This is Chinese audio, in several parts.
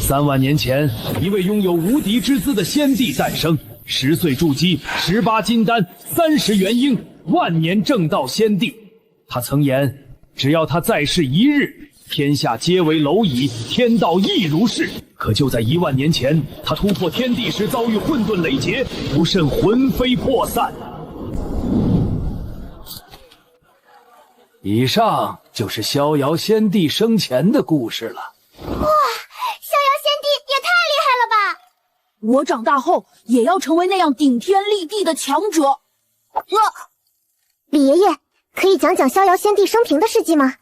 3万年前，一位拥有无敌之姿的先帝诞生，10岁筑基，18金丹，30元婴，万年正道先帝。他曾言，只要他在世1日，天下皆为蝼蚁，天道亦如是。可就在1万年前，他突破天地时遭遇混沌雷劫，不慎魂飞魄散。以上就是逍遥先帝生前的故事了。哇，逍遥先帝也太厉害了吧！我长大后也要成为那样顶天立地的强者。李爷爷，可以讲讲逍遥先帝生平的事迹吗？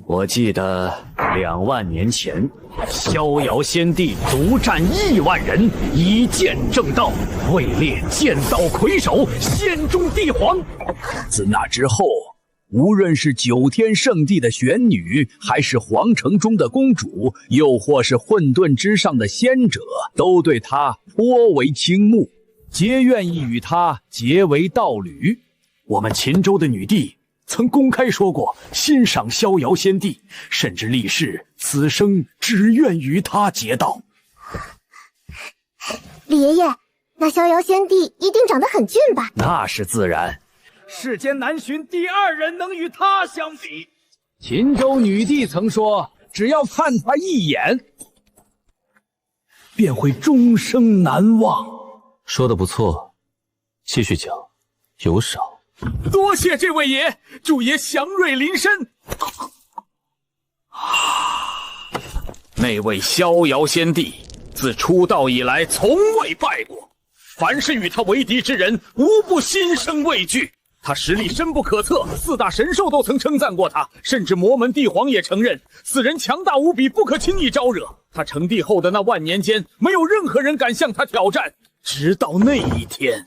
我记得2万年前，逍遥先帝独战1万人，一剑正道，位列剑道魁首，仙中帝皇。自那之后，无论是9天圣地的玄女，还是皇城中的公主，又或是混沌之上的仙者，都对他颇为倾慕，皆愿意与他结为道侣。我们秦州的女帝曾公开说过欣赏逍遥先帝，甚至立誓此生只愿与他结道。李爷爷，那逍遥先帝一定长得很俊吧？那是自然，世间难寻第2人能与他相比。秦州女帝曾说，只要看他一眼，便会终生难忘。说得不错，继续讲，有赏。多谢这位爷，祝爷祥瑞临身。那位逍遥先帝自出道以来从未败过，凡是与他为敌之人，无不心生畏惧。他实力深不可测，4大神兽都曾称赞过他，甚至魔门帝皇也承认此人强大无比，不可轻易招惹。他成帝后的那万年间，没有任何人敢向他挑战，直到那一天。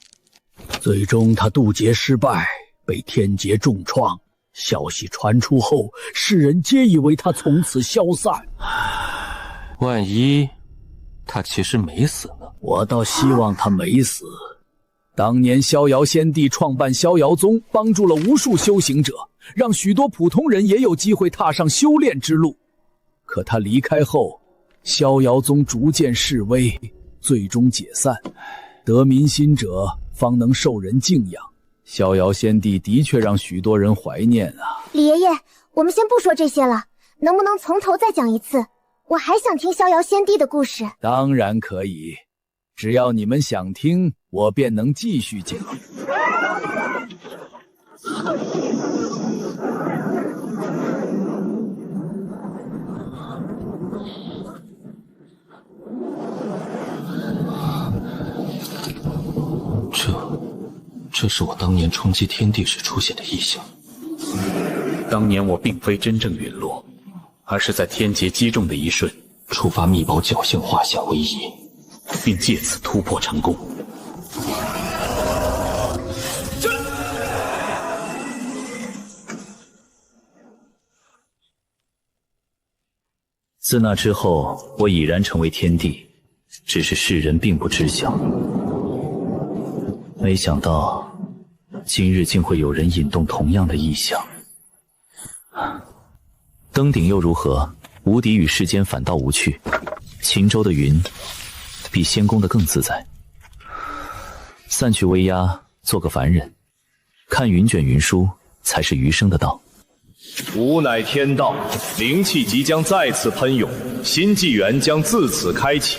最终他渡劫失败，被天劫重创。消息传出后，世人皆以为他从此消散。万一他其实没死呢？我倒希望他没死。当年逍遥先帝创办逍遥宗，帮助了无数修行者，让许多普通人也有机会踏上修炼之路。可他离开后，逍遥宗逐渐式微，最终解散。得民心者方能受人敬仰，逍遥先帝的确让许多人怀念啊。李爷爷，我们先不说这些了，能不能从头再讲一次？我还想听逍遥先帝的故事。当然可以，只要你们想听，我便能继续讲。这是我当年冲击天地时出现的异象。当年我并非真正陨落，而是在天劫击中的一瞬，触发秘宝侥幸画下为夷，并借此突破成功。自那之后，我已然成为天帝，只是世人并不知晓。没想到，今日竟会有人引动同样的异象。登顶又如何？无敌与世间反倒无趣。秦州的云，比仙宫的更自在。散去威压，做个凡人，看云卷云舒，才是余生的道。吾乃天道，灵气即将再次喷涌，新纪元将自此开启。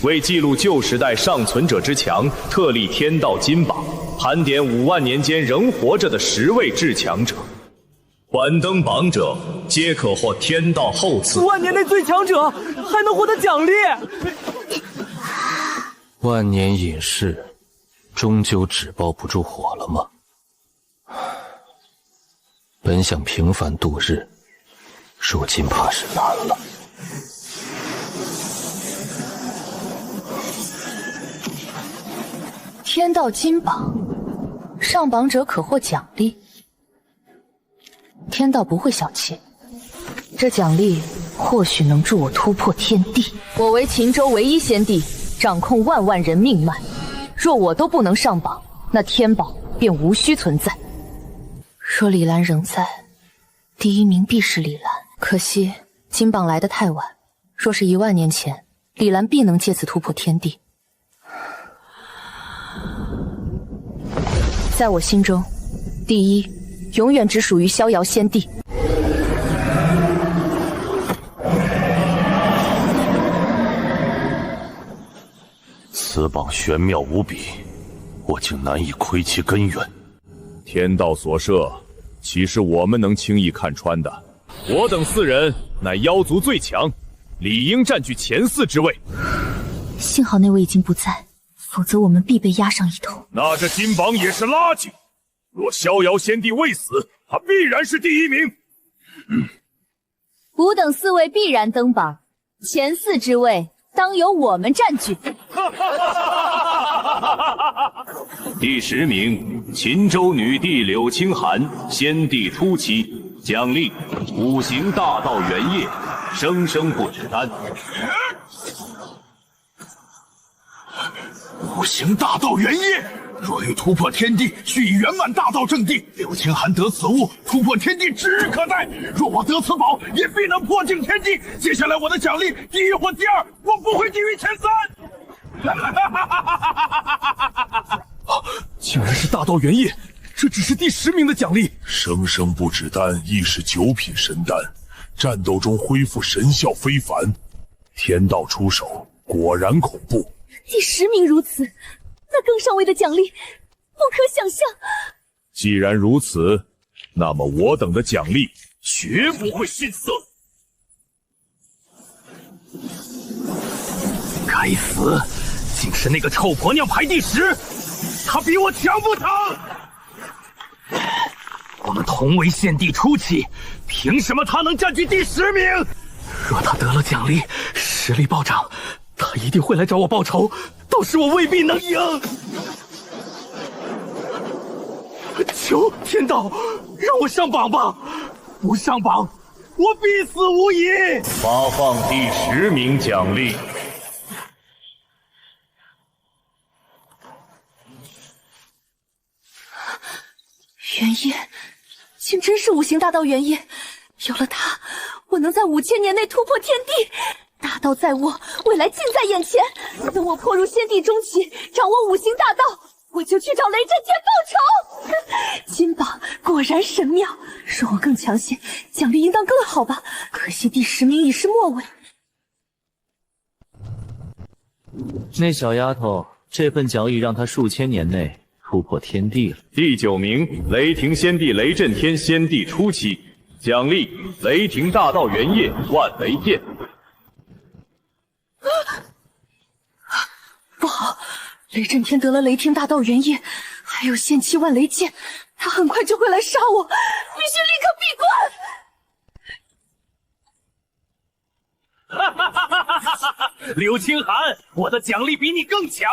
为记录旧时代尚存者之强，特立天道金榜，盘点5万年间仍活着的10位至强者。晚登榜者，皆可获天道厚赐。5万年内最强者还能获得奖励。万年隐士，终究纸包不住火了吗？本想平凡度日，如今怕是难了。天道金榜，上榜者可获奖励。天道不会小气，这奖励或许能助我突破天地。我为秦州唯一先帝，掌控万万人命脉。若我都不能上榜，那天宝便无需存在。若李兰仍在，第1名必是李兰。可惜金榜来得太晚，若是1万年前，李兰必能借此突破天地。在我心中，第一永远只属于逍遥仙帝。此榜玄妙无比，我竟难以窥其根源。天道所设，岂是我们能轻易看穿的？我等4人乃妖族最强，理应占据前4之位。幸好那位已经不在，否则我们必被压上一头。那这金榜也是垃圾。若逍遥仙帝未死，他必然是第1名。吾等4位必然登榜，前4之位当由我们占据。第10名，秦州女帝柳青寒，先帝初期，奖励5行大道原业，生生不止丹。5行大道原业，若欲突破天地，须以圆满大道正地。柳青寒得此物，突破天地指日可待。若我得此宝，也必能破境天地。接下来我的奖励，第1或第2，我不会低于前3。竟然是大道原业，这只是第10名的奖励。生生不止丹亦是9品神丹，战斗中恢复神效非凡。天道出手，果然恐怖。第10名如此，那更上位的奖励，不可想象。既然如此，那么我等的奖励绝不会逊色。该死，竟是那个臭婆娘排第10，她比我强不成？我们同为先帝初期，凭什么她能占据第10名？若她得了奖励，实力暴涨，她一定会来找我报仇，到时我未必能赢。求天道，让我上榜吧！不上榜，我必死无疑。发放第10名奖励。原业，竟真是5行大道原业。有了它，我能在5000年内突破天地。大道在握，未来近在眼前。等我破入先帝中期，掌握5行大道，我就去找雷震天报仇。金榜果然神妙，若我更强些，奖励应当更好吧？可惜第10名已是末尾。那小丫头，这份奖励让她数千年内突破天地了。第9名，雷霆先帝雷震天先帝初期，奖励雷霆大道原业万雷剑。不好，雷震天得了雷霆大道原业，还有仙气万雷剑，他很快就会来杀我，必须立刻闭关！柳青寒，我的奖励比你更强，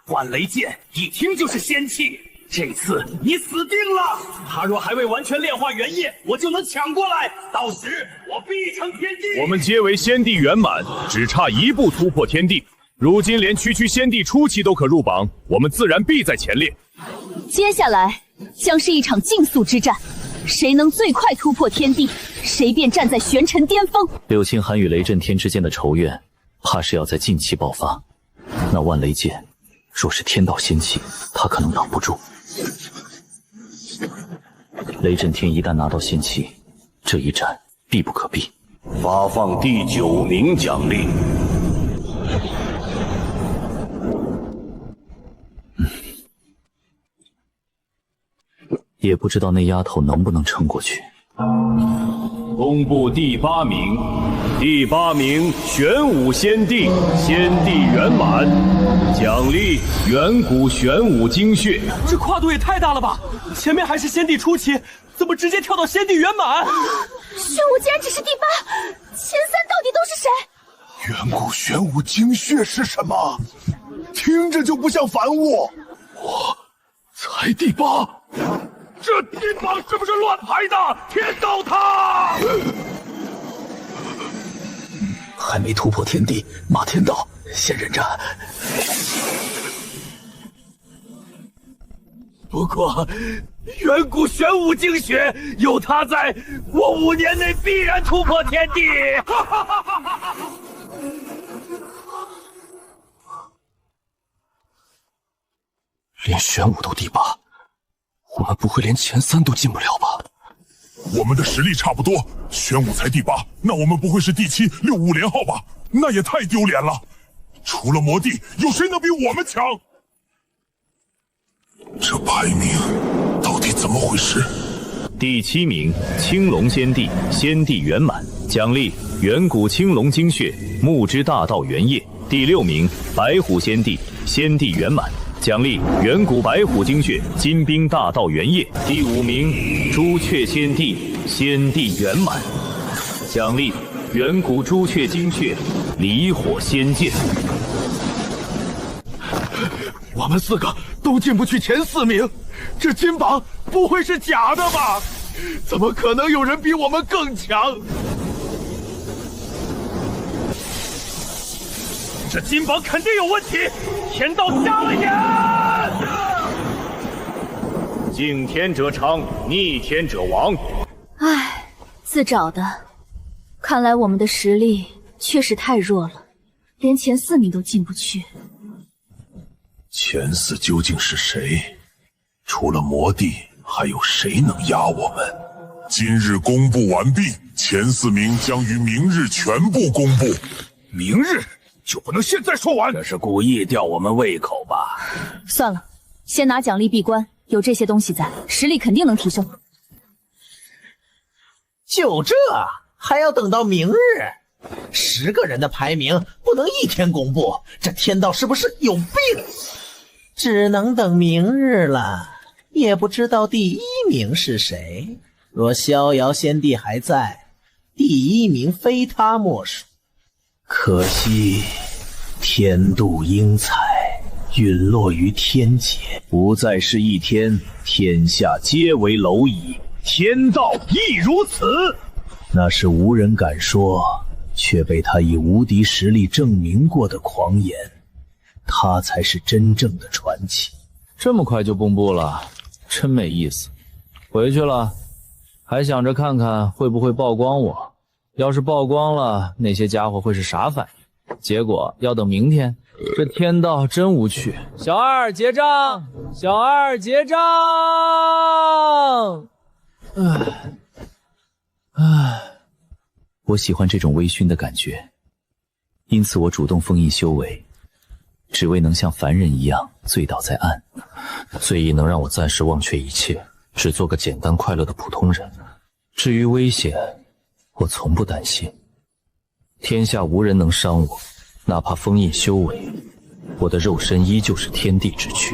万雷剑一听就是仙气，这次你死定了！他若还未完全炼化原业，我就能抢过来，到时我必成天地。我们皆为先帝圆满，只差1步突破天地。如今连区先帝初期都可入榜，我们自然必在前列。接下来将是一场竞速之战，谁能最快突破天地，谁便站在玄尘巅峰。柳青寒与雷震天之间的仇怨，怕是要在近期爆发。那万雷剑，若是天道仙气，他可能挡不住。雷震天一旦拿到仙气，这一战必不可避。发放第9名奖励。也不知道那丫头能不能撑过去。公布第8名，第8名玄武先帝，先帝圆满，奖励远古玄武精血。这跨度也太大了吧！前面还是先帝初期，怎么直接跳到先帝圆满？玄武竟然只是第8，前3到底都是谁？远古玄武精血是什么？听着就不像凡物。我才第8。这金榜是不是乱排的？天道他！还没突破天地，马天道先忍着。不过，远古玄武精血有他在，我5年内必然突破天地。连玄武都第8，我们不会连前3都进不了吧？我们的实力差不多，玄武才第8，那我们不会是第7、6、5连号吧？那也太丢脸了！除了魔帝，有谁能比我们强？这排名到底怎么回事？第7名，青龙仙帝，仙帝圆满，奖励远古青龙精血，木之大道原液。第6名，白虎仙帝，仙帝圆满，奖励远古白虎精血，金兵大道原液。第5名，朱雀仙帝，仙帝圆满，奖励远古朱雀精血，离火仙剑。我们4个都进不去前4名，这金榜不会是假的吧？怎么可能有人比我们更强？这金榜肯定有问题！天道瞎了眼！敬天者昌，逆天者亡。唉，自找的。看来我们的实力确实太弱了，连前4名都进不去。前4究竟是谁？除了魔帝，还有谁能压我们？今日公布完毕，前4名将于明日全部公布。明日就不能现在说完？这是故意吊我们胃口吧？算了，先拿奖励闭关，有这些东西在，实力肯定能提升。就这还要等到明日？10个人的排名不能一天公布，这天道是不是有病？只能等明日了，也不知道第1名是谁。若逍遥仙帝还在，第1名非他莫属。可惜天妒英才，陨落于天劫，不再是一天，天下皆为蝼蚁。天道亦如此。那是无人敢说，却被他以无敌实力证明过的狂言。他才是真正的传奇。这么快就公布了，真没意思。回去了，还想着看看会不会曝光我。要是曝光了，那些家伙会是啥反应？结果要等明天。这天道真无趣。小二结账，小二结账。我喜欢这种微醺的感觉，因此我主动封印修为。只为能像凡人一样醉倒在岸，醉意能让我暂时忘却一切，只做个简单快乐的普通人。至于危险，我从不担心。天下无人能伤我，哪怕封印修为，我的肉身依旧是天地之躯。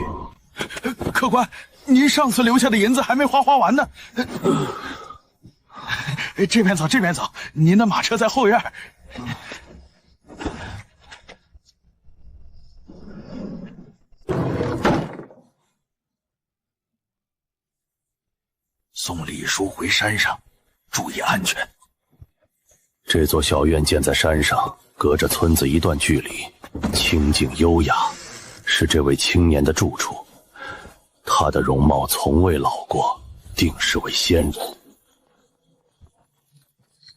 客官，您上次留下的银子还没花完呢。这边走，这边走，您的马车在后院。送李叔回山上，注意安全。这座小院建在山上，隔着村子一段距离，清静优雅，是这位青年的住处。他的容貌从未老过，定是位仙人。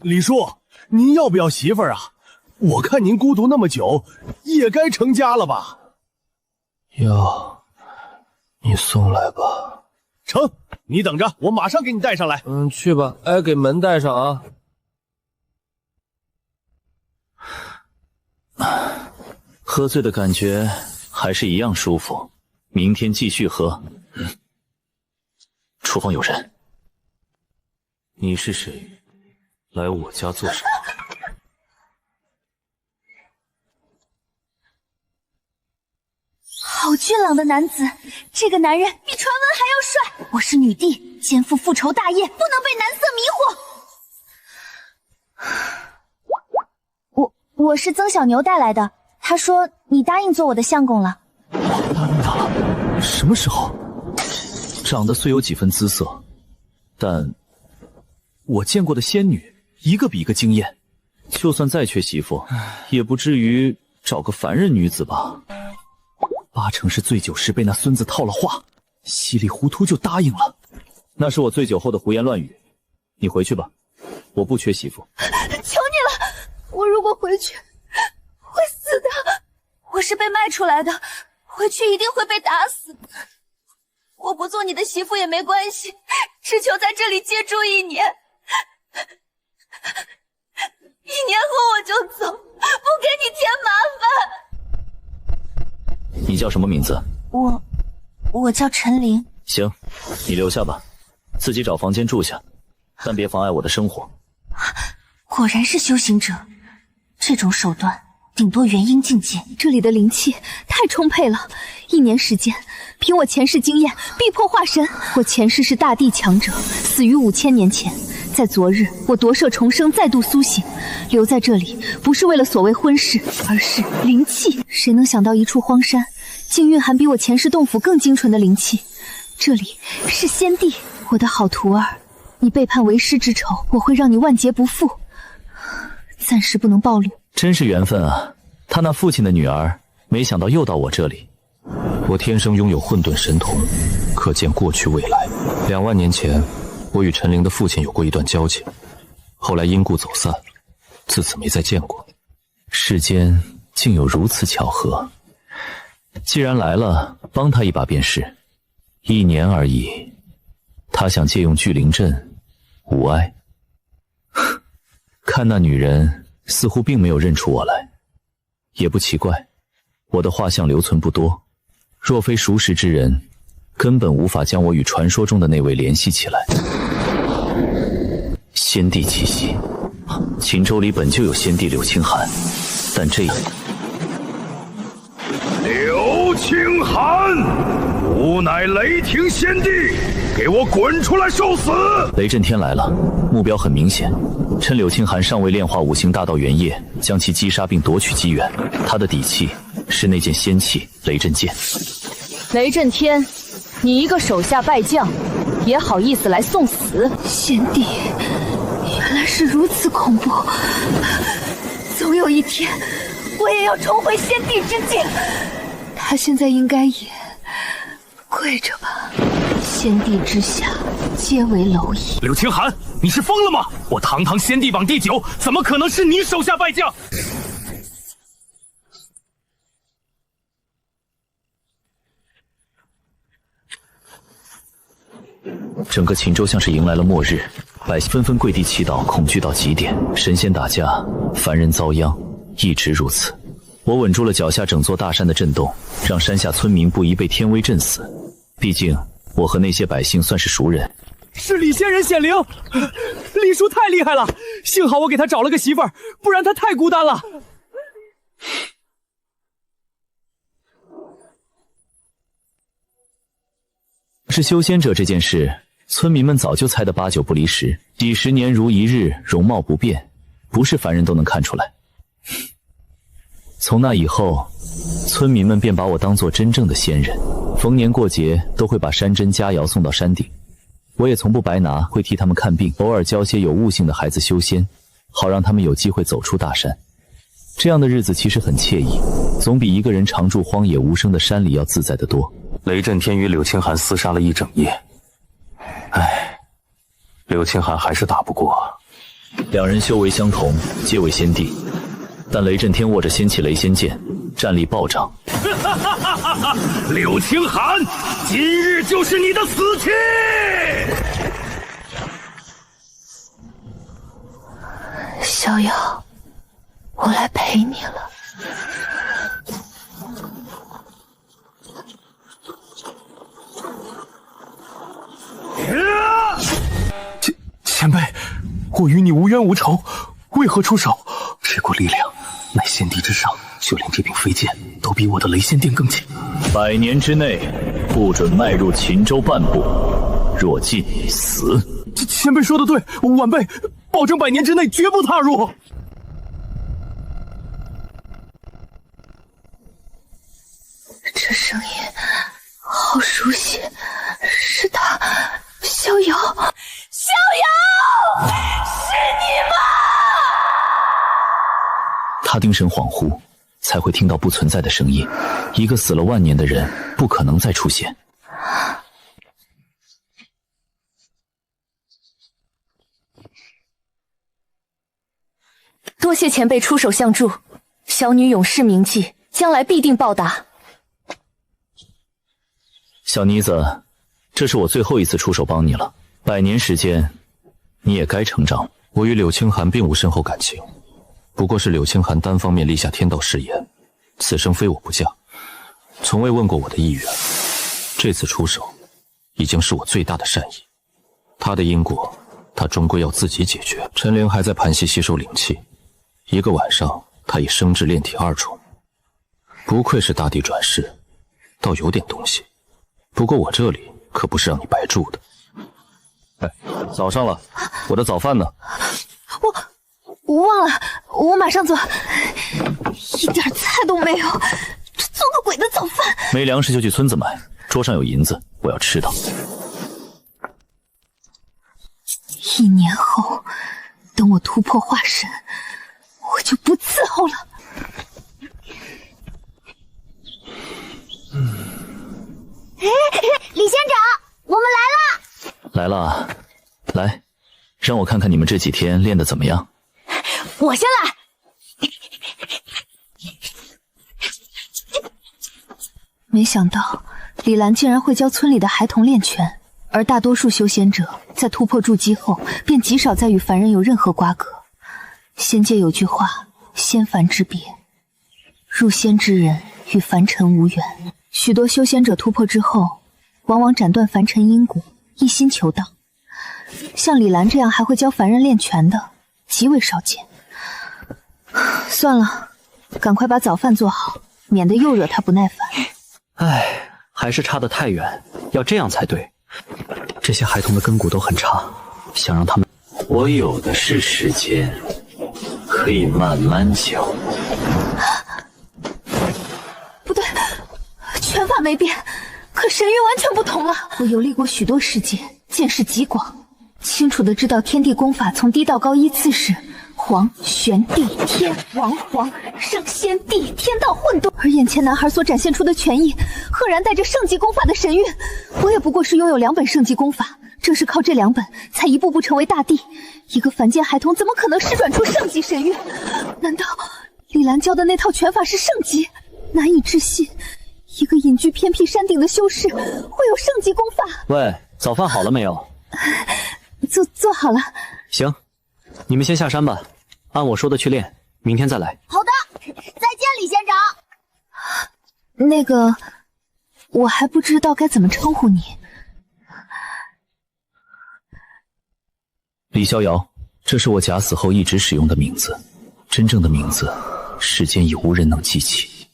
李叔，您要不要媳妇儿啊？我看您孤独那么久，也该成家了吧？要，你送来吧。成，你等着，我马上给你带上来。去吧，哎，给门带上啊。喝醉的感觉还是一样舒服，明天继续喝。厨房有人。你是谁？来我家做什么？好俊朗的男子，这个男人比传闻还要帅。我是女帝，肩负复仇大业，不能被男色迷惑。我是曾小牛带来的，他说你答应做我的相公了。我答应他了？什么时候？长得虽有几分姿色，但我见过的仙女一个比一个惊艳，就算再缺媳妇，也不至于找个凡人女子吧。八成是醉酒时被那孙子套了话，稀里糊涂就答应了。那是我醉酒后的胡言乱语。你回去吧，我不缺媳妇。求你了，我如果回去会死的。我是被卖出来的，回去一定会被打死。我不做你的媳妇也没关系，只求在这里借住1年。1年后我就走，不给你添麻烦。你叫什么名字？我叫陈琳。行，你留下吧，自己找房间住下，但别妨碍我的生活。果然是修行者，这种手段顶多元婴境界。这里的灵气太充沛了，1年时间，凭我前世经验，必破化神。我前世是大地强者，死于5000年前。在昨日，我夺舍重生，再度苏醒，留在这里不是为了所谓婚事，而是灵气。谁能想到一处荒山，竟蕴含比我前世洞府更精纯的灵气？这里是仙地，我的好徒儿，你背叛为师之仇，我会让你万劫不复。暂时不能暴露。真是缘分啊！他那父亲的女儿，没想到又到我这里。我天生拥有混沌神瞳，可见过去未来。2万年前，我与陈灵的父亲有过一段交情，后来因故走散，自此没再见过。世间竟有如此巧合，既然来了，帮他一把便是。1年而已，他想借用聚灵阵，无碍。看那女人似乎并没有认出我来，也不奇怪，我的画像留存不多，若非熟识之人，根本无法将我与传说中的那位联系起来。仙帝气息，秦州里本就有仙帝柳青寒，但这一柳青寒，吾乃雷霆仙帝，给我滚出来受死！雷震天来了，目标很明显，趁柳青寒尚未炼化5行大道元液，将其击杀并夺取机缘。他的底气是那件仙器雷震剑。雷震天，你一个手下败将，也好意思来送死？仙帝原来是如此恐怖，总有一天我也要重回仙帝之境。他现在应该也跪着吧？仙帝之下皆为蝼蚁。柳青寒，你是疯了吗？我堂堂仙帝榜第9，怎么可能是你手下败将？整个秦州像是迎来了末日，百姓纷纷跪地祈祷，恐惧到极点。神仙打架，凡人遭殃，一直如此。我稳住了脚下整座大山的震动，让山下村民不宜被天威震死。毕竟我和那些百姓算是熟人。是李仙人显灵，李叔太厉害了，幸好我给他找了个媳妇儿，不然他太孤单了。是修仙者这件事，村民们早就猜得8九不离10，几十年如一日，容貌不变，不是凡人都能看出来。从那以后，村民们便把我当作真正的仙人，逢年过节都会把山珍佳肴送到山顶，我也从不白拿，会替他们看病，偶尔教些有悟性的孩子修仙，好让他们有机会走出大山。这样的日子其实很惬意，总比一个人常住荒野无声的山里要自在得多。雷震天与柳青寒厮杀了一整夜，唉，柳青寒还是打不过。2人修为相同，皆为仙帝，但雷震天握着仙器雷仙剑，战力暴涨。柳青寒，今日就是你的死期！逍遥，我来陪你了。前辈，我与你无冤无仇，为何出手？这股力量乃仙帝之上，就连这柄飞剑都比我的雷仙殿更强。100年之内，不准迈入秦州半步，若进死。前辈说的对，晚辈保证100年之内绝不踏入。这声音好熟悉，是他，逍遥，逍遥，是你吗？他定神恍惚，才会听到不存在的声音。一个死了万年的人，不可能再出现。多谢前辈出手相助，小女永世铭记，将来必定报答。小妮子，这是我最后一次出手帮你了。100年时间，你也该成长了。我与柳青寒并无深厚感情，不过是柳青寒单方面立下天道誓言，此生非我不嫁，从未问过我的意愿。这次出手，已经是我最大的善意。他的因果，他终归要自己解决。陈灵还在盘溪吸收灵气，1个晚上，他已升至炼体2重。不愧是大帝转世，倒有点东西。不过我这里可不是让你白住的。哎，早上了，我的早饭呢？我忘了，我马上做。一点菜都没有，这做个鬼的早饭！没粮食就去村子买，桌上有银子，我要吃的。1年后，等我突破化神，我就不伺候了。李仙长，我们来了！来了，来，让我看看你们这几天练得怎么样。我先来。没想到李兰竟然会教村里的孩童练拳，而大多数修仙者在突破筑基后，便极少再与凡人有任何瓜葛。仙界有句话，仙凡之别，入仙之人与凡尘无缘。许多修仙者突破之后，往往斩断凡尘因果，一心求道。像李兰这样还会教凡人练拳的，极为少见。算了，赶快把早饭做好，免得又惹他不耐烦。唉，还是差得太远，要这样才对。这些孩童的根骨都很差，想让他们……我有的是时间，可以慢慢教。不对，拳法没变，可神韵完全不同了。我游历过许多世界，见识极广，清楚地知道天地功法从低到高依次是黄、玄、地、天、王、皇、圣、仙、地、天道混沌，而眼前男孩所展现出的拳意，赫然带着圣级功法的神韵。我也不过是拥有2本圣级功法，正是靠这2本，才一步步成为大帝。一个凡间孩童怎么可能施转出圣级神韵？难道李兰教的那套拳法是圣级？难以置信，一个隐居偏僻山顶的修士会有圣级功法。喂，早饭好了没有？做好了。行，你们先下山吧，按我说的去练，明天再来。好的，再见，李仙长。那个，我还不知道该怎么称呼你。李逍遥，这是我假死后一直使用的名字，真正的名字，世间已无人能记起。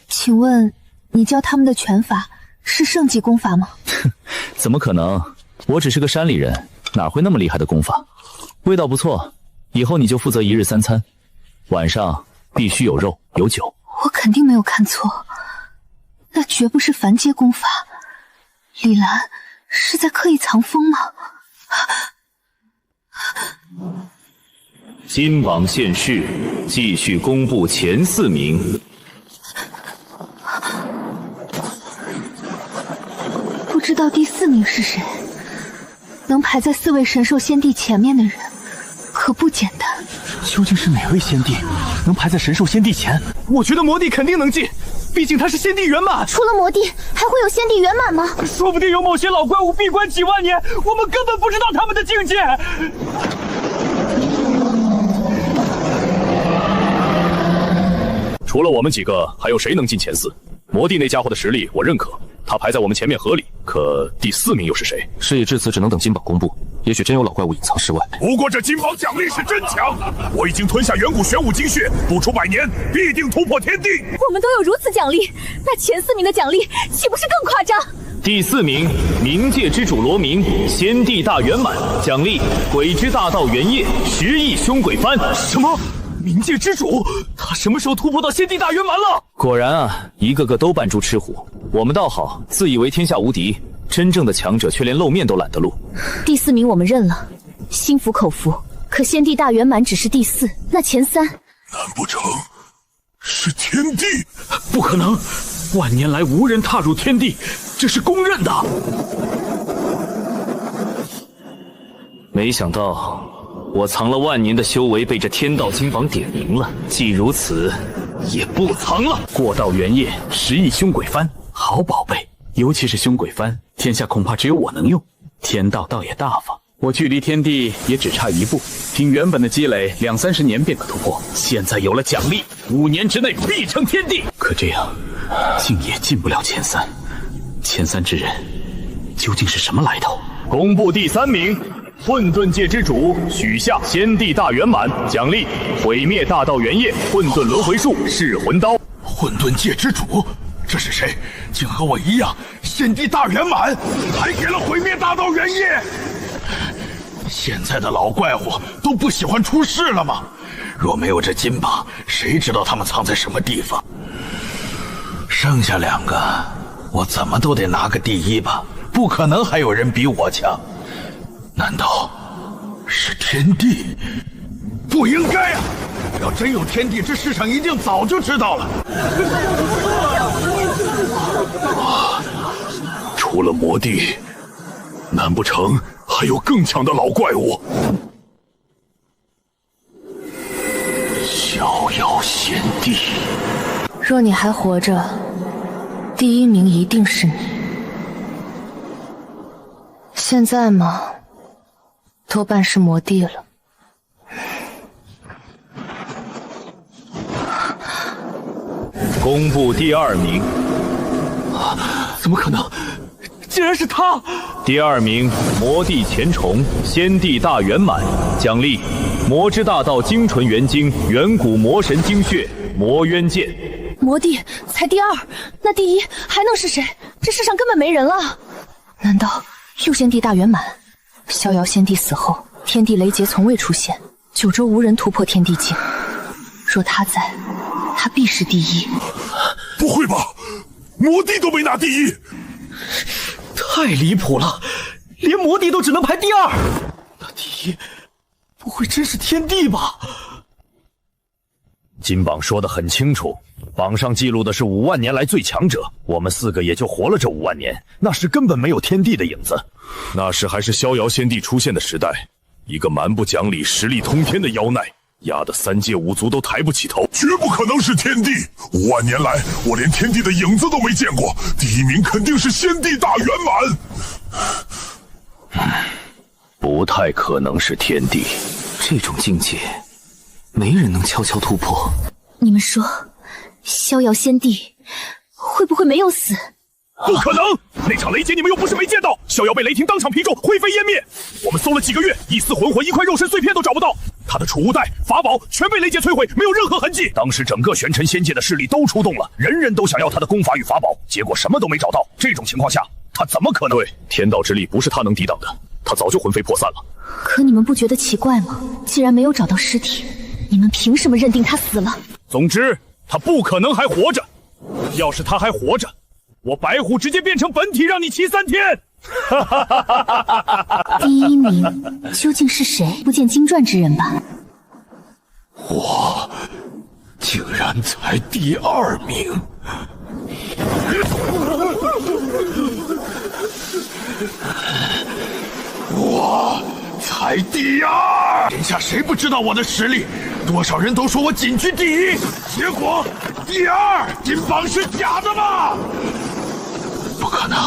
请问，你教他们的拳法是圣级功法吗？怎么可能？我只是个山里人，哪会那么厉害的功法？味道不错，以后你就负责1日3餐，晚上必须有肉有酒。我肯定没有看错，那绝不是凡阶功法。李兰是在刻意藏风吗？金榜现世，继续公布前4名。不知道第4名是谁，能排在4位神兽仙帝前面的人，可不简单。究竟是哪位仙帝能排在神兽仙帝前？我觉得魔帝肯定能进，毕竟他是仙帝圆满。除了魔帝，还会有仙帝圆满吗？说不定有某些老怪物闭关几万年，我们根本不知道他们的境界。除了我们几个，还有谁能进前4？魔帝那家伙的实力我认可，他排在我们前面合理。可第4名又是谁？事已至此，只能等金榜公布。也许真有老怪物隐藏世外。不过这金榜奖励是真强，我已经吞下远古玄武精血，不出100年必定突破天地。我们都有如此奖励，那前4名的奖励岂不是更夸张？第4名，冥界之主罗明，仙帝大圆满，奖励鬼之大道元业10亿凶鬼幡。什么？冥界之主？他什么时候突破到仙帝大圆满了？果然啊，一个个都扮猪吃虎。我们倒好，自以为天下无敌，真正的强者却连露面都懒得露。第4名我们认了，心服口服。可仙帝大圆满只是第4，那前3……难不成是天帝？不可能，万年来无人踏入天地，这是公认的。没想到我藏了万年的修为被这天道金榜点名了，既如此，也不藏了。过道元业10亿凶鬼幡，好宝贝，尤其是凶鬼幡，天下恐怕只有我能用。天道倒也大方，我距离天地也只差一步，凭原本的积累，20-30年便可突破。现在有了奖励，5年之内必成天地。可这样，竟也进不了前3。前3之人，究竟是什么来头？公布第3名，混沌界之主许下先帝大圆满，奖励毁灭大道元业混沌轮回术噬魂刀。混沌界之主，这是谁？竟和我一样，先帝大圆满，还给了毁灭大道元业。现在的老怪物都不喜欢出世了吗？若没有这金榜，谁知道他们藏在什么地方？剩下2个，我怎么都得拿个第1吧，不可能还有人比我强。难道是天帝？不应该啊！要真有天帝，这世上一定早就知道了。除了魔帝，难不成还有更强的老怪物？逍遥先帝，若你还活着，第1名一定是你。现在嘛，多半是魔帝了。公布第2名，怎么可能？竟然是他！第2名，魔帝前虫，先帝大圆满，奖励魔之大道精纯元精，远古魔神精血，魔渊剑。魔帝才第2，那第1还能是谁？这世上根本没人了。难道又先帝大圆满？逍遥先帝死后，天地雷劫从未出现，9州无人突破天地境。若他在，他必是第1。不会吧？魔帝都没拿第1，太离谱了！连魔帝都只能排第2，那第1不会真是天帝吧？金榜说得很清楚，榜上记录的是5万年来最强者，我们4个也就活了这5万年，那时根本没有天帝的影子。那时还是逍遥先帝出现的时代，一个蛮不讲理、实力通天的妖奈，压得3界5族都抬不起头。绝不可能是天帝！5万年来，我连天帝的影子都没见过，第1名肯定是先帝大圆满。不太可能是天帝，这种境界，没人能悄悄突破。你们说，逍遥先帝会不会没有死？不可能！那场雷劫你们又不是没见到，逍遥被雷霆当场劈中，灰飞烟灭。我们搜了几个月，一丝魂魂、一块肉身碎片都找不到。他的储物袋、法宝全被雷劫摧毁，没有任何痕迹。当时整个玄尘仙界的势力都出动了，人人都想要他的功法与法宝，结果什么都没找到。这种情况下，他怎么可能？对，天道之力不是他能抵挡的，他早就魂飞魄散了。可你们不觉得奇怪吗？既然没有找到尸体，你们凭什么认定他死了？总之，他不可能还活着。要是他还活着，我白虎直接变成本体让你骑3天。第1名究竟是谁？不见经传之人吧？我竟然才第2名！我才第2！天下谁不知道我的实力？多少人都说我仅居第1，结果第2！金榜是假的吗？不可能！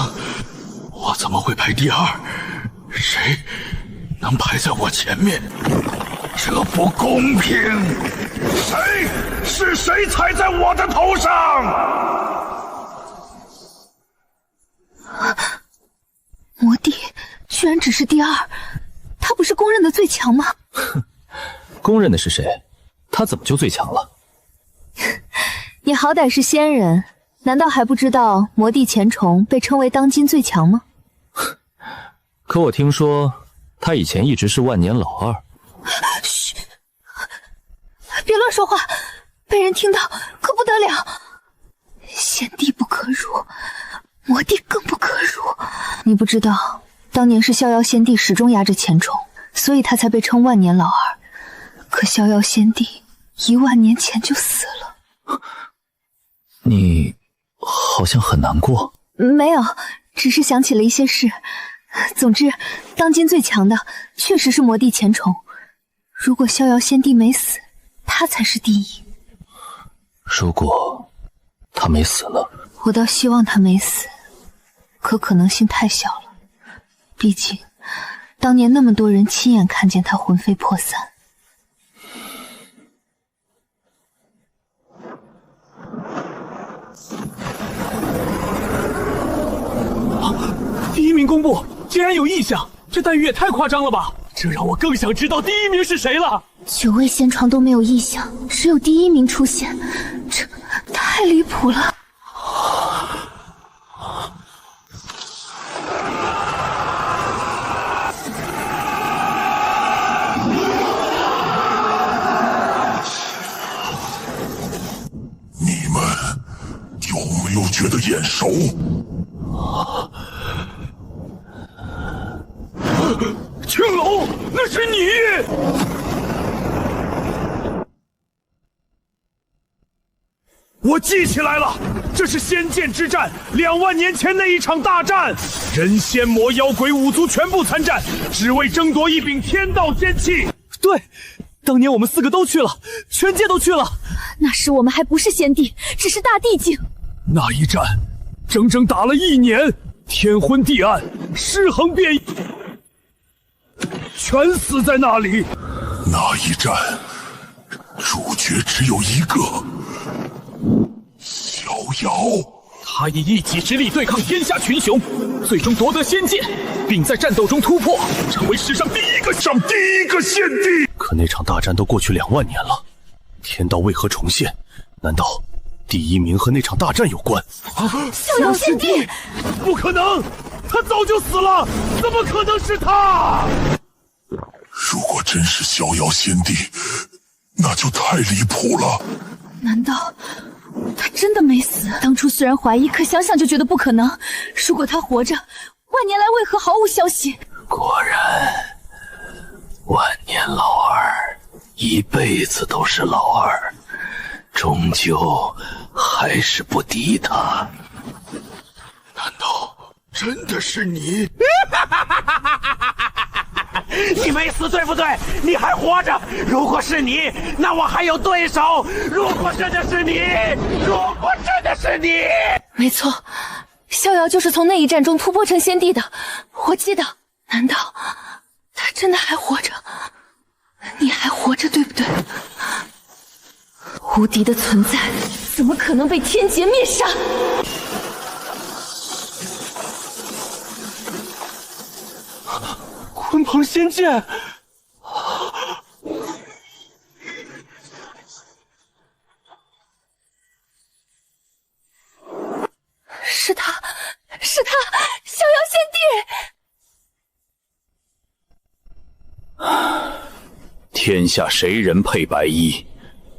我怎么会排第2？谁能排在我前面？这不公平！是谁踩在我的头上？魔帝居然只是第2，他不是公认的最强吗？公认的是谁？他怎么就最强了？你好歹是仙人，难道还不知道魔帝前虫被称为当今最强吗？可我听说他以前一直是万年老2。嘘，别乱说话，被人听到可不得了。先帝不可辱，魔帝更不可辱。你不知道，当年是逍遥先帝始终压着前虫，所以他才被称万年老2。可逍遥先帝1万年前就死了。你好像很难过。没有，只是想起了一些事。总之，当今最强的确实是魔帝前虫。如果逍遥先帝没死，他才是第1。如果他没死呢？我倒希望他没死，可可能性太小了。毕竟，当年那么多人亲眼看见他魂飞魄散。第一名公布，竟然有异象，这待遇也太夸张了吧！这让我更想知道第一名是谁了。9位仙床都没有异象，只有第一名出现，这太离谱了。你们有没有觉得眼熟？青龙，那是你！我记起来了，这是仙剑之战，2万年前那一场大战，人仙魔妖鬼5族全部参战，只为争夺一柄天道仙器。对，当年我们4个都去了，全界都去了。那时我们还不是仙帝，只是大地境。那一战，整整打了1年，天昏地暗，尸横遍野，全死在那里。那一战，主角只有一个，逍遥。他以一己之力对抗天下群雄，最终夺得仙剑，并在战斗中突破，成为史上第一个仙帝。可那场大战都过去2万年了，天道为何重现？难道第一名和那场大战有关？逍遥仙帝，不可能，他早就死了，怎么可能是他？如果真是逍遥仙帝，那就太离谱了。难道他真的没死？当初虽然怀疑，可想想就觉得不可能。如果他活着，万年来为何毫无消息？果然，万年老二，一辈子都是老二，终究还是不敌他。难道真的是你？你没死对不对？你还活着。如果是你，那我还有对手。如果真的是你，没错，逍遥就是从那一战中突破成仙帝的。我记得，难道他真的还活着？你还活着，对不对？无敌的存在，怎么可能被天劫灭杀？鲲鹏仙剑，是他，逍遥仙帝！天下谁人配白衣？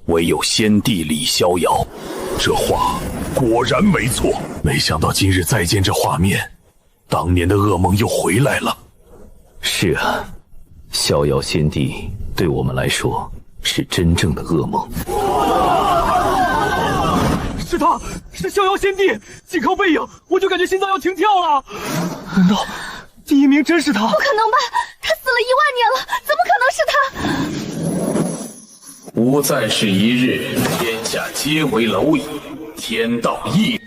唯有先帝李逍遥。这话果然没错。没想到今日再见这画面，当年的噩梦又回来了。是啊，逍遥仙帝对我们来说是真正的噩梦。是他，是逍遥仙帝！仅靠背影，我就感觉心脏要停跳了。难道第一名真是他？不可能吧！他死了1万年了，怎么可能是他？吾再是一日，天下皆为蝼蚁，天道亦。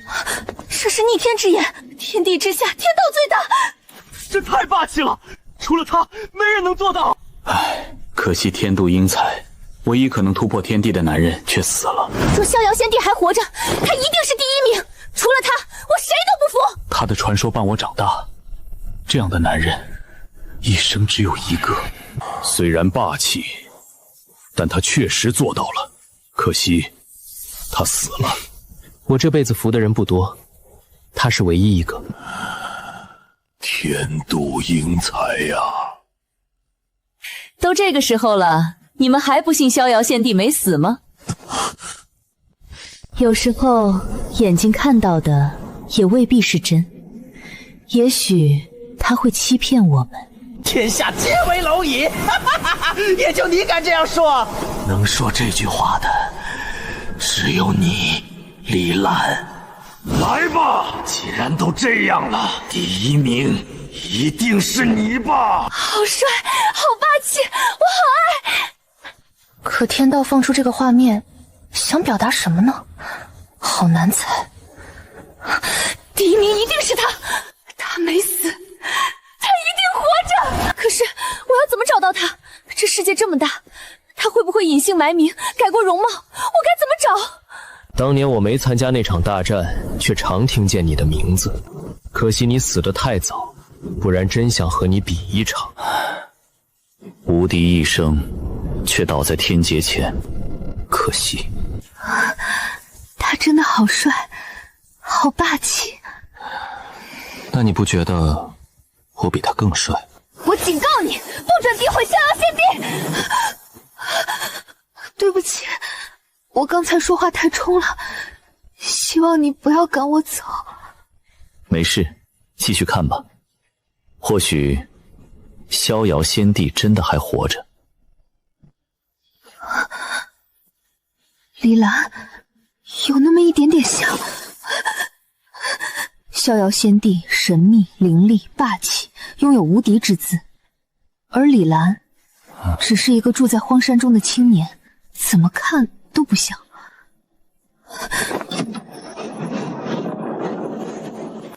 这是逆天之眼，天地之下，天道最大。这太霸气了！除了他，没人能做到。唉，可惜天妒英才，唯一可能突破天地的男人却死了。若逍遥仙帝还活着，他一定是第一名。除了他，我谁都不服。他的传说伴我长大，这样的男人，一生只有一个。虽然霸气，但他确实做到了。可惜，他死了。我这辈子服的人不多，他是唯一一个。天妒英才呀！都这个时候了，你们还不信逍遥仙帝没死吗？有时候眼睛看到的也未必是真，也许他会欺骗我们。天下皆为蝼蚁，也就你敢这样说？能说这句话的，只有你，李兰。来吧！既然都这样了，第一名一定是你吧？好帅，好霸气，我好爱。可天道放出这个画面，想表达什么呢？好难猜。第一名一定是他，他没死，他一定活着。可是我要怎么找到他？这世界这么大，他会不会隐姓埋名，改过容貌？我该怎么找？当年我没参加那场大战，却常听见你的名字。可惜你死得太早，不然真想和你比一场。无敌一生，却倒在天劫前，可惜。他真的好帅，好霸气。那你不觉得我比他更帅？我警告你，不准诋毁逍遥仙帝！对不起，我刚才说话太冲了，希望你不要赶我走。没事，继续看吧。或许逍遥仙帝真的还活着。李兰有那么一点点像。逍遥仙帝神秘凌厉霸气，拥有无敌之姿，而李兰只是一个住在荒山中的青年，怎么看都不像。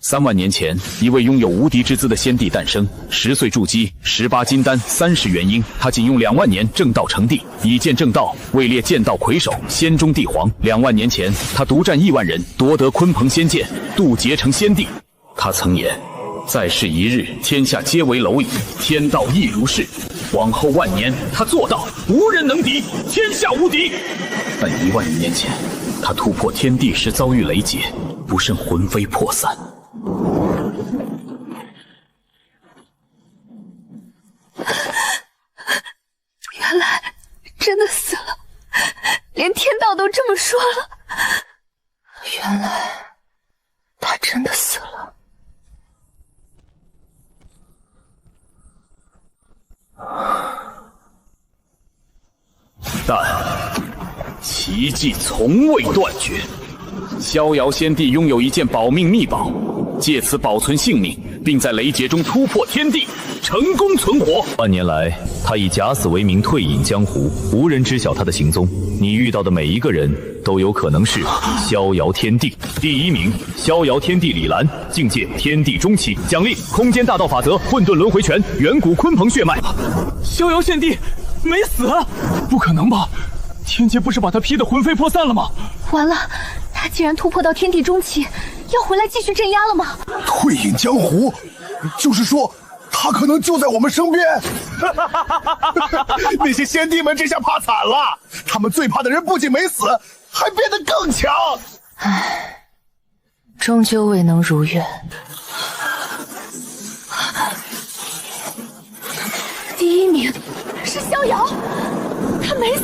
3万年前，一位拥有无敌之姿的仙帝诞生。10岁筑基，18金丹，30元婴。他仅用2万年正道成帝，以剑正道，位列剑道魁首，仙中帝皇。2万年前，他独占亿万人，夺得鲲鹏仙剑，渡劫成仙帝。他曾言：“在世一日，天下皆为蝼蚁，天道亦如是。”往后万年，他做到无人能敌，天下无敌。但1万年前，他突破天地时遭遇雷劫，不慎魂飞魄散。原来真的死了，连天道都这么说了。原来他真的死了。但奇迹从未断绝。逍遥仙帝拥有一件保命秘宝，借此保存性命，并在雷劫中突破天地，成功存活。万年来，他以假死为名退隐江湖，无人知晓他的行踪。你遇到的每一个人都有可能是逍遥天帝。第1名，逍遥天帝李兰，境界天地中期，奖励空间大道法则、混沌轮回拳、远古鲲鹏血脉。逍遥仙帝没死啊？不可能吧？天劫不是把他劈得魂飞魄散了吗？完了，他既然突破到天地中期，要回来继续镇压了吗？退隐江湖，就是说他可能就在我们身边。那些仙帝们这下怕惨了，他们最怕的人不仅没死，还变得更强。唉，终究未能如愿。第1名是逍遥，他没死，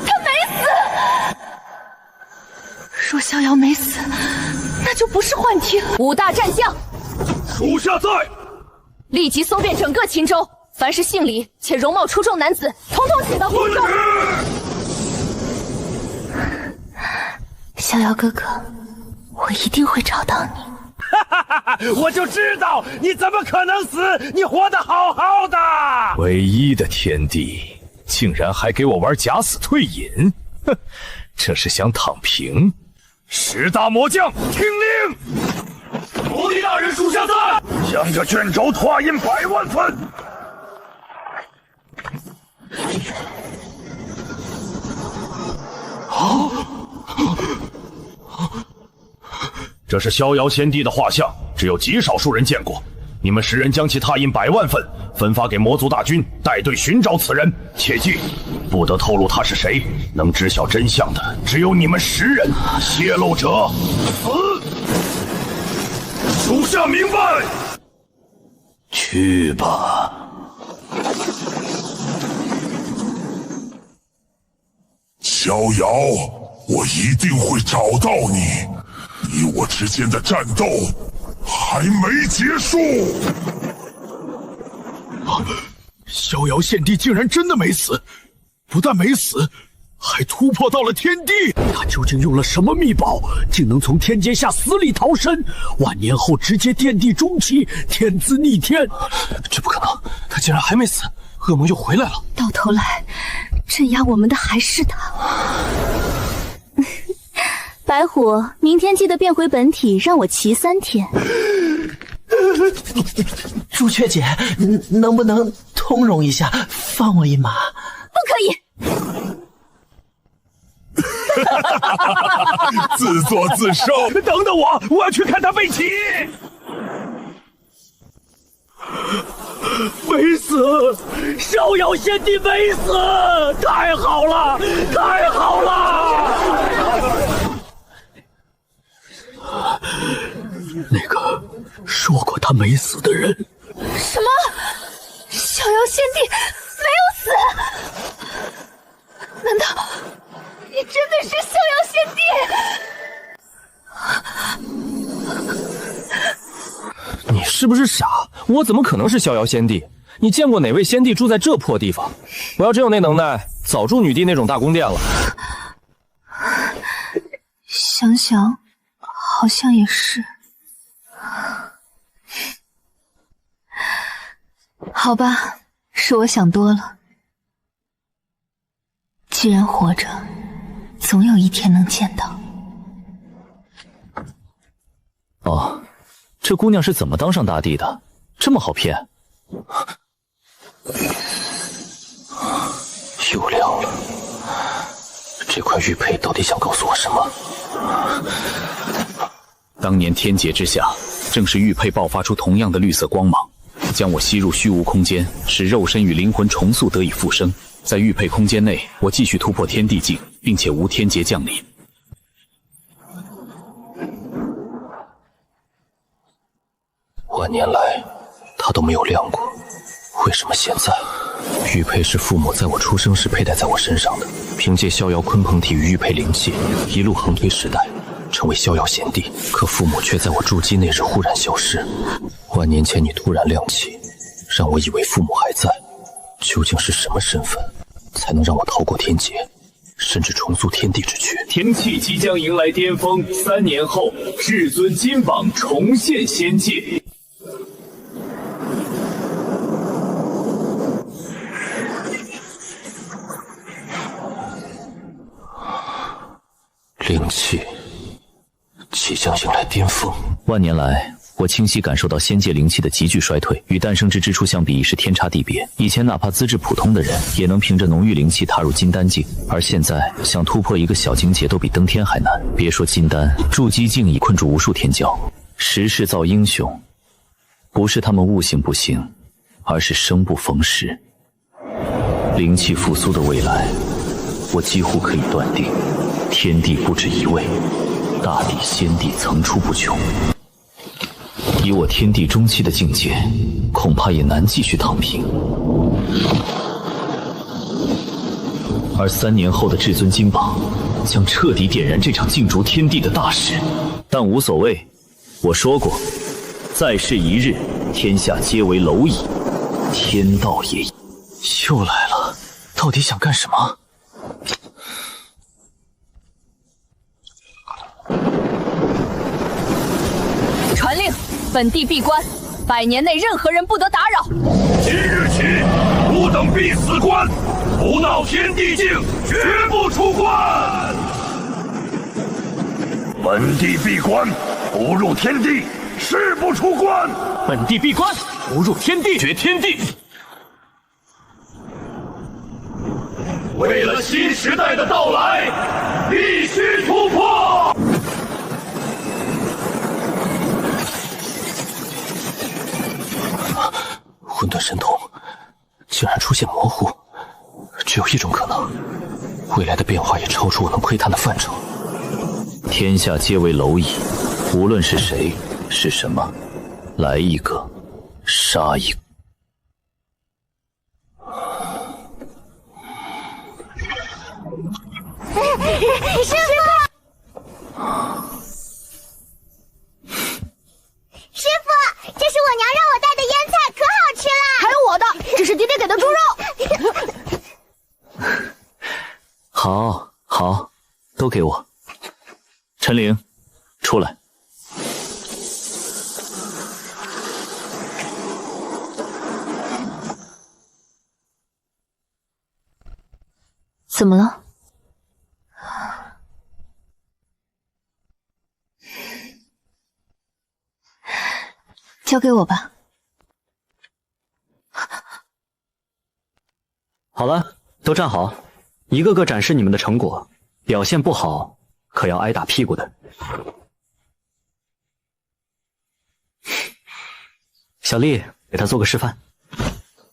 他没死。若逍遥没死，那就不是幻听。5大战将，属下在。立即搜遍整个秦州，凡是姓李且容貌出众男子，统统请到宫中。逍遥哥哥，我一定会找到你。我就知道你怎么可能死，你活得好好的。唯一的天帝竟然还给我玩假死退隐，哼，这是想躺平。10大魔将听令，诛敌大人属下在，将这卷轴拓印100万份。这是逍遥仙帝的画像，只有极少数人见过。你们10人将其拓印100万份，分发给魔族大军，带队寻找此人。切记，不得透露他是谁。能知晓真相的，只有你们10人。泄露者死。属下明白。去吧。逍遥，我一定会找到你。你我之间的战斗还没结束。逍遥献帝竟然真的没死，不但没死，还突破到了天地。他究竟用了什么秘宝，竟能从天阶下死里逃生？万年后直接天地中期，天资逆天。这不可能，他竟然还没死，恶魔又回来了。到头来，镇压我们的还是他。白虎，明天记得变回本体，让我骑3天。朱雀姐，能不能通融一下，放我一马？不可以！自作自受。等等我，我要去看他背棋。没死，逍遥仙帝没死，太好了，太好了！那个说过他没死的人，什么？逍遥仙帝没有死？难道你真的是逍遥仙帝？你是不是傻？我怎么可能是逍遥仙帝？你见过哪位仙帝住在这破地方？我要真有那能耐，早住女帝那种大宫殿了。想想，好像也是。好吧，是我想多了。既然活着，总有一天能见到。哦，这姑娘是怎么当上大帝的？这么好骗？又亮了，这块玉佩到底想告诉我什么？当年天劫之下，正是玉佩爆发出同样的绿色光芒，将我吸入虚无空间，使肉身与灵魂重塑得以复生。在玉佩空间内，我继续突破天地境，并且无天劫降临。万年来，它都没有亮过，为什么现在？玉佩是父母在我出生时佩戴在我身上的，凭借逍遥鲲鹏体与玉佩灵气，一路横推10代，成为逍遥贤帝。可父母却在我筑基那日忽然消失。万年前你突然亮起，让我以为父母还在。究竟是什么身份，才能让我逃过天劫，甚至重塑天地之躯？天气即将迎来巅峰，3年后，至尊金榜重现仙界。灵气即将迎来巅峰。万年来，我清晰感受到仙界灵气的急剧衰退，与诞生之初相比已是天差地别。以前哪怕资质普通的人，也能凭着浓郁灵气踏入金丹境，而现在想突破一个小境界都比登天还难。别说金丹，筑基境已困住无数天骄。时势造英雄，不是他们悟性不行，而是生不逢时。灵气复苏的未来，我几乎可以断定，天地不止一位，大帝仙帝层出不穷。以我天地中期的境界，恐怕也难继续躺平。而3年后的至尊金榜，将彻底点燃这场竞逐天地的大事。但无所谓，我说过，再试一日，天下皆为蝼蚁，天道也已。又来了，到底想干什么？传令，本地闭关，100年内任何人不得打扰。今日起，吾等必死关，不闹天地境，绝不出关。本地闭关，不入天地，誓不出关。本地闭关，不入天地，绝天地。为了新时代的到来，必须突破。混沌神瞳竟然出现模糊，只有一种可能，未来的变化也超出我能窥探的范畴。天下皆为蝼蚁，无论是谁是什么，来一个杀一个。师傅，师傅，这是我娘让我带的腌菜，可好吃了。还有我的，这是爹爹给的猪肉。好，好，都给我。陈灵，出来。怎么了？交给我吧。好了，都站好，一个个展示你们的成果，表现不好可要挨打屁股的。小丽，给他做个示范。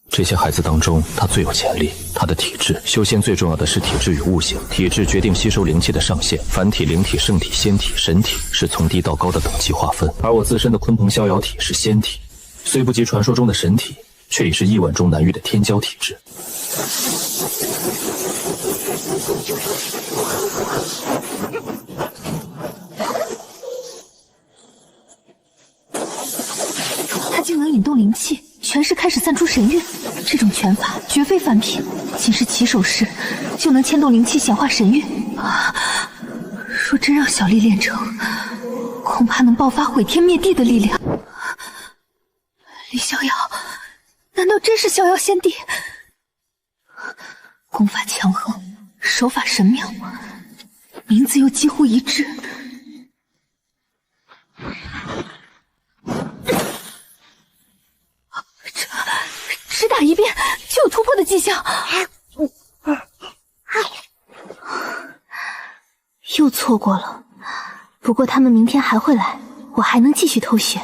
这些孩子当中，他最有潜力。他的体质，修仙最重要的是体质与悟性。体质决定吸收灵气的上限，凡体、灵体、圣体、仙体、神体是从低到高的等级划分。而我自身的鲲鹏逍遥体是仙体，虽不及传说中的神体，却已是亿万中难遇的天骄体质。他竟能引动灵气，全势开始散出神韵。这种拳法绝非凡品，仅是起手式就能牵动灵气，显化神韵。若真让小丽练成，恐怕能爆发毁天灭地的力量。李逍遥，难道真是逍遥仙帝？功法强横，手法神妙，名字又几乎一致。只打一遍就有突破的迹象，又错过了。不过他们明天还会来，我还能继续偷学。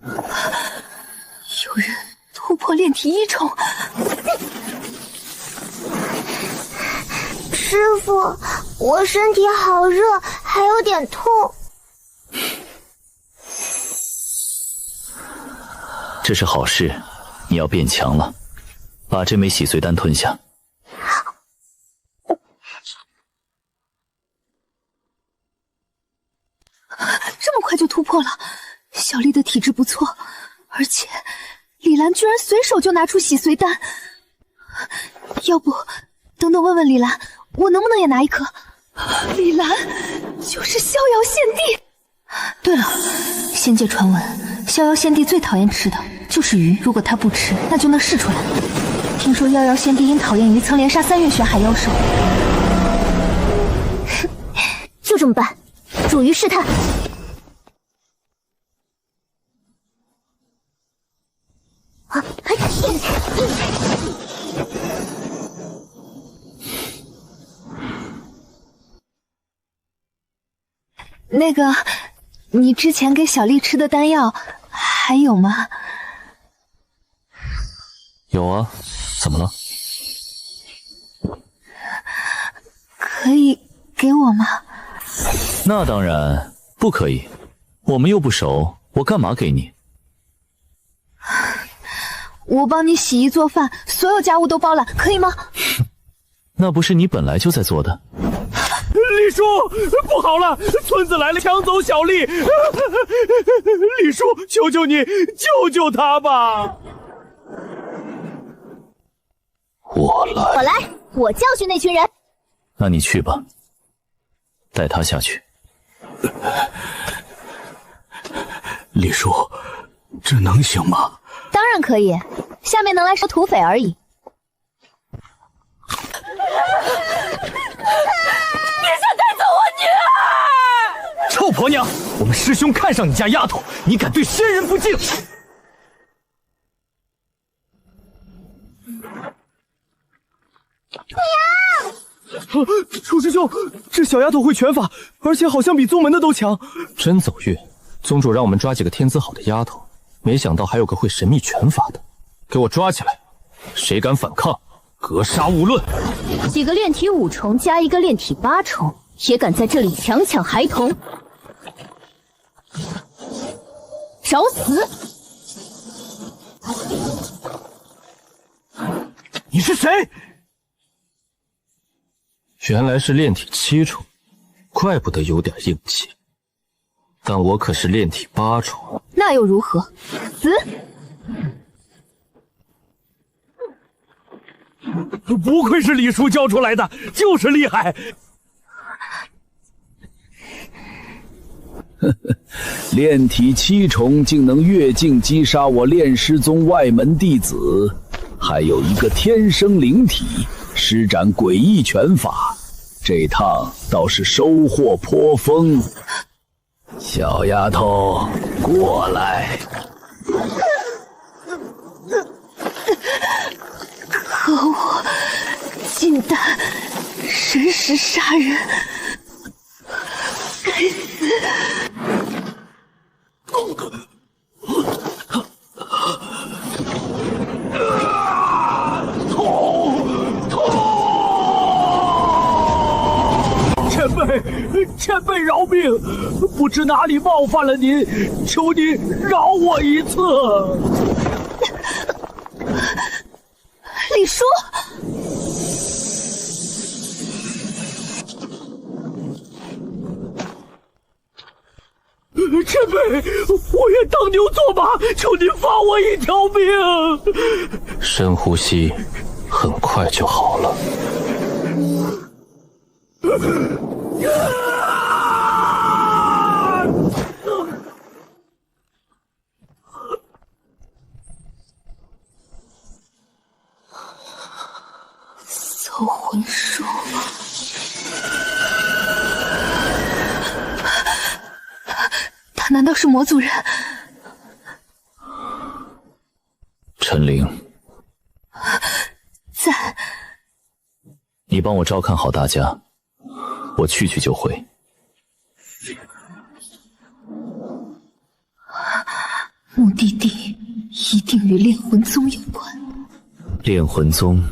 有人突破炼体1重。师傅，我身体好热，还有点痛。这是好事，你要变强了。把这枚洗髓丹吞下。这么快就突破了，小丽的体质不错，而且李兰居然随手就拿出洗髓丹。要不等等问问李兰，我能不能也拿一颗？李兰就是逍遥仙帝。对了，仙界传闻，逍遥仙帝最讨厌吃的就是鱼，如果他不吃，那就能试出来。听说逍遥仙帝因讨厌鱼，曾连杀3月玄海妖兽。就这么办，煮鱼试探。那个，你之前给小丽吃的丹药还有吗？有啊，怎么了？可以给我吗？那当然不可以，我们又不熟，我干嘛给你？我帮你洗衣做饭，所有家务都包了，可以吗？那不是你本来就在做的？李叔，不好了！村子来了，抢走小丽！李叔，求求你，救救她吧！我来，我教训那群人。那你去吧，带他下去。李叔，这能行吗？当然可以，下面能来是土匪而已。别想带走我女儿！臭婆娘，我们师兄看上你家丫头，你敢对仙人不敬？楚师兄，这小丫头会拳法，而且好像比宗门的都强。真走运，宗主让我们抓几个天资好的丫头，没想到还有个会神秘拳法的，给我抓起来！谁敢反抗，格杀勿论！几个炼体5重加一个炼体8重，也敢在这里强抢孩童，找死！你是谁？原来是炼体7重，怪不得有点硬气。但我可是炼体8重，那又如何？死！不愧是李叔教出来的，就是厉害。炼体7重竟能越境击杀我炼师宗外门弟子，还有一个天生灵体，施展诡异拳法，这趟倒是收获颇丰。小丫头，过来。可恶，金丹神识杀人，该死！前辈饶命！不知哪里冒犯了您，求您饶我一次。李叔，前辈，我愿当牛做马，求您放我一条命。深呼吸，很快就好了。搜魂术，他难道是魔族人？陈灵，在。你帮我照看好大家，我去就回。目的地一定与炼魂宗有关。炼魂宗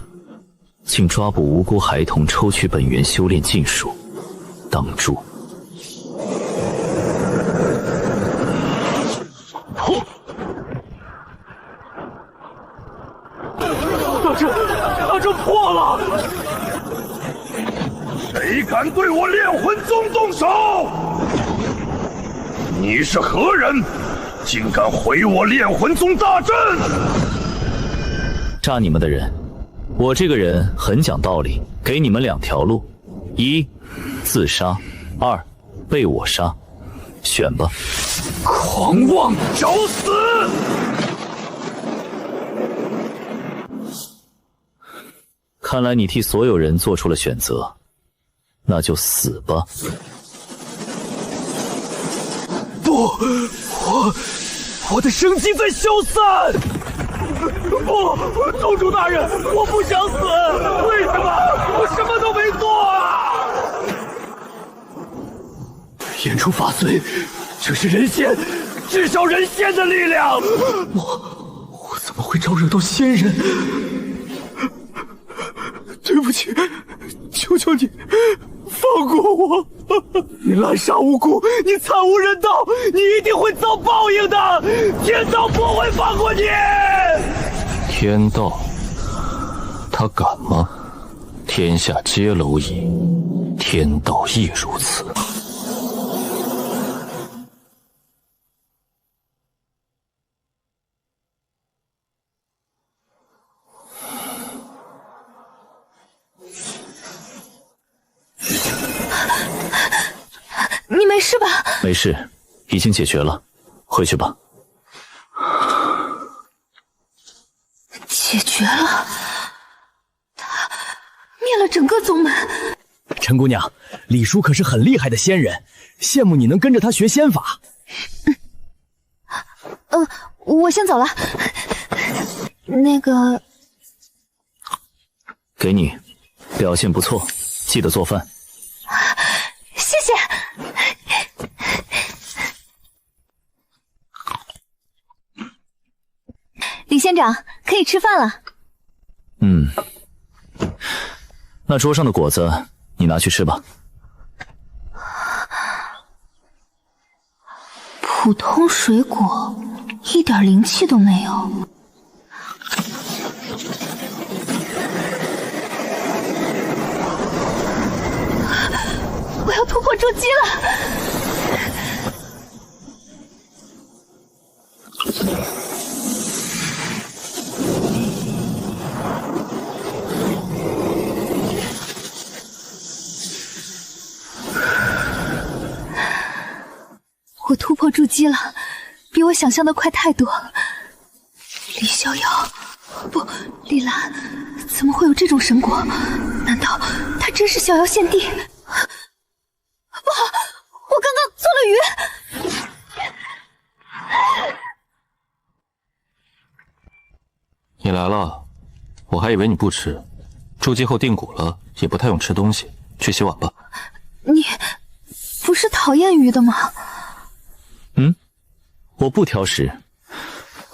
竟抓捕无辜孩童，抽取本源修炼禁术，挡住。大阵破了！谁敢对我炼魂宗动手？你是何人？竟敢毁我炼魂宗大阵！炸你们的人，我这个人很讲道理，给你们2条路：一，自杀；二，被我杀，选吧。狂妄，找死！看来你替所有人做出了选择，那就死吧。不，我的生机在消散。不，宗主大人，我不想死。为什么？我什么都没做啊！演出法髓，这是人仙，至少人仙的力量。我怎么会招惹到仙人？对不起，求求你放过我！你滥杀无辜，你惨无人道，你一定会遭报应的！天道不会放过你！天道，他敢吗？天下皆蝼蚁，天道亦如此。你没事吧？没事，已经解决了，回去吧。解决了，他灭了整个宗门。陈姑娘，李叔可是很厉害的仙人，羡慕你能跟着他学仙法。我先走了。那个，给你，表现不错，记得做饭。谢谢。李仙长，可以吃饭了。那桌上的果子你拿去吃吧。普通水果，一点灵气都没有。我要突破筑基了！我突破筑基了，比我想象的快太多。李逍遥，不，李兰，怎么会有这种神果？难道他真是逍遥献帝？不好，我刚刚做了鱼。来了，我还以为你不吃。筑基后定骨了，也不太用吃东西，去洗碗吧。你不是讨厌鱼的吗？我不挑食，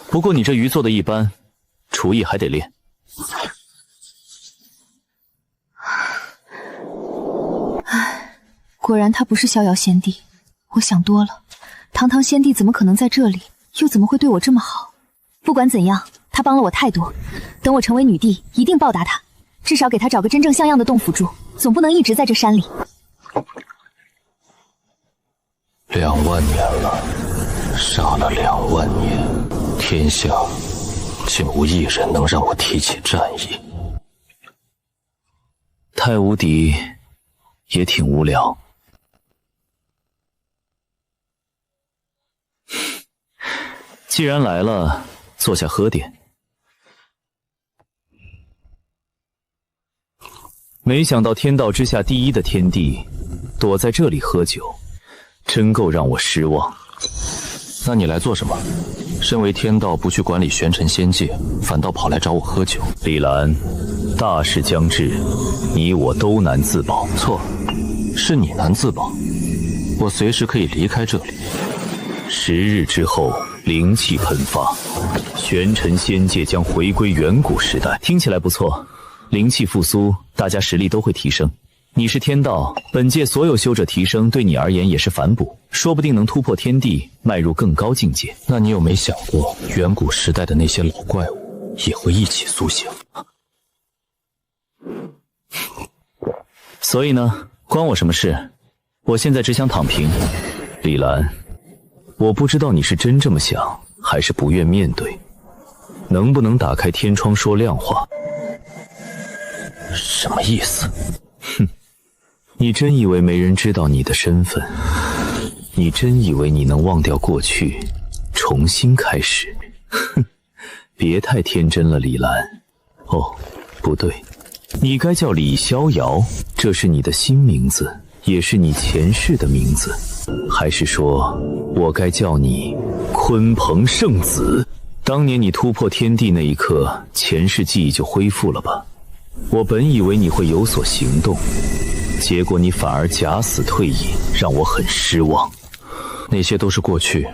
不过你这鱼做的一般，厨艺还得练。果然他不是逍遥先帝，我想多了。堂堂先帝怎么可能在这里？又怎么会对我这么好？不管怎样，他帮了我太多，等我成为女帝，一定报答他，至少给他找个真正像样的洞府住，总不能一直在这山里。2万年了，杀了2万年，天下竟无一人能让我提起战意。太无敌也挺无聊。既然来了，坐下喝点。没想到天道之下第一的天帝躲在这里喝酒，真够让我失望。那你来做什么？身为天道不去管理玄尘仙界，反倒跑来找我喝酒。李兰，大事将至，你我都难自保。错，是你难自保。我随时可以离开这里。10日之后，灵气喷发，玄尘仙界将回归远古时代。听起来不错，灵气复苏，大家实力都会提升。你是天道，本界所有修者提升对你而言也是反哺，说不定能突破天地，迈入更高境界。那你有没想过，远古时代的那些老怪物也会一起苏醒？所以呢，关我什么事？我现在只想躺平。李兰，我不知道你是真这么想，还是不愿面对。能不能打开天窗说亮话？什么意思？哼，你真以为没人知道你的身份？你真以为你能忘掉过去，重新开始？哼，别太天真了，李兰。哦，不对，你该叫李逍遥，这是你的新名字，也是你前世的名字。还是说，我该叫你鲲鹏圣子？当年你突破天地那一刻，前世记忆就恢复了吧？我本以为你会有所行动，结果你反而假死退隐，让我很失望。那些都是过去，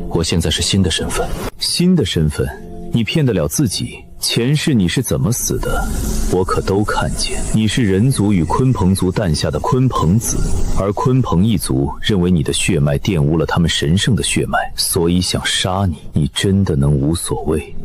我现在是新的身份。新的身份？你骗得了自己？前世你是怎么死的，我可都看见。你是人族与鲲鹏族诞下的鲲鹏子，而鲲鹏一族认为你的血脉玷污了他们神圣的血脉，所以想杀你。你真的能无所谓？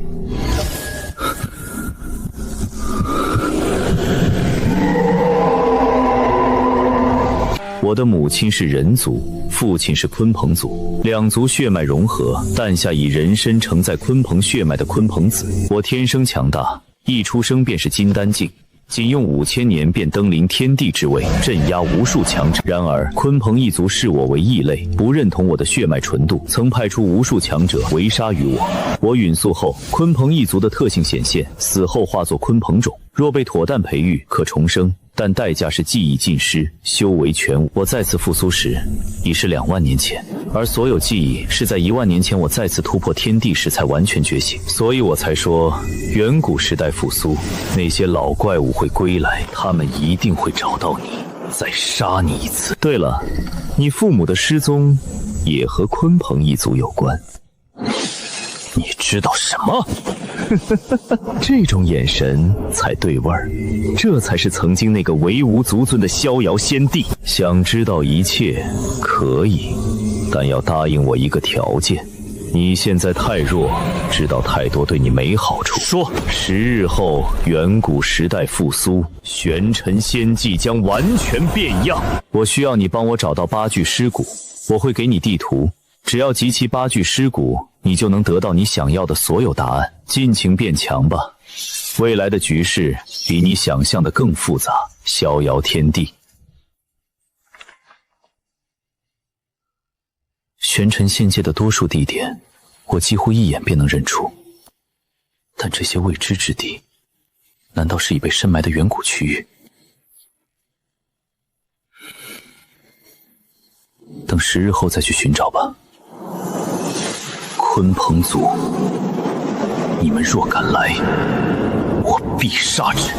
我的母亲是人族，父亲是鲲鹏族，两族血脉融合，诞下以人身承载鲲鹏血脉的鲲鹏子。我天生强大，一出生便是金丹境，仅用5000年便登临天地之位，镇压无数强者。然而鲲鹏一族视我为异类，不认同我的血脉纯度，曾派出无数强者围杀于我。我陨速后，鲲鹏一族的特性显现，死后化作鲲鹏种，若被妥当培育，可重生，但代价是记忆尽失，修为全无。我再次复苏时，已是2万年前，而所有记忆是在1万年前我再次突破天地时才完全觉醒。所以我才说，远古时代复苏，那些老怪物会归来，他们一定会找到你，再杀你一次。对了，你父母的失踪也和鲲鹏一族有关。你知道什么？这种眼神才对味儿，这才是曾经那个唯无足尊的逍遥先帝。想知道一切可以，但要答应我一个条件。你现在太弱，知道太多对你没好处。说，10日后远古时代复苏，玄尘仙迹将完全变样。我需要你帮我找到8具尸骨，我会给你地图，只要集齐8具尸骨，你就能得到你想要的所有答案。尽情变强吧，未来的局势比你想象的更复杂。逍遥天地，玄尘仙界的多数地点，我几乎一眼便能认出，但这些未知之地，难道是已被深埋的远古区域？等10日后再去寻找吧。鲲鹏族。你们若敢来，我必杀之。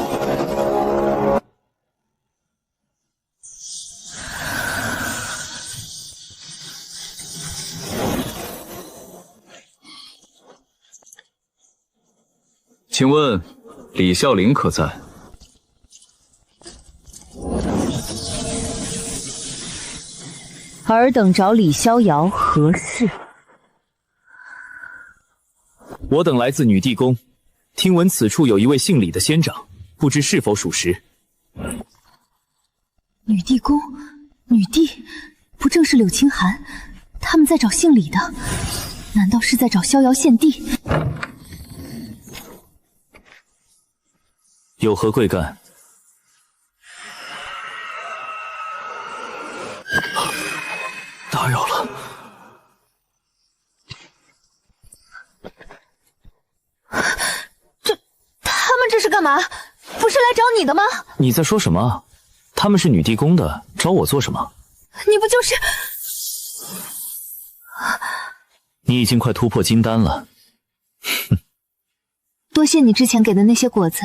请问李孝林可在？尔等找李逍遥何事？我等来自女帝宫，听闻此处有一位姓李的仙长，不知是否属实。女帝宫，女帝，不正是柳青寒？他们在找姓李的，难道是在找逍遥献帝？有何贵干？打扰了。他们这是干嘛？不是来找你的吗？你在说什么？他们是女帝宫的，找我做什么？你不就是……你已经快突破金丹了。多谢你之前给的那些果子，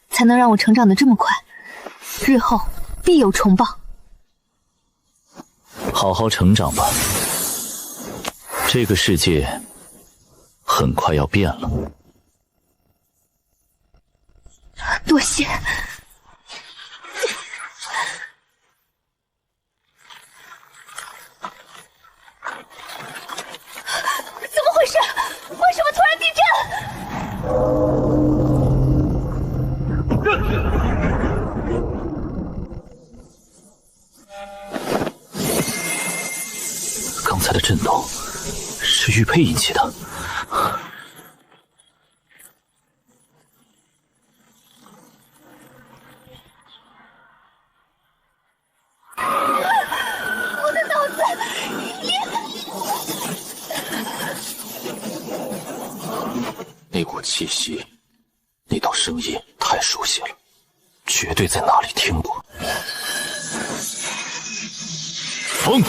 才能让我成长得这么快，日后必有重报。好好成长吧，这个世界很快要变了。多谢。怎么回事？为什么突然地震？刚才的震动是玉佩引起的。我的脑子，那股气息，那道声音太熟悉了，绝对在哪里听过。风。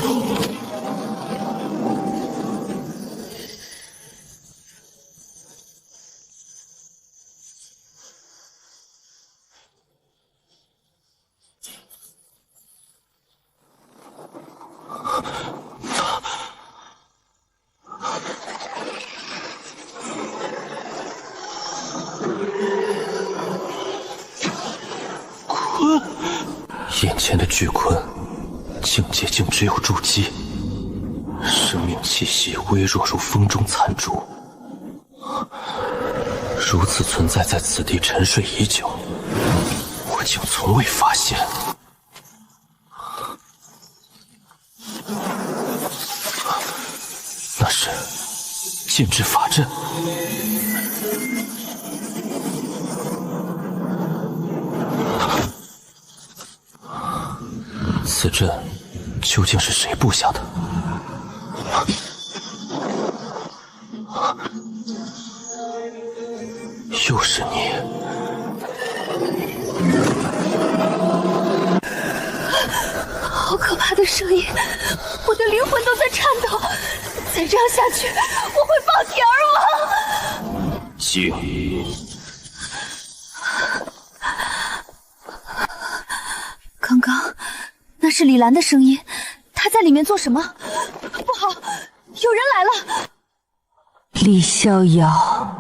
眼前的巨鲲，境界竟只有筑基，生命气息微弱如风中残烛，如此存在在此地沉睡已久，我竟从未发现。那是禁制法阵。此阵究竟是谁布下的？又是你！好可怕的声音，我的灵魂都在颤抖。再这样下去，我会爆体而亡。静。刚刚那是李兰的声音，她在里面做什么？不好，有人来了！李逍遥，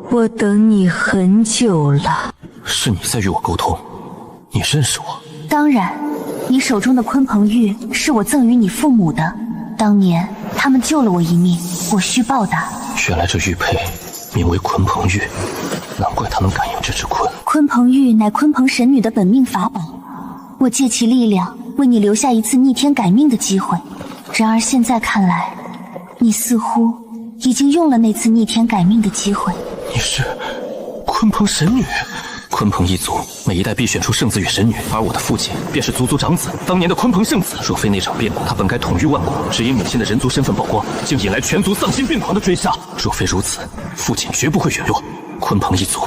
我等你很久了。是你在与我沟通？你认识我？当然，你手中的鲲鹏玉是我赠予你父母的，当年他们救了我一命，我需报答。原来这玉佩名为鲲鹏玉，难怪它能感应这只鲲。鲲鹏玉乃鲲鹏神女的本命法宝。我借其力量为你留下一次逆天改命的机会，然而现在看来，你似乎已经用了那次逆天改命的机会。你是鲲鹏神女？鲲鹏一族每一代必选出圣子与神女，而我的父亲便是族长子，当年的鲲鹏圣子。若非那场变故，他本该统御万国，只因母亲的人族身份曝光，竟引来全族丧心病狂的追杀。若非如此，父亲绝不会陨落。鲲鹏一族，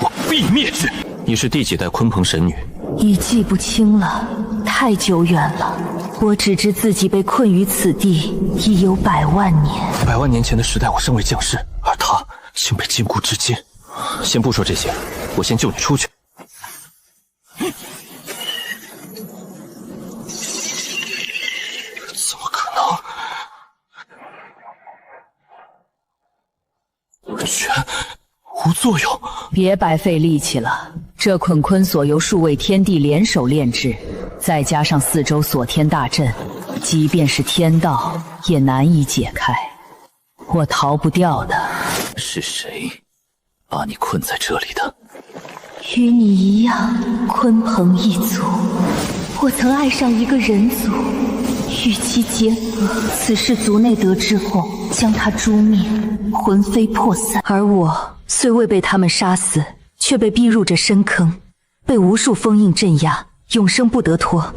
我必灭之。你是第几代鲲鹏神女？已记不清了，太久远了。我只知自己被困于此地已有100万年。100万年前的时代，我身为将士，而他竟被禁锢至今。先不说这些，我先救你出去。怎么可能？全无作用。别白费力气了，这捆坤锁由数位天地联手炼制，再加上4周锁天大阵，即便是天道也难以解开。我逃不掉的。是谁把你困在这里的？与你一样，鲲鹏一族。我曾爱上一个人族，与其结合。此事族内得知后，将他诛灭，魂飞魄散。而我虽未被他们杀死，却被逼入这深坑，被无数封印镇压，永生不得脱。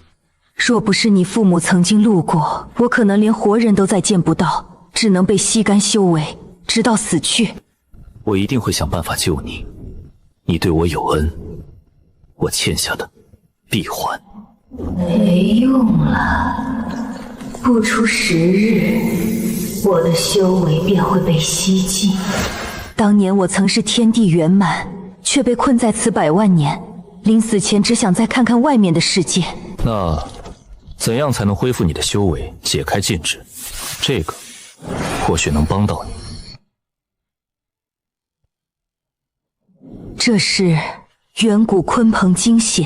若不是你父母曾经路过，我可能连活人都再见不到，只能被吸干修为，直到死去。我一定会想办法救你。你对我有恩，我欠下的必还。没用了，不出10日，我的修为便会被吸尽。当年我曾是天地圆满，却被困在此100万年，临死前只想再看看外面的世界。那怎样才能恢复你的修为，解开禁制？这个或许能帮到你。这是远古鲲鹏精血，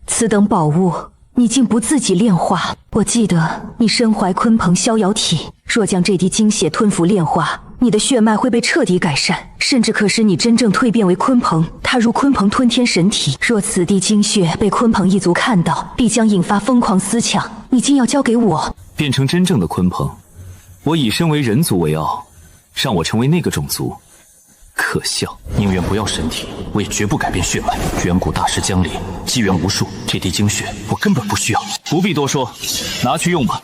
此等宝物你竟不自己炼化？我记得你身怀鲲鹏逍遥体，若将这滴精血吞服炼化，你的血脉会被彻底改善，甚至可使你真正蜕变为鲲鹏，踏入鲲鹏吞天神体。若此滴精血被鲲鹏一族看到，必将引发疯狂思抢。你竟要交给我？变成真正的鲲鹏，我以身为人族为傲，让我成为那个种族，可笑。宁愿不要身体，我也绝不改变血脉。远古大师江离，机缘无数，这滴精血我根本不需要。不必多说，拿去用吧。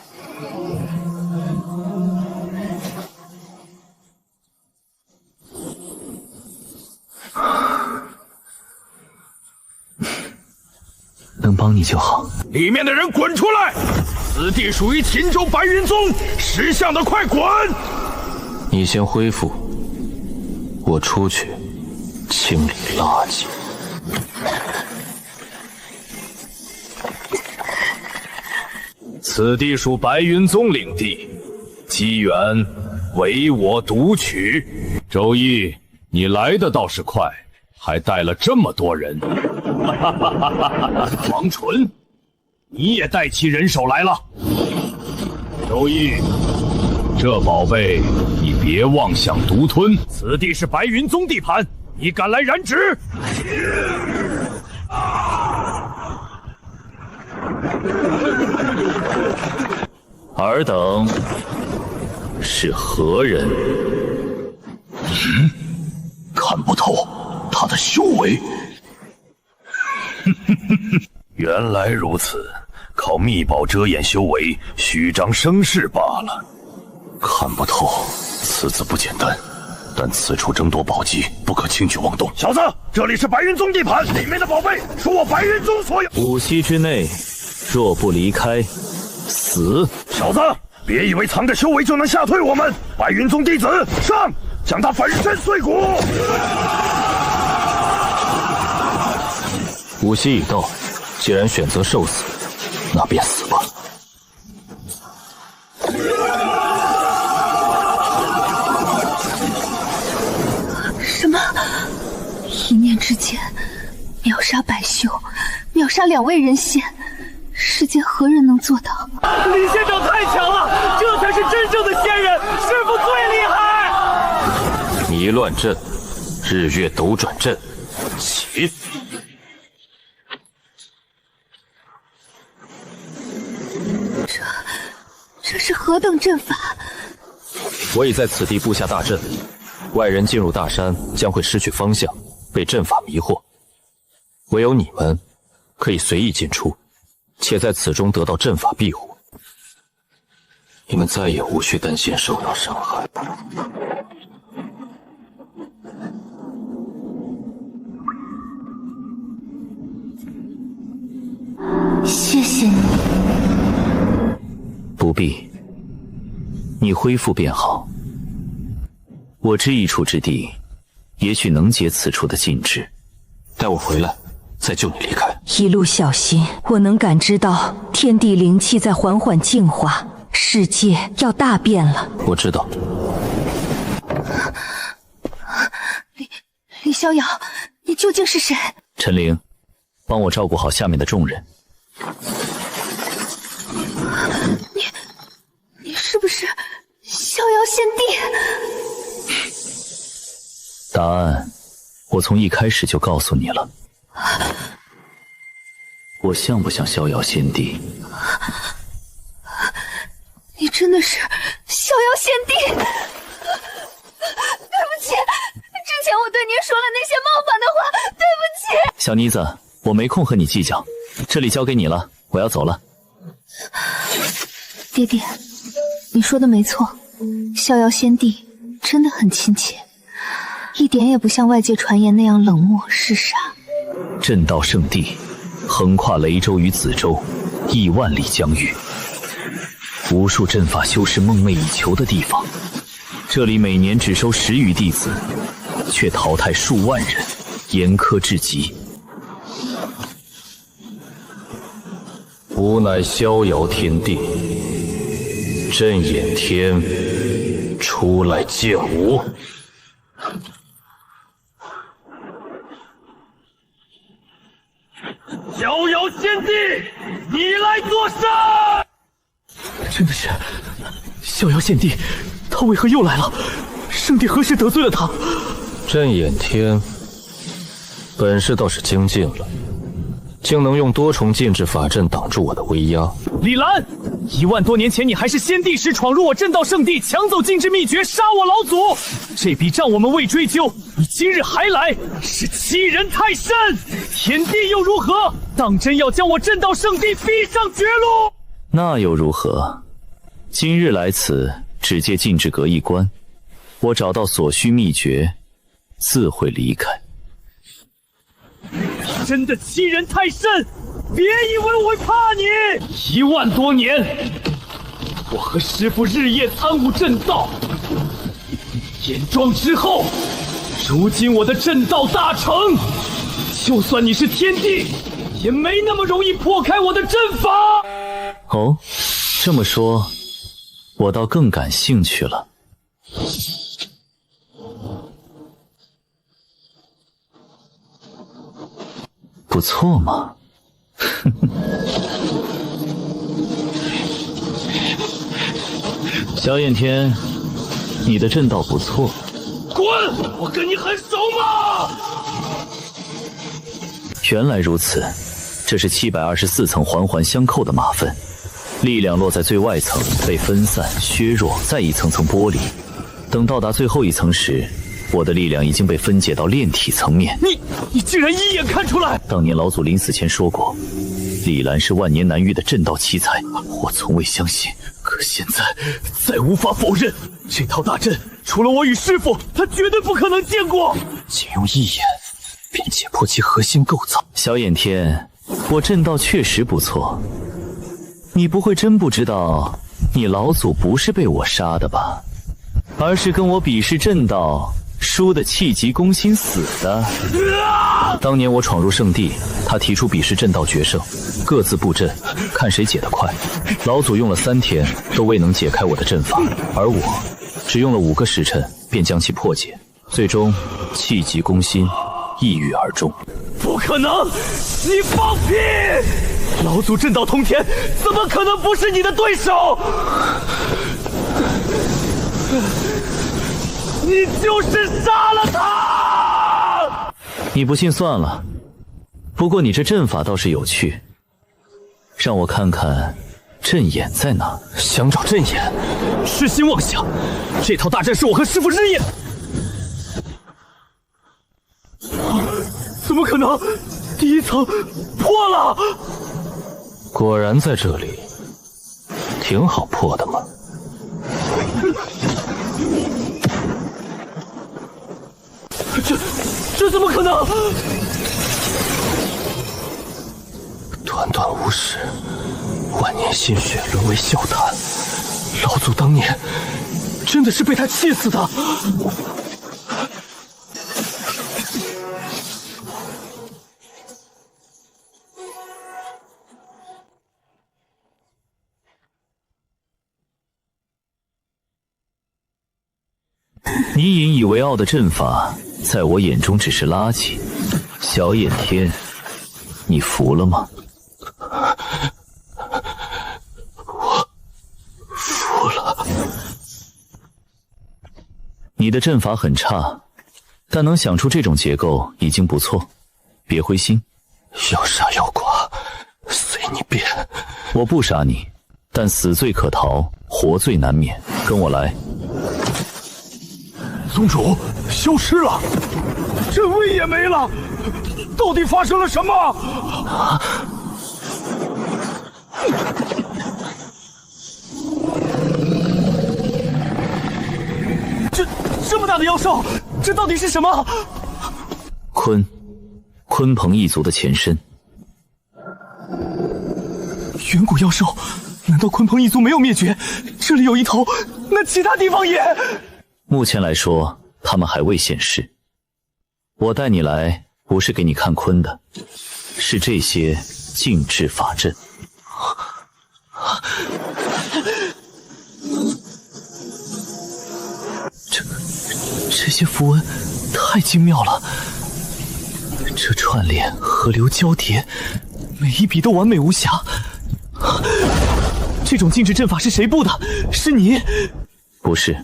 能帮你就好。里面的人滚出来！此地属于秦州白云宗，识相的快滚！你先恢复，我出去清理垃圾。此地属白云宗领地，机缘唯我独取。周易，你来的倒是快，还带了这么多人。王纯，你也带起人手来了。周易，这宝贝你别妄想独吞，此地是白云宗地盘，你敢来染指？尔等是何人？看不透他的修为。原来如此，靠秘宝遮掩修为，虚张声势罢了。看不透，此子不简单，但此处争夺宝籍，不可轻举妄动。小子，这里是白云宗地盘，里面的宝贝属我白云宗所有。5息之内，若不离开，死！小子，别以为藏着修为就能吓退我们！白云宗弟子上，将他粉身碎骨5息已到，既然选择受死，那便死吧。什么？一念之间，秒杀百秀，秒杀2位人仙，世间何人能做到？李仙长太强了，这才是真正的仙人，师傅最厉害！迷乱阵，日月斗转阵，起！这是何等阵法？我已在此地布下大阵，外人进入大山将会失去方向，被阵法迷惑。唯有你们可以随意进出，且在此中得到阵法庇护。你们再也无需担心受到伤害。谢谢你。不必，你恢复便好。我知一处之地，也许能解此处的禁制。待我回来，再救你离开。一路小心，我能感知到天地灵气在缓缓净化，世界要大变了。我知道。李逍遥，你究竟是谁？陈灵，帮我照顾好下面的众人。你是不是逍遥先帝？答案我从一开始就告诉你了。我像不像逍遥先帝？你真的是逍遥先帝？对不起，之前我对您说了那些冒犯的话，对不起。小妮子，我没空和你计较，这里交给你了，我要走了。爹爹，你说的没错，逍遥先帝真的很亲切，一点也不像外界传言那样冷漠嗜杀。震道圣地横跨雷州与梓州亿万里疆域，无数阵法修士梦寐以求的地方。这里每年只收10余弟子，却淘汰数万人，严苛至极。吾乃逍遥天帝，震眼天，出来见吾。逍遥先帝，你来作甚？真的是逍遥先帝，他为何又来了？圣帝何时得罪了他？震眼天本事倒是精进了，竟能用多重禁制法阵挡住我的威压。李兰，1万多年前你还是先帝时闯入我震道圣地，抢走禁制秘诀，杀我老祖。这笔账我们未追究，你今日还来，是欺人太甚。天帝又如何？当真要将我震道圣地逼上绝路？那又如何？今日来此，只借禁制阁一关，我找到所需秘诀，自会离开。真的欺人太甚，别以为我会怕你。1万多年，我和师父日夜参悟震道，严庄之后，如今我的震道大成，就算你是天帝，也没那么容易破开我的阵法。哦，这么说，我倒更感兴趣了。不错嘛，萧焰天，你的阵道不错。滚！我跟你很熟吗？原来如此，这是724层环环相扣的马粪，力量落在最外层，被分散、削弱，再一层层剥离。等到达最后一层时，我的力量已经被分解到炼体层面。你居然一眼看出来！当年老祖临死前说过，李兰是万年难遇的震道奇才，我从未相信，可现在再无法否认，这套大阵除了我与师父，他绝对不可能见过。仅用一眼便解破其核心构造。萧焰天，我阵道确实不错，你不会真不知道，你老祖不是被我杀的吧？而是跟我比试阵道，输的气急攻心死的。当年我闯入圣地，他提出比试阵道决胜，各自布阵，看谁解得快。老祖用了3天都未能解开我的阵法，而我只用了5个时辰便将其破解，最终气急攻心，一跃而终。不可能！你放屁！老祖阵道通天，怎么可能不是你的对手？你就是杀了他！你不信算了，不过你这阵法倒是有趣，让我看看阵眼在哪。想找阵眼？痴心妄想！这套大阵是我和师父日夜……怎么可能？第一层破了！果然在这里，挺好破的嘛。这怎么可能？短短无时，万年心血沦为笑谈。老祖当年真的是被他气死的。你引以为傲的阵法，在我眼中只是垃圾。小眼天，你服了吗？我服了。你的阵法很差，但能想出这种结构已经不错，别灰心。要杀要剐，随你便。我不杀你，但死罪可逃，活罪难免。跟我来。宗主消失了，阵位也没了，到底发生了什么？这么大的妖兽，这到底是什么？鲲鹏一族的前身。远古妖兽，难道鲲鹏一族没有灭绝？这里有一头，那其他地方也……目前来说，他们还未现世。我带你来，不是给你看鲲的，是这些禁制法阵。这些符文太精妙了，这串联河流交叠，每一笔都完美无瑕。这种禁制阵法是谁布的？是你？不是，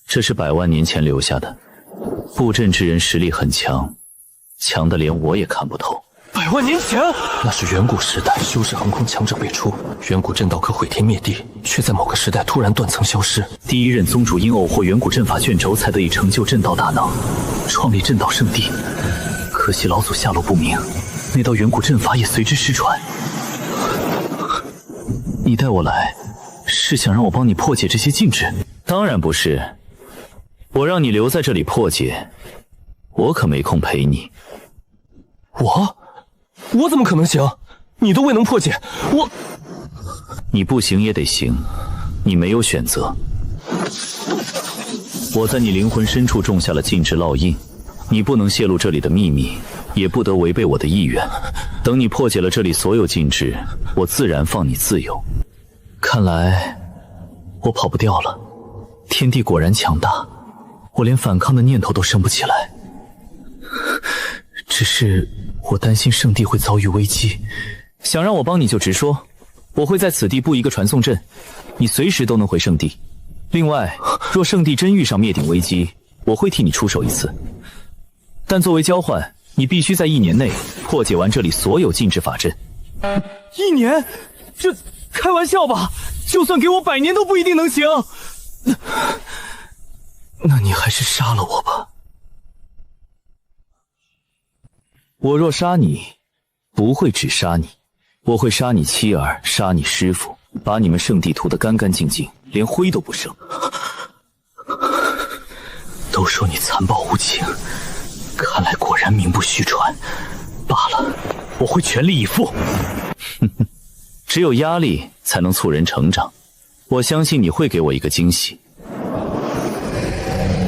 这是100万年前留下的。布阵之人实力很强，强的连我也看不透。100万年前，那是远古时代修士横空强者辈出，远古阵道可毁天灭地，却在某个时代突然断层消失。第一任宗主因偶获远古阵法卷轴，才得以成就阵道大能，创立阵道圣地。可惜老祖下落不明，那道远古阵法也随之失传。你带我来，是想让我帮你破解这些禁制？当然不是，我让你留在这里破解，我可没空陪你。我怎么可能行？你都未能破解，你不行也得行，你没有选择。我在你灵魂深处种下了禁制烙印，你不能泄露这里的秘密，也不得违背我的意愿。等你破解了这里所有禁制，我自然放你自由。看来我跑不掉了，天地果然强大，我连反抗的念头都生不起来。只是我担心圣地会遭遇危机，想让我帮你就直说，我会在此地布一个传送阵，你随时都能回圣地。另外，若圣地真遇上灭顶危机，我会替你出手一次，但作为交换，你必须在1年内破解完这里所有禁制法阵。1年？这开玩笑吧？就算给我100年都不一定能行。那你还是杀了我吧。我若杀你，不会只杀你，我会杀你妻儿，杀你师父，把你们圣地屠得干干净净，连灰都不剩。都说你残暴无情，看来果然名不虚传。罢了，我会全力以赴。只有压力才能促人成长，我相信你会给我一个惊喜。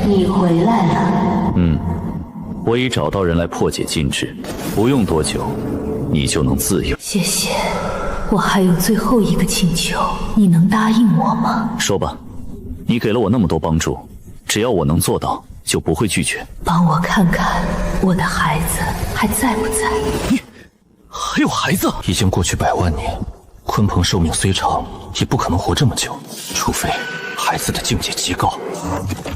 你回来了。我已找到人来破解禁制，不用多久，你就能自由。谢谢，我还有最后一个请求，你能答应我吗？说吧，你给了我那么多帮助，只要我能做到，就不会拒绝。帮我看看我的孩子还在不在？你还有孩子？已经过去100万年，鲲鹏寿命虽长，也不可能活这么久，除非孩子的境界极高。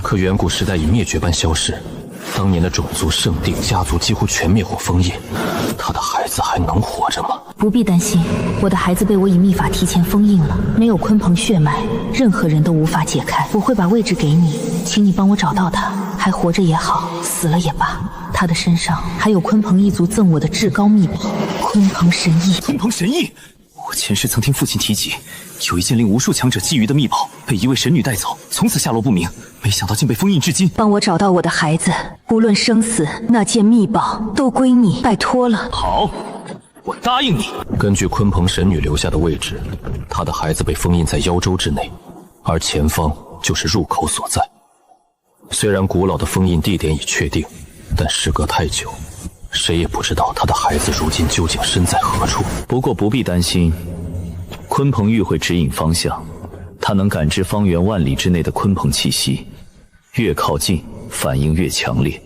可远古时代以灭绝般消逝，当年的种族、圣地、家族几乎全灭或封印，他的孩子还能活着吗？不必担心，我的孩子被我以秘法提前封印了，没有鲲鹏血脉，任何人都无法解开。我会把位置给你，请你帮我找到他，还活着也好，死了也罢。他的身上还有鲲鹏一族赠我的至高秘宝——鲲鹏神翼。鲲鹏神翼，我前世曾听父亲提及，有一件令无数强者觊觎的秘宝，被一位神女带走，从此下落不明。没想到竟被封印至今。帮我找到我的孩子，无论生死，那件秘宝都归你，拜托了。好，我答应你。根据鲲鹏神女留下的位置，她的孩子被封印在妖州之内，而前方就是入口所在。虽然古老的封印地点已确定，但时隔太久，谁也不知道他的孩子如今究竟身在何处。不过不必担心，鲲鹏玉会指引方向，它能感知方圆万里之内的鲲鹏气息，越靠近反应越强烈。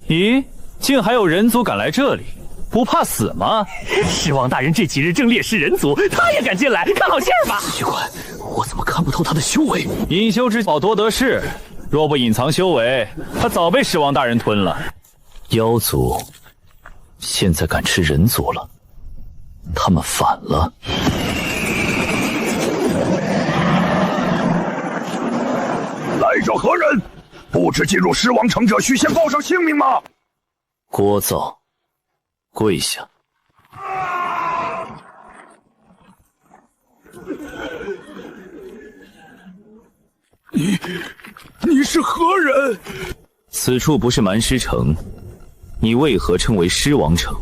咦，竟还有人族敢来这里，不怕死吗？狮王大人这几日正猎食人族，他也敢进来，看好戏儿吧。奇怪，我怎么看不透他的修为？隐修之宝多得势，若不隐藏修为，他早被狮王大人吞了。妖族现在敢吃人族了，他们反了。来者何人？不知进入狮王城者，须先报上姓名吗？聒噪，跪下。你是何人？此处不是蛮狮城，你为何称为狮王城？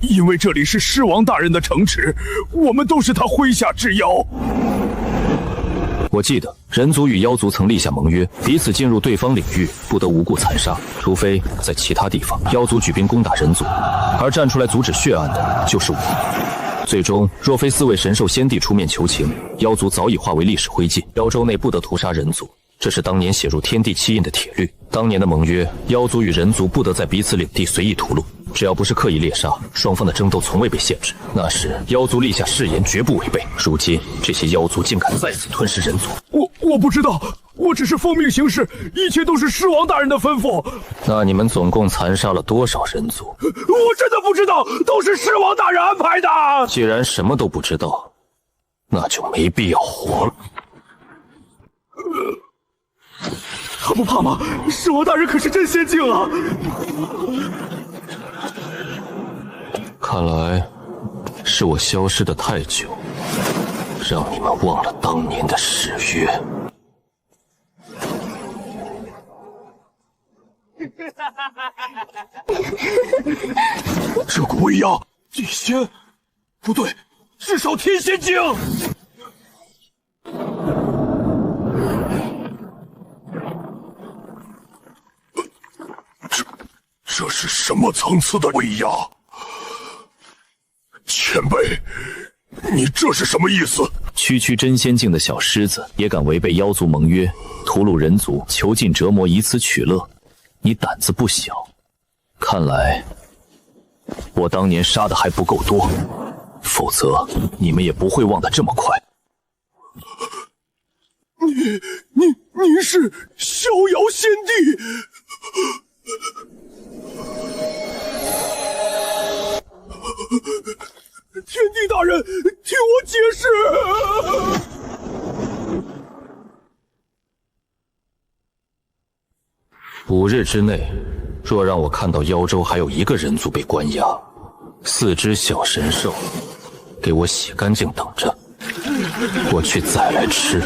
因为这里是狮王大人的城池，我们都是他麾下之妖。我记得人族与妖族曾立下盟约，彼此进入对方领域不得无故残杀，除非在其他地方妖族举兵攻打人族，而站出来阻止血案的就是我。最终，若非4位神兽先帝出面求情，妖族早已化为历史灰烬。妖州内不得屠杀人族，这是当年写入天地七印的铁律。当年的盟约，妖族与人族不得在彼此领地随意屠戮，只要不是刻意猎杀，双方的争斗从未被限制。那时妖族立下誓言，绝不违背。如今这些妖族竟敢再次吞噬人族，我不知道，我只是奉命行事，一切都是狮王大人的吩咐。那你们总共残杀了多少人族？我真的不知道，都是狮王大人安排的。既然什么都不知道，那就没必要活了。他不怕吗？狮王大人可是真仙境啊！看来是我消失的太久，让你们忘了当年的誓约。这股威压，地仙，不对，至少天仙境。这是什么层次的威压？前辈，你这是什么意思？区区真仙境的小狮子也敢违背妖族盟约，屠戮人族，囚禁折磨，以此取乐，你胆子不小。看来我当年杀的还不够多，否则你们也不会忘得这么快。你是逍遥仙帝？天帝大人，听我解释。5日之内，若让我看到妖州还有1个人族被关押，4只小神兽，给我洗干净等着，我去宰来吃。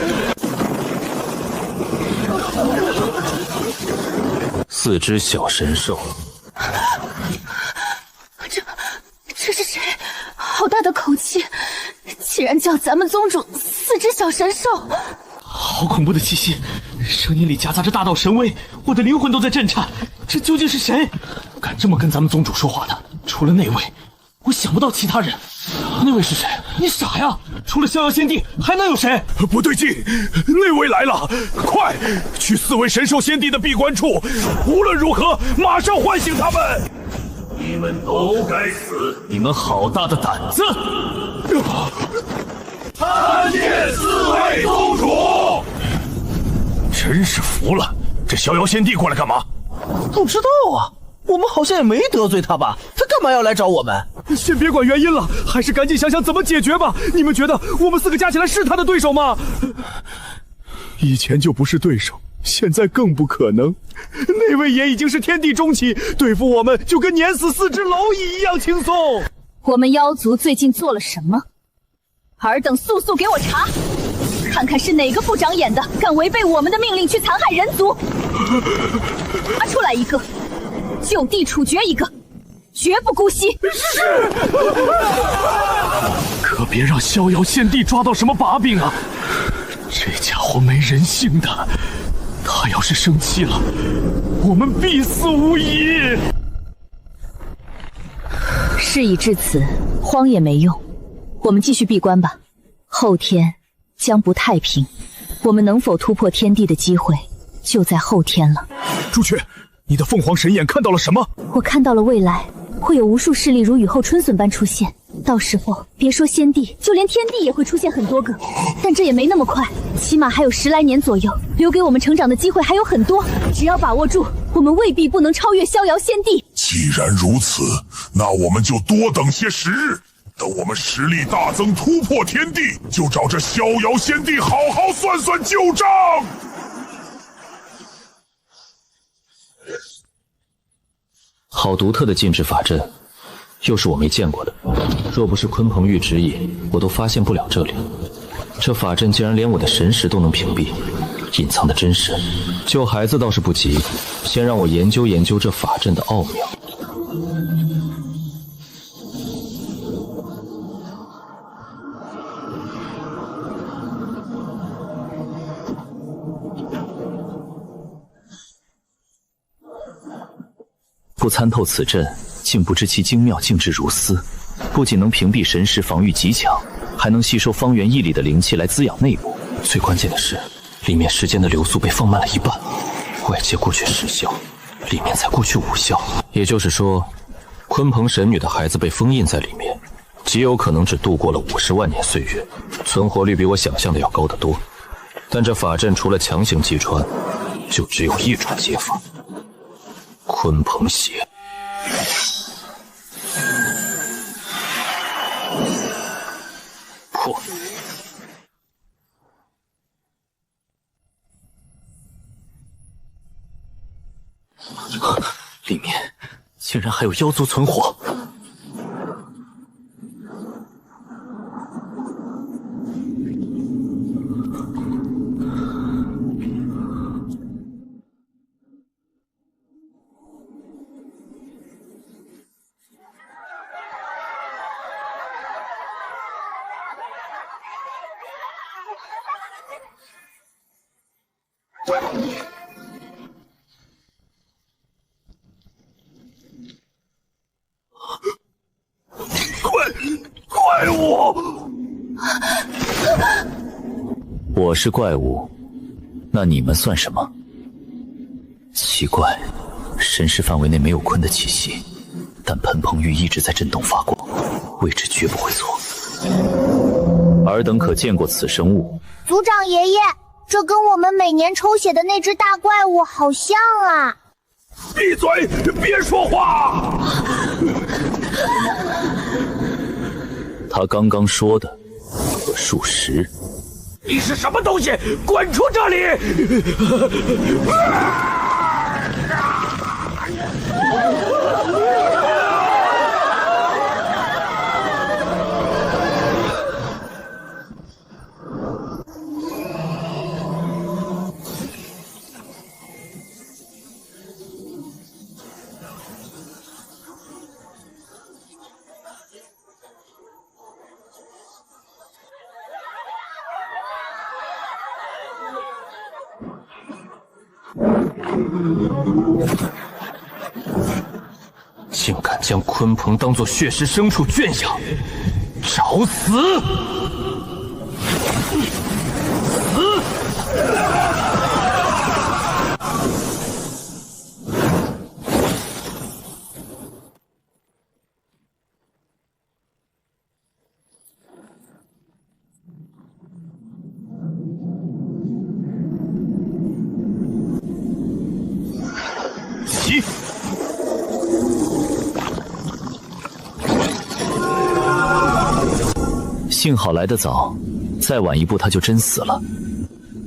4只小神兽。这是谁？好大的口气！竟然叫咱们宗主4只小神兽！好恐怖的气息，声音里夹杂着大道神威，我的灵魂都在震颤。这究竟是谁？敢这么跟咱们宗主说话的，除了那位，我想不到其他人。那位是谁？你傻呀！除了逍遥仙帝，还能有谁？不对劲，那位来了！快去4位神兽仙帝的闭关处，无论如何，马上唤醒他们！你们都该死！你们好大的胆子！参见4位宗主！真是服了，这逍遥仙帝过来干嘛？不知道啊，我们好像也没得罪他吧？他干嘛要来找我们？先别管原因了，还是赶紧想想怎么解决吧。你们觉得我们4个加起来是他的对手吗？以前就不是对手，现在更不可能。那位也已经是天地中期，对付我们就跟碾死4只蝼蚁一样轻松。我们妖族最近做了什么？尔等速速给我查，看看是哪个不长眼的敢违背我们的命令去残害人族。查出来1个，就地处决1个，绝不姑息。是。可别让逍遥仙帝抓到什么把柄啊！这家伙没人性的，他要是生气了，我们必死无疑。事已至此，慌也没用，我们继续闭关吧。后天将不太平。我们能否突破天地的机会，就在后天了。朱雀，你的凤凰神眼看到了什么？我看到了未来会有无数势力如雨后春笋般出现，到时候别说先帝，就连天地也会出现很多个。但这也没那么快，起码还有10来年左右，留给我们成长的机会还有很多。只要把握住，我们未必不能超越逍遥先帝。既然如此，那我们就多等些时日。等我们实力大增，突破天地，就找这逍遥先帝好好算算旧账。好独特的禁制法阵，又是我没见过的。若不是鲲鹏玉指引，我都发现不了这里。这法阵竟然连我的神识都能屏蔽，隐藏的真深。救孩子倒是不急，先让我研究研究这法阵的奥妙。不参透此阵，竟不知其精妙，静至如斯。不仅能屏蔽神识，防御极强，还能吸收方圆1里的灵气来滋养内部。最关键的是，里面时间的流速被放慢了1半，外界过去10宵，里面才过去5宵。也就是说，鲲鹏神女的孩子被封印在里面，极有可能只度过了50万年岁月，存活率比我想象的要高得多。但这法阵除了强行击穿，就只有一种解法。鲲鹏血，破！里面竟然还有妖族存活！怪物！我是怪物，那你们算什么？奇怪，神识范围内没有鲲的气息，但蟠鹏玉一直在震动发光，位置绝不会错。尔等可见过此生物？族长爷爷，这跟我们每年抽血的那只大怪物好像啊！闭嘴，别说话！他刚刚说的可属实。你是什么东西？滚出这里！竟敢将鲲鹏当作血食牲畜圈养，找死！死！起！幸好来得早，再晚一步他就真死了。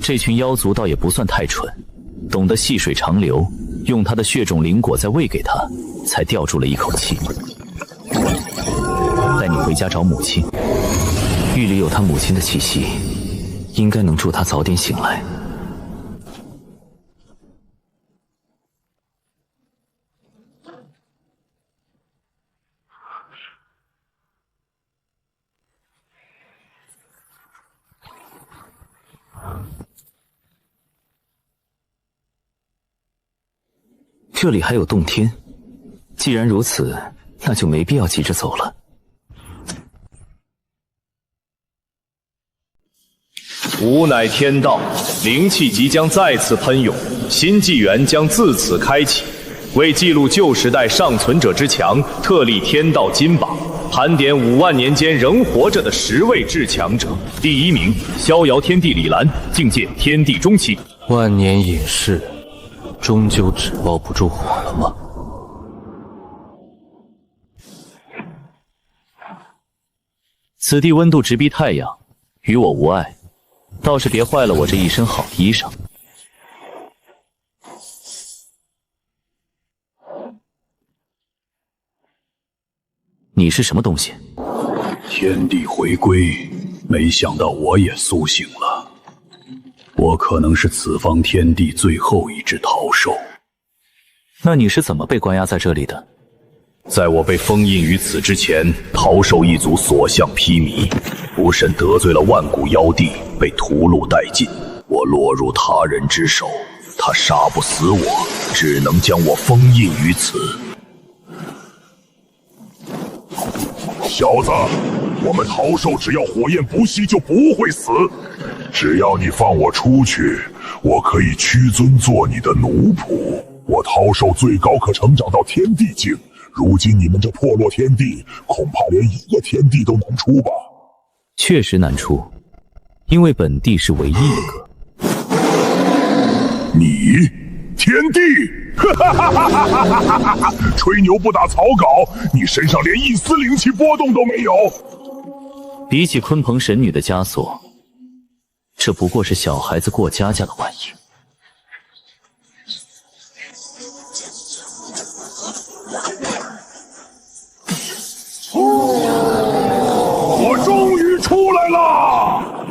这群妖族倒也不算太蠢，懂得细水长流，用他的血种灵果再喂给他，才吊住了一口气。带你回家找母亲，玉里有他母亲的气息，应该能助他早点醒来。这里还有洞天，既然如此，那就没必要急着走了。吾乃天道，灵气即将再次喷涌，新纪元将自此开启。为记录旧时代尚存者之强，特立天道金榜，盘点5万年间仍活着的10位至强者。第1名，逍遥天帝李兰，境界天地中期。万年隐世，终究纸包不住火了吗？此地温度直逼太阳，与我无碍，倒是别坏了我这一身好衣裳。你是什么东西？天地回归，没想到我也苏醒了。我可能是此方天地最后一只桃兽。那你是怎么被关押在这里的？在我被封印于此之前，桃兽一族所向披靡，不慎得罪了万古妖帝，被屠戮殆尽。我落入他人之手，他杀不死我，只能将我封印于此。小子，我们桃兽只要火焰不熄就不会死。只要你放我出去，我可以屈尊做你的奴仆。我桃兽最高可成长到天地境，如今你们这破落天地，恐怕连1个天地都难出吧？确实难出，因为本地是唯一一个。你，天地？吹牛不打草稿，你身上连一丝灵气波动都没有。比起鲲鹏神女的枷锁，这不过是小孩子过家家的玩意。我终于出来了！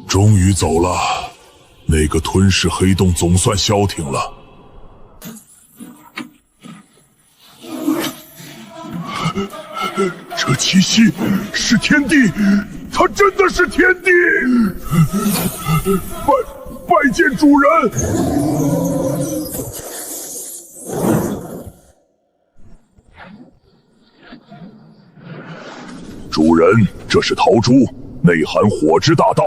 终于走了，那个吞噬黑洞总算消停了。这气息是天地，它真的是天地！拜见主人！主人，这是桃珠，内含火之大道。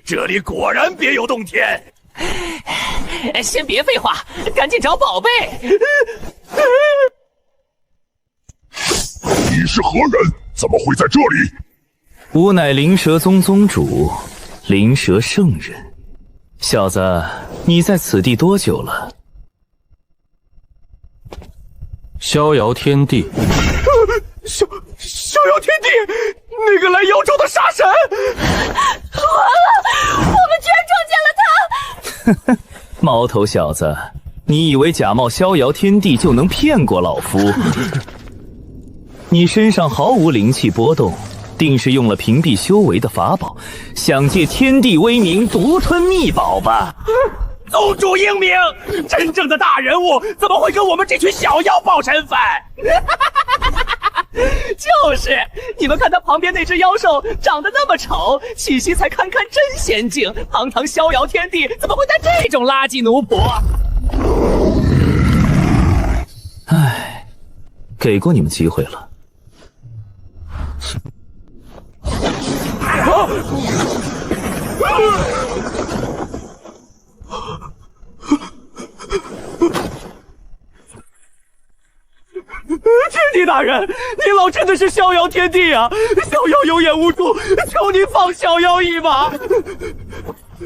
这里果然别有洞天。先别废话，赶紧找宝贝。你是何人？怎么会在这里？吾乃灵蛇宗宗主，灵蛇圣人。小子，你在此地多久了？逍遥天帝。逍遥天帝，那个来妖州的杀神！完了，我们居然撞见了他！毛头小子，你以为假冒逍遥天帝就能骗过老夫？你身上毫无灵气波动，定是用了屏蔽修为的法宝，想借天地威名独吞秘宝吧？宗主英明，真正的大人物怎么会跟我们这群小妖报身份？就是，你们看他旁边那只妖兽长得那么丑，气息才堪堪真仙境，堂堂逍遥天帝怎么会带这种垃圾奴仆？唉，给过你们机会了。天帝大人，您老真的是逍遥天帝啊！小妖有眼无珠，求您放小妖一马。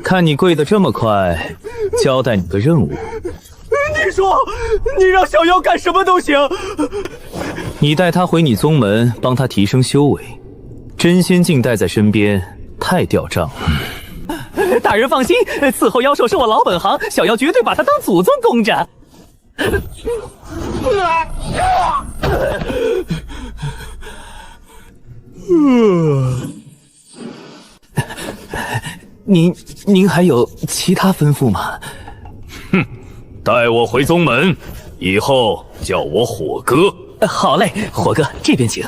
看你跪得这么快，交代你个任务。你说，你让小妖干什么都行。你带他回你宗门，帮他提升修为。真仙境带在身边，太掉账了。大人放心，伺候妖兽是我老本行，小妖绝对把他当祖宗供着。您还有其他吩咐吗？哼，带我回宗门，以后叫我火哥。好嘞，火哥这边请。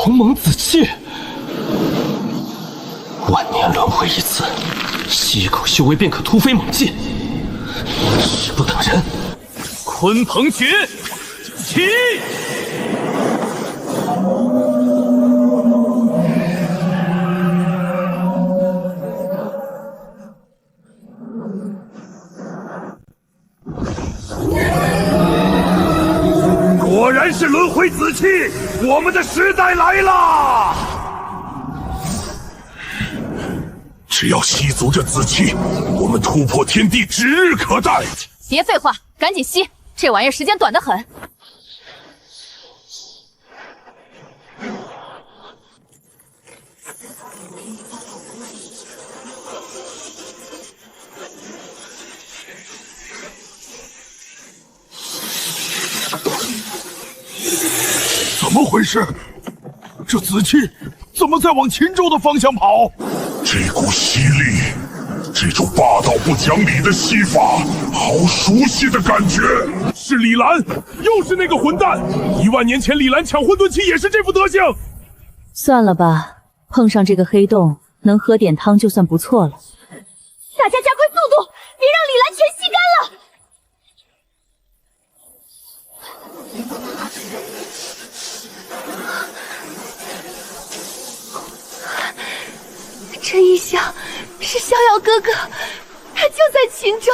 鸿蒙紫气，万年轮回一次，吸一口修为便可突飞猛进，时不等人。鲲鹏诀，起！果然是轮回紫气，我们的时代来啦！只要吸足这紫气，我们突破天地指日可待。别废话，赶紧吸，这玩意儿时间短得很。怎么回事？这紫气怎么在往秦州的方向跑？这股吸力，这种霸道不讲理的吸法，好熟悉的感觉。是李兰，又是那个混蛋！1万年前李兰抢混沌气也是这副德行。算了吧，碰上这个黑洞，能喝点汤就算不错了。大家加快速度，别让李兰全吸干了！这一想是逍遥哥哥，他就在秦州。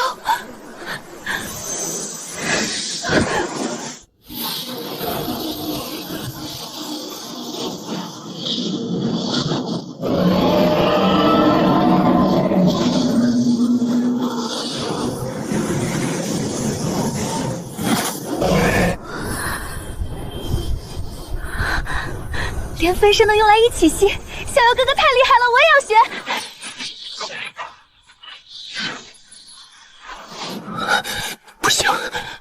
连分身都用来一起吸，逍遥哥哥太厉害了，我也要学。不行，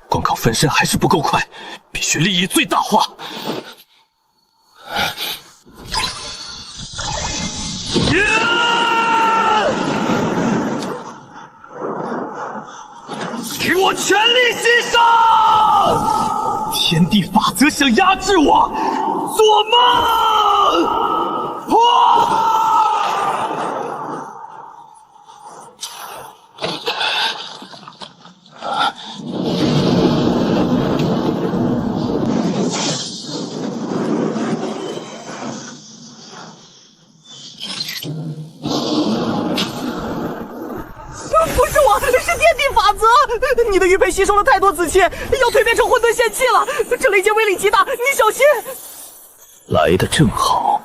光靠分身还是不够快，必须利益最大化。给我全力吸上！天地法则想压制我，做梦！不是我，是天地法则。你的玉佩吸收了太多紫气，要蜕变成混沌仙气了。这雷劫威力极大，你小心。来得正好。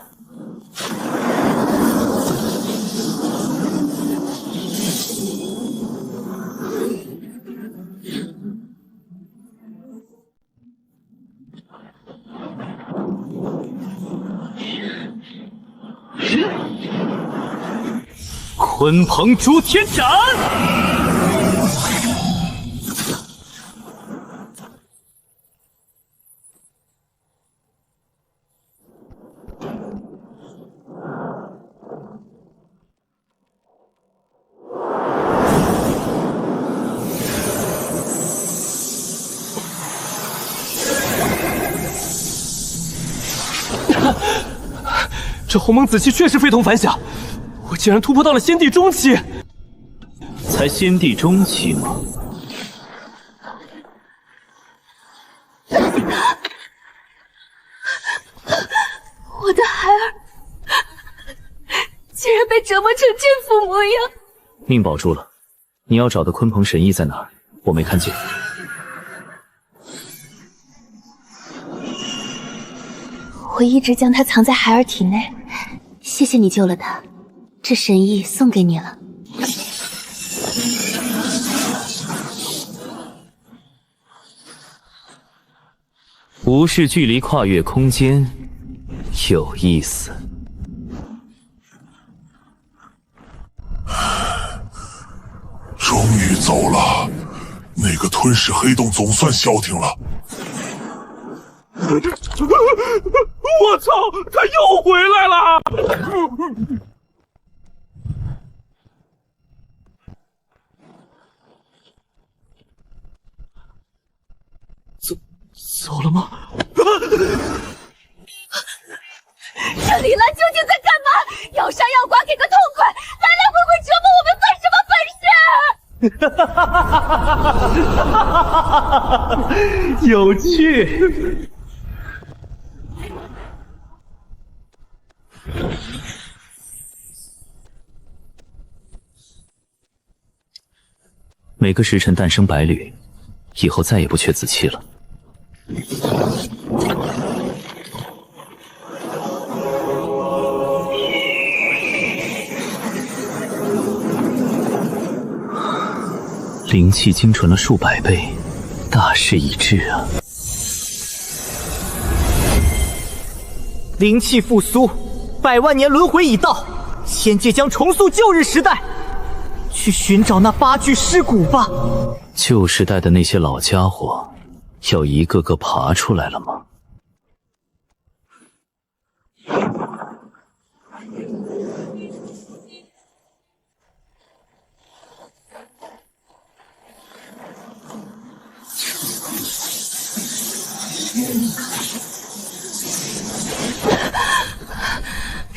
鲲鹏诛天斩！这鸿蒙紫气确实非同凡响，我竟然突破到了仙帝中期。才仙帝中期吗？我的孩儿竟然被折磨成这副模样！命保住了。你要找的鲲鹏神翼在哪儿？我没看见。我一直将它藏在孩儿体内，谢谢你救了他，这神翼送给你了。无视距离跨越空间，有意思。终于走了，那个吞噬黑洞总算消停了。我操，他又回来了！走了吗？李兰究竟在干嘛？要杀要剐，给个痛快！来来回回折磨我们，算什么本事？有趣。每个时辰诞生百侣，以后再也不缺子期了。灵气精纯了数百倍，大势已至啊！灵气复苏，100万年轮回已到，仙界将重塑旧日时代。去寻找那8具尸骨吧。旧时代的那些老家伙，要一个个爬出来了吗？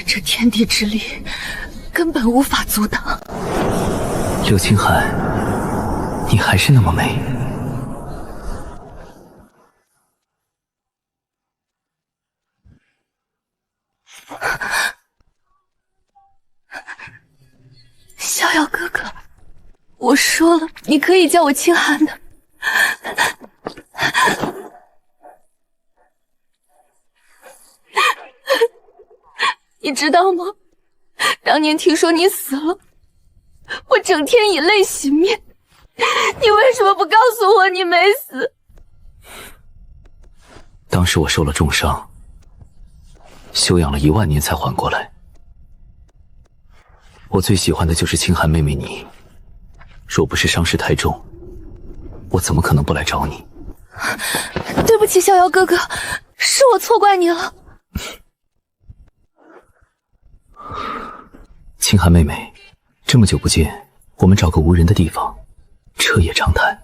这天地之力根本无法阻挡。柳青寒，你还是那么美。逍遥哥哥，我说了，你可以叫我清寒的。你知道吗？当年听说你死了，我整天以泪洗面。你为什么不告诉我你没死？当时我受了重伤，休养了1万年才缓过来。我最喜欢的就是清寒妹妹你，若不是伤势太重，我怎么可能不来找你？对不起，逍遥哥哥，是我错怪你了。清寒妹妹，这么久不见，我们找个无人的地方，彻夜长谈。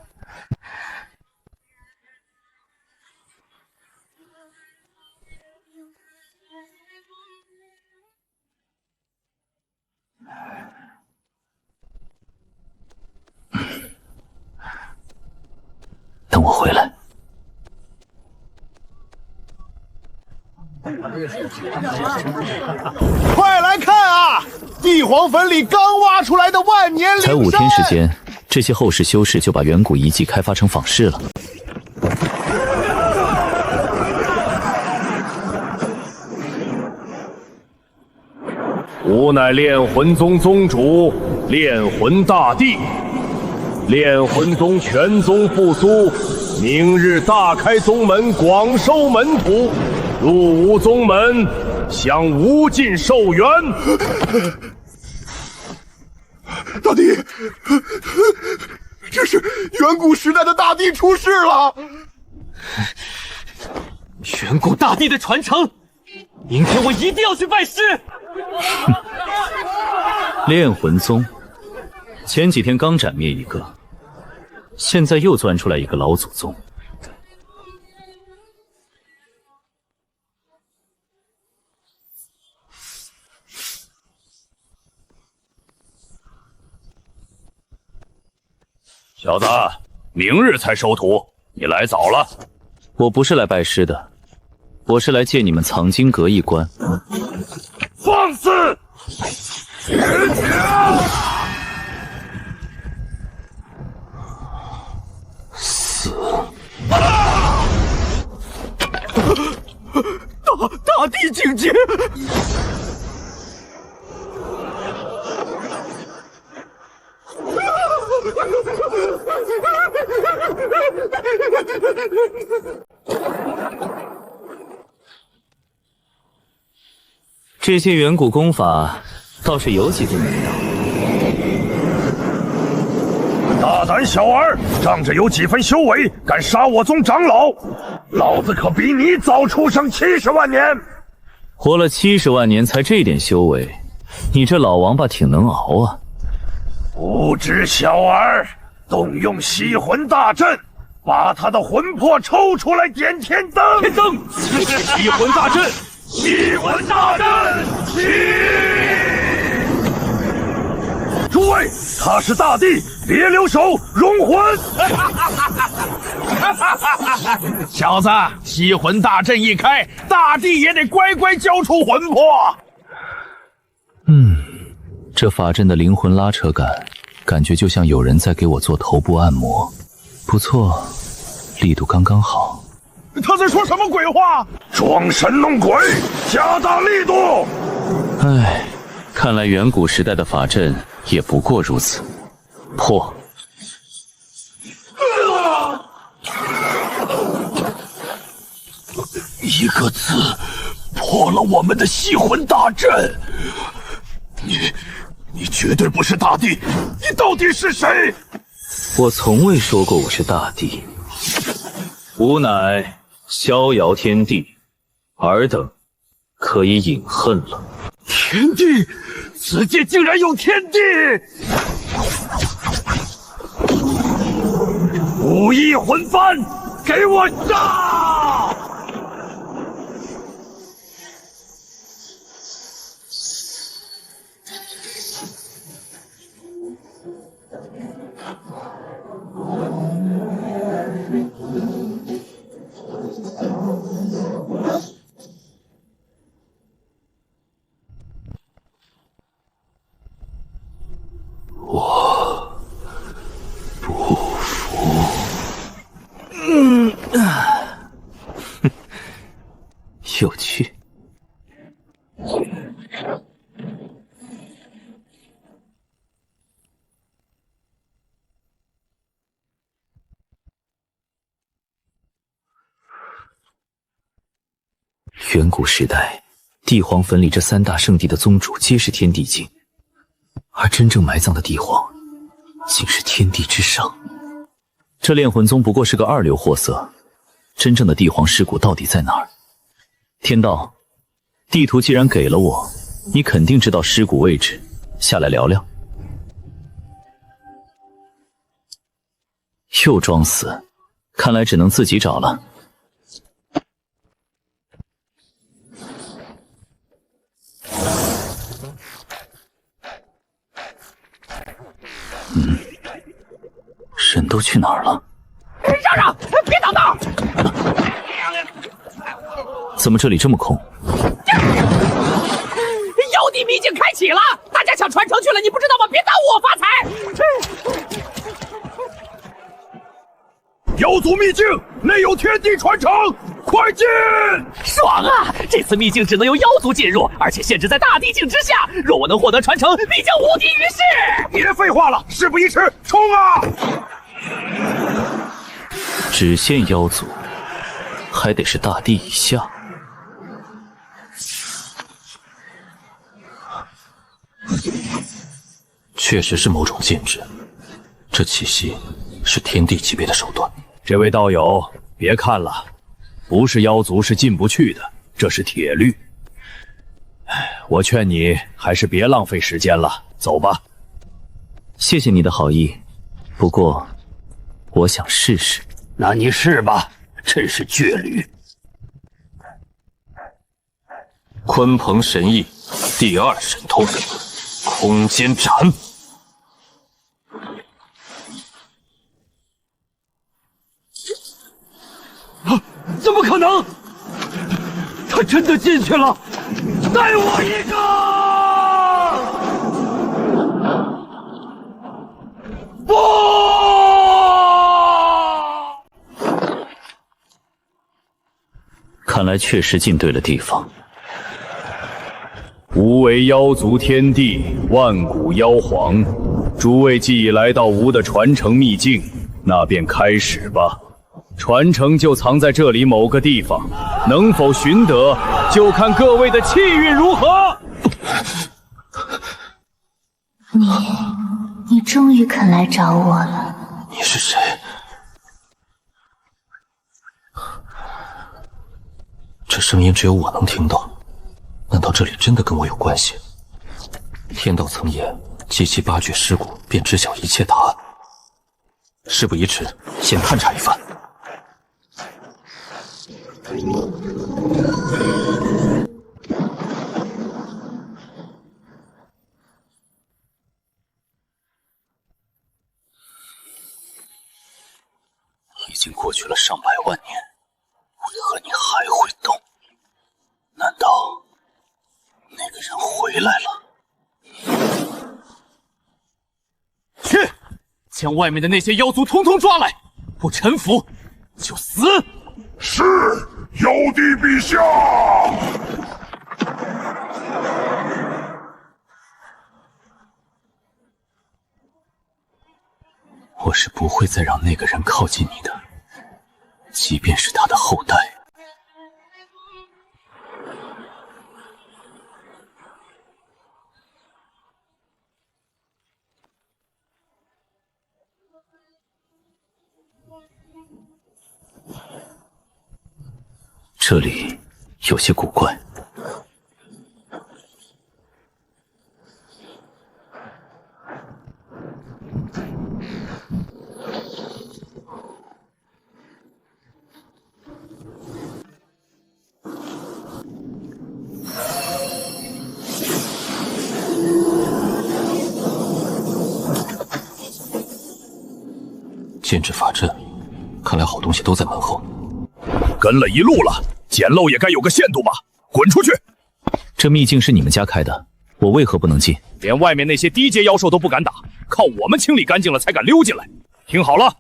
等我回来。快来看啊！地皇坟里刚挖出来的万年灵山，才5天时间，这些后世修士就把远古遗迹开发成坊市了。吾乃炼魂宗宗主炼魂大帝，炼魂宗全宗复苏，明日大开宗门，广收门徒。入吾宗门，享无尽寿元。大帝，这是远古时代的大帝出世了。远古大帝的传承，明天我一定要去拜师。炼魂宗前几天刚斩灭一个，现在又钻出来一个老祖宗。小子，明日才收徒，你来早了。我不是来拜师的，我是来借你们藏经阁一关。放肆！死！大帝境界！这些远古功法倒是有几分门道。大胆小儿，仗着有几分修为，敢杀我宗长老，老子可比你早出生70万年。活了70万年才这点修为，你这老王八挺能熬啊！无知小儿，动用吸魂大阵，把他的魂魄抽出来点天灯。天灯，吸魂大阵，一魂大阵起！诸位，他是大帝，别留手，融魂！小子，吸魂大阵一开，大帝也得乖乖交出魂魄。这法阵的灵魂拉扯感觉就像有人在给我做头部按摩，不错，力度刚刚好。他在说什么鬼话？装神弄鬼，加大力度！唉，看来远古时代的法阵也不过如此。破！一个字，破了我们的吸魂大阵。你绝对不是大帝，你到底是谁？我从未说过我是大帝，吾乃逍遥天帝，尔等可以饮恨了。天帝，此界竟然有天帝！武艺魂幡，给我炸！我不服。有趣。远古时代，帝皇坟里这三大圣地的宗主皆是天地境，而真正埋葬的帝皇，竟是天地之上。这炼魂宗不过是个二流货色，真正的帝皇尸骨到底在哪儿？天道，地图既然给了我，你肯定知道尸骨位置，下来聊聊。又装死，看来只能自己找了。人都去哪儿了？让让，别挡道！怎么这里这么空？妖帝秘境开启了，大家抢传承去了，你不知道吗？别耽误我发财！妖族秘境内有天地传承，快进！爽啊！这次秘境只能由妖族进入，而且限制在大地境之下。若我能获得传承，必将无敌于世！别废话了，事不宜迟，冲啊！只限妖族，还得是大地以下。确实是某种禁制，这气息是天地级别的手段。这位道友，别看了，不是妖族是进不去的，这是铁律。我劝你还是别浪费时间了，走吧。谢谢你的好意，不过我想试试。那你试吧，真是倔驴。鲲鹏神翼第二神通，空间斩。怎么可能？他真的进去了！带我一个！不！看来确实进对了地方。吾为妖族天帝，万古妖皇。诸位既已来到吾的传承秘境，那便开始吧。传承就藏在这里某个地方，能否寻得，就看各位的气运如何。你终于肯来找我了。你是谁？这声音只有我能听到，难道这里真的跟我有关系？天道曾言，集齐八具尸骨，便知晓一切答案。事不宜迟，先探查一番。去了上百万年，为何你还会动？难道那个人回来了？去，将外面的那些妖族统统抓来，不臣服就死！是，妖帝陛下。我是不会再让那个人靠近你的，即便是他的后代。这里有些古怪。剑指法阵，看来好东西都在门后。跟了一路了，捡漏也该有个限度吧？滚出去！这秘境是你们家开的，我为何不能进？连外面那些低阶妖兽都不敢打，靠我们清理干净了才敢溜进来。听好了，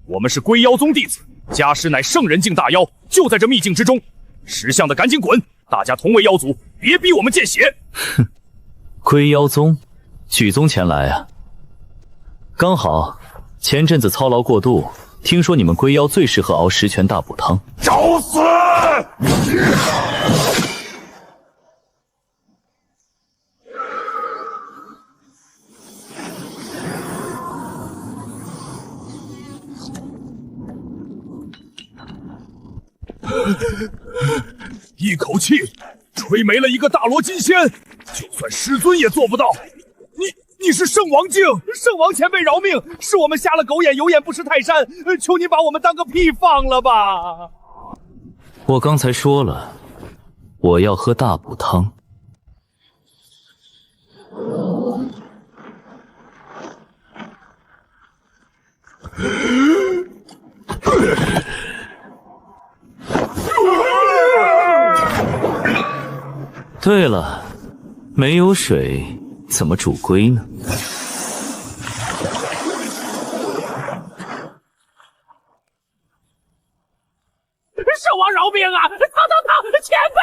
我们是龟妖宗弟子，家师乃圣人境大妖，就在这秘境之中。识相的赶紧滚！大家同为妖族，别逼我们见血！哼，龟妖宗，举宗前来啊！刚好前阵子操劳过度，听说你们龟妖最适合熬十全大补汤。找死！一口气吹没了一个大罗金仙，就算师尊也做不到。你是圣王境，圣王前辈饶命，是我们瞎了狗眼，有眼不识泰山，求你把我们当个屁放了吧！我刚才说了，我要喝大补汤。对了，没有水怎么煮龟呢？圣王饶命啊！逃！前辈！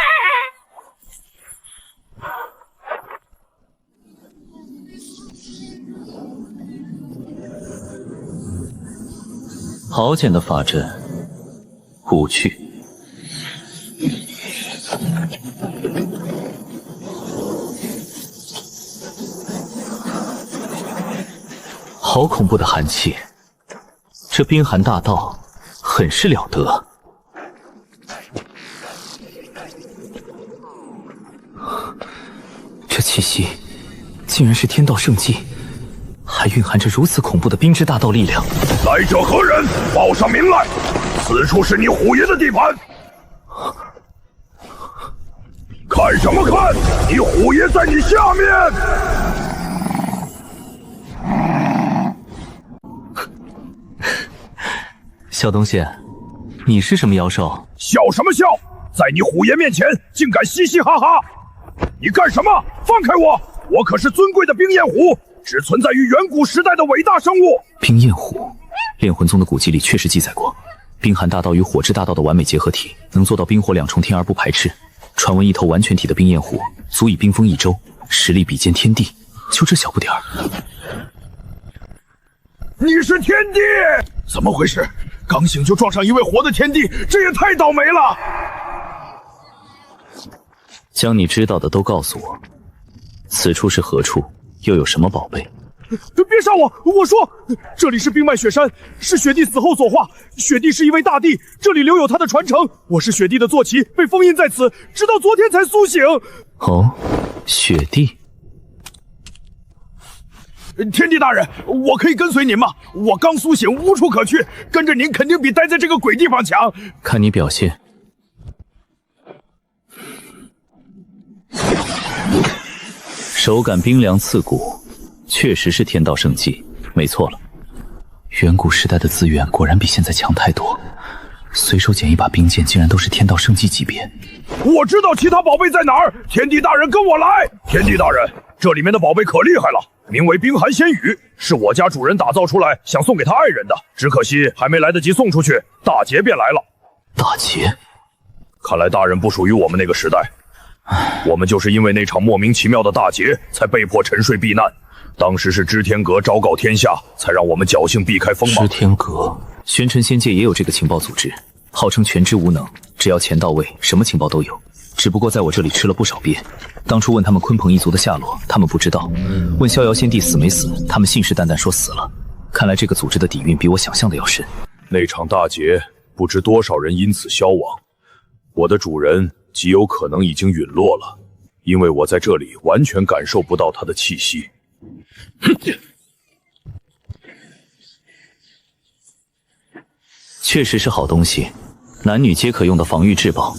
好简的法阵，无趣。好恐怖的寒气，这冰寒大道很是了得。这气息竟然是天道圣迹，还蕴含着如此恐怖的冰之大道力量。来者何人？报上名来！此处是你虎爷的地盘。看什么看？你虎爷在你下面！小东西，你是什么妖兽？笑什么笑？在你虎爷面前竟敢嘻嘻哈哈！你干什么？放开我！我可是尊贵的冰焰虎，只存在于远古时代的伟大生物。冰焰虎，炼魂宗的古籍里确实记载过，冰寒大道与火之大道的完美结合体，能做到冰火两重天而不排斥。传闻一头完全体的冰焰虎足以冰封一周，实力比肩天地。就这小不点儿，你是天帝？怎么回事？刚醒就撞上一位活的天帝，这也太倒霉了！将你知道的都告诉我，此处是何处？又有什么宝贝？别杀我！我说，这里是冰脉雪山，是雪帝死后所化。雪帝是一位大帝，这里留有他的传承。我是雪帝的坐骑，被封印在此，直到昨天才苏醒。哦，雪帝。天帝大人，我可以跟随您吗？我刚苏醒，无处可去，跟着您肯定比待在这个鬼地方强。看你表现。手感冰凉刺骨，确实是天道圣迹，没错了。远古时代的资源果然比现在强太多，随手捡一把冰剑，竟然都是天道圣级级别。我知道其他宝贝在哪儿，天帝大人跟我来。天帝大人，这里面的宝贝可厉害了，名为冰寒仙羽，是我家主人打造出来，想送给他爱人的，只可惜还没来得及送出去，大劫便来了。大劫？看来大人不属于我们那个时代，我们就是因为那场莫名其妙的大劫，才被迫沉睡避难。当时是知天阁昭告天下，才让我们侥幸避开锋芒。知天阁，玄尘仙界也有这个情报组织，号称全知无能，只要钱到位，什么情报都有。只不过在我这里吃了不少鳖。当初问他们鲲鹏一族的下落，他们不知道；问逍遥仙帝死没死，他们信誓旦旦说死了。看来这个组织的底蕴比我想象的要深。那场大劫，不知多少人因此消亡，我的主人极有可能已经陨落了，因为我在这里完全感受不到他的气息。确实是好东西，男女皆可用的防御至宝。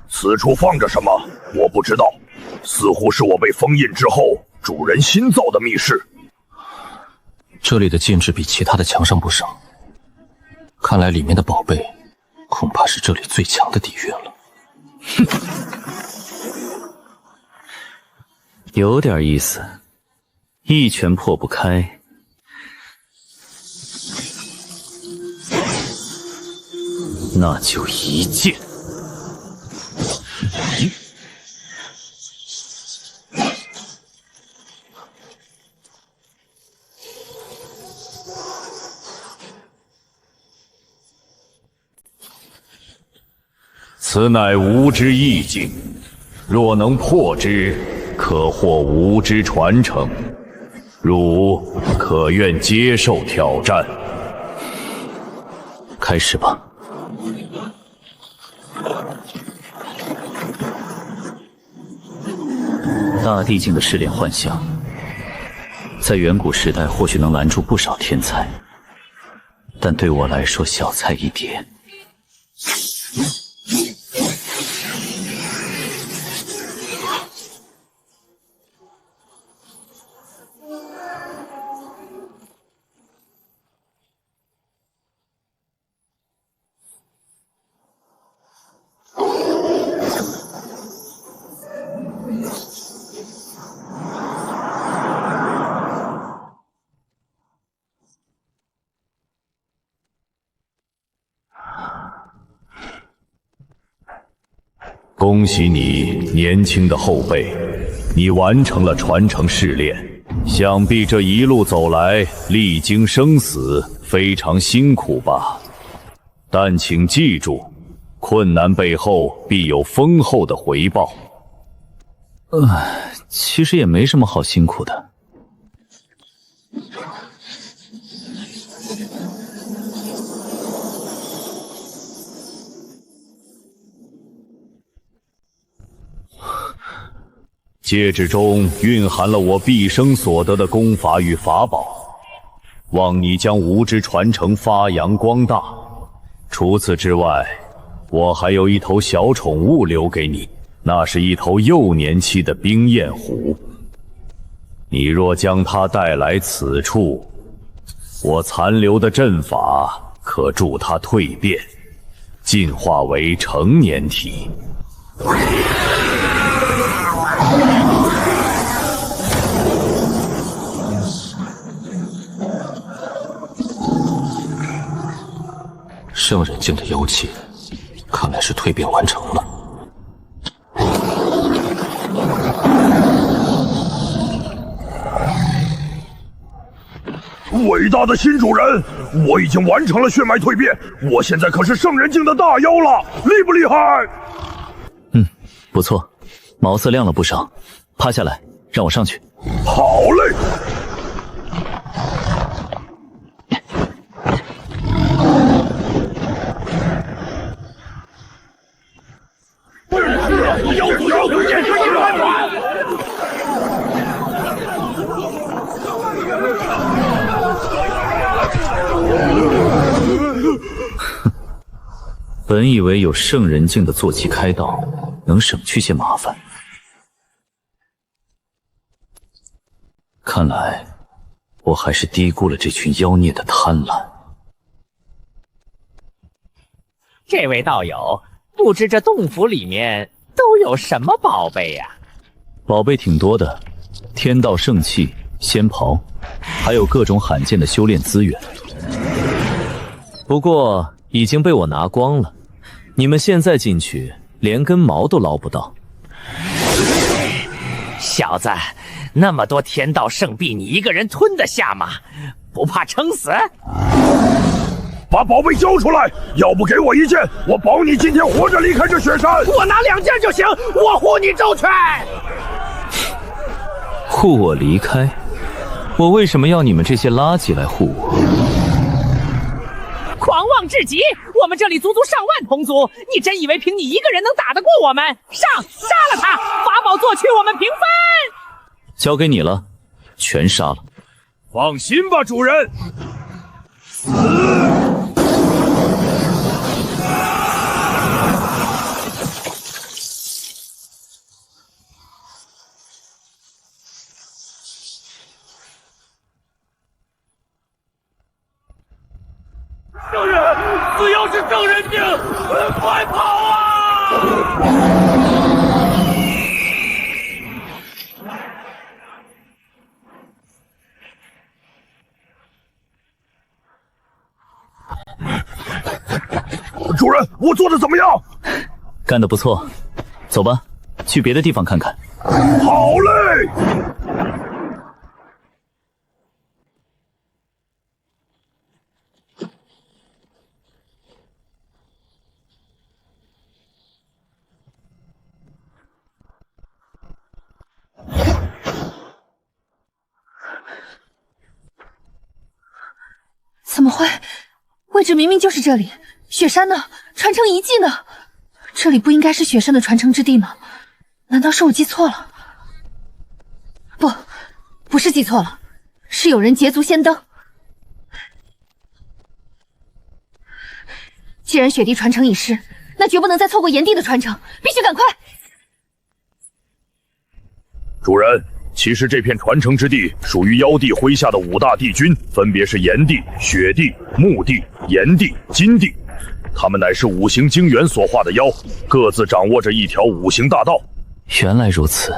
此处放着什么？我不知道，似乎是我被封印之后主人新造的密室。这里的禁制比其他的强上不少，看来里面的宝贝恐怕是这里最强的底蕴了。哼，有点意思，一拳破不开。那就一剑。此乃无之意境，若能破之，可获无之传承。汝可愿接受挑战？开始吧。大地境的试炼幻象，在远古时代或许能拦住不少天才，但对我来说小菜一碟。恭喜你，年轻的后辈，你完成了传承试炼。想必这一路走来，历经生死，非常辛苦吧？但请记住，困难背后必有丰厚的回报。其实也没什么好辛苦的。戒指中蕴含了我毕生所得的功法与法宝，望你将无之传承发扬光大。除此之外，我还有一头小宠物留给你，那是一头幼年期的冰焰虎。你若将它带来此处，我残留的阵法可助它蜕变，进化为成年体。圣人境的妖气，看来是蜕变完成了。伟大的新主人，我已经完成了血脉蜕变，我现在可是圣人境的大妖了，厉不厉害？不错，毛色亮了不少。趴下来，让我上去。好嘞。本以为有圣人境的坐骑开道，能省去些麻烦。看来我还是低估了这群妖孽的贪婪。这位道友，不知这洞府里面都有什么宝贝呀？宝贝挺多的，天道圣器、仙袍，还有各种罕见的修炼资源。不过已经被我拿光了，你们现在进去连根毛都捞不到。小子，那么多天道圣币，你一个人吞得下吗？不怕撑死？把宝贝交出来，要不给我一件，我保你今天活着离开这雪山。我拿2件就行，我护你周全。护我离开？我为什么要你们这些垃圾来护我？狂妄至极！我们这里足足上万同族，你真以为凭你一个人能打得过我们？上，杀了他！法宝做去，我们平分。交给你了，全杀了。放心吧，主人。圣人，只要是圣人命，快跑啊！主人，我做的怎么样？干得不错，走吧，去别的地方看看。好嘞。怎么会？位置明明就是这里。雪山呢？传承遗迹呢？这里不应该是雪山的传承之地吗？难道是我记错了？不是记错了，是有人捷足先登。既然雪帝传承已逝，那绝不能再错过炎帝的传承，必须赶快！主人，其实这片传承之地属于妖帝麾下的5大帝君，分别是炎帝、雪帝、木帝、炎帝、金帝。他们乃是5行精元所化的妖，各自掌握着一条5行大道。原来如此，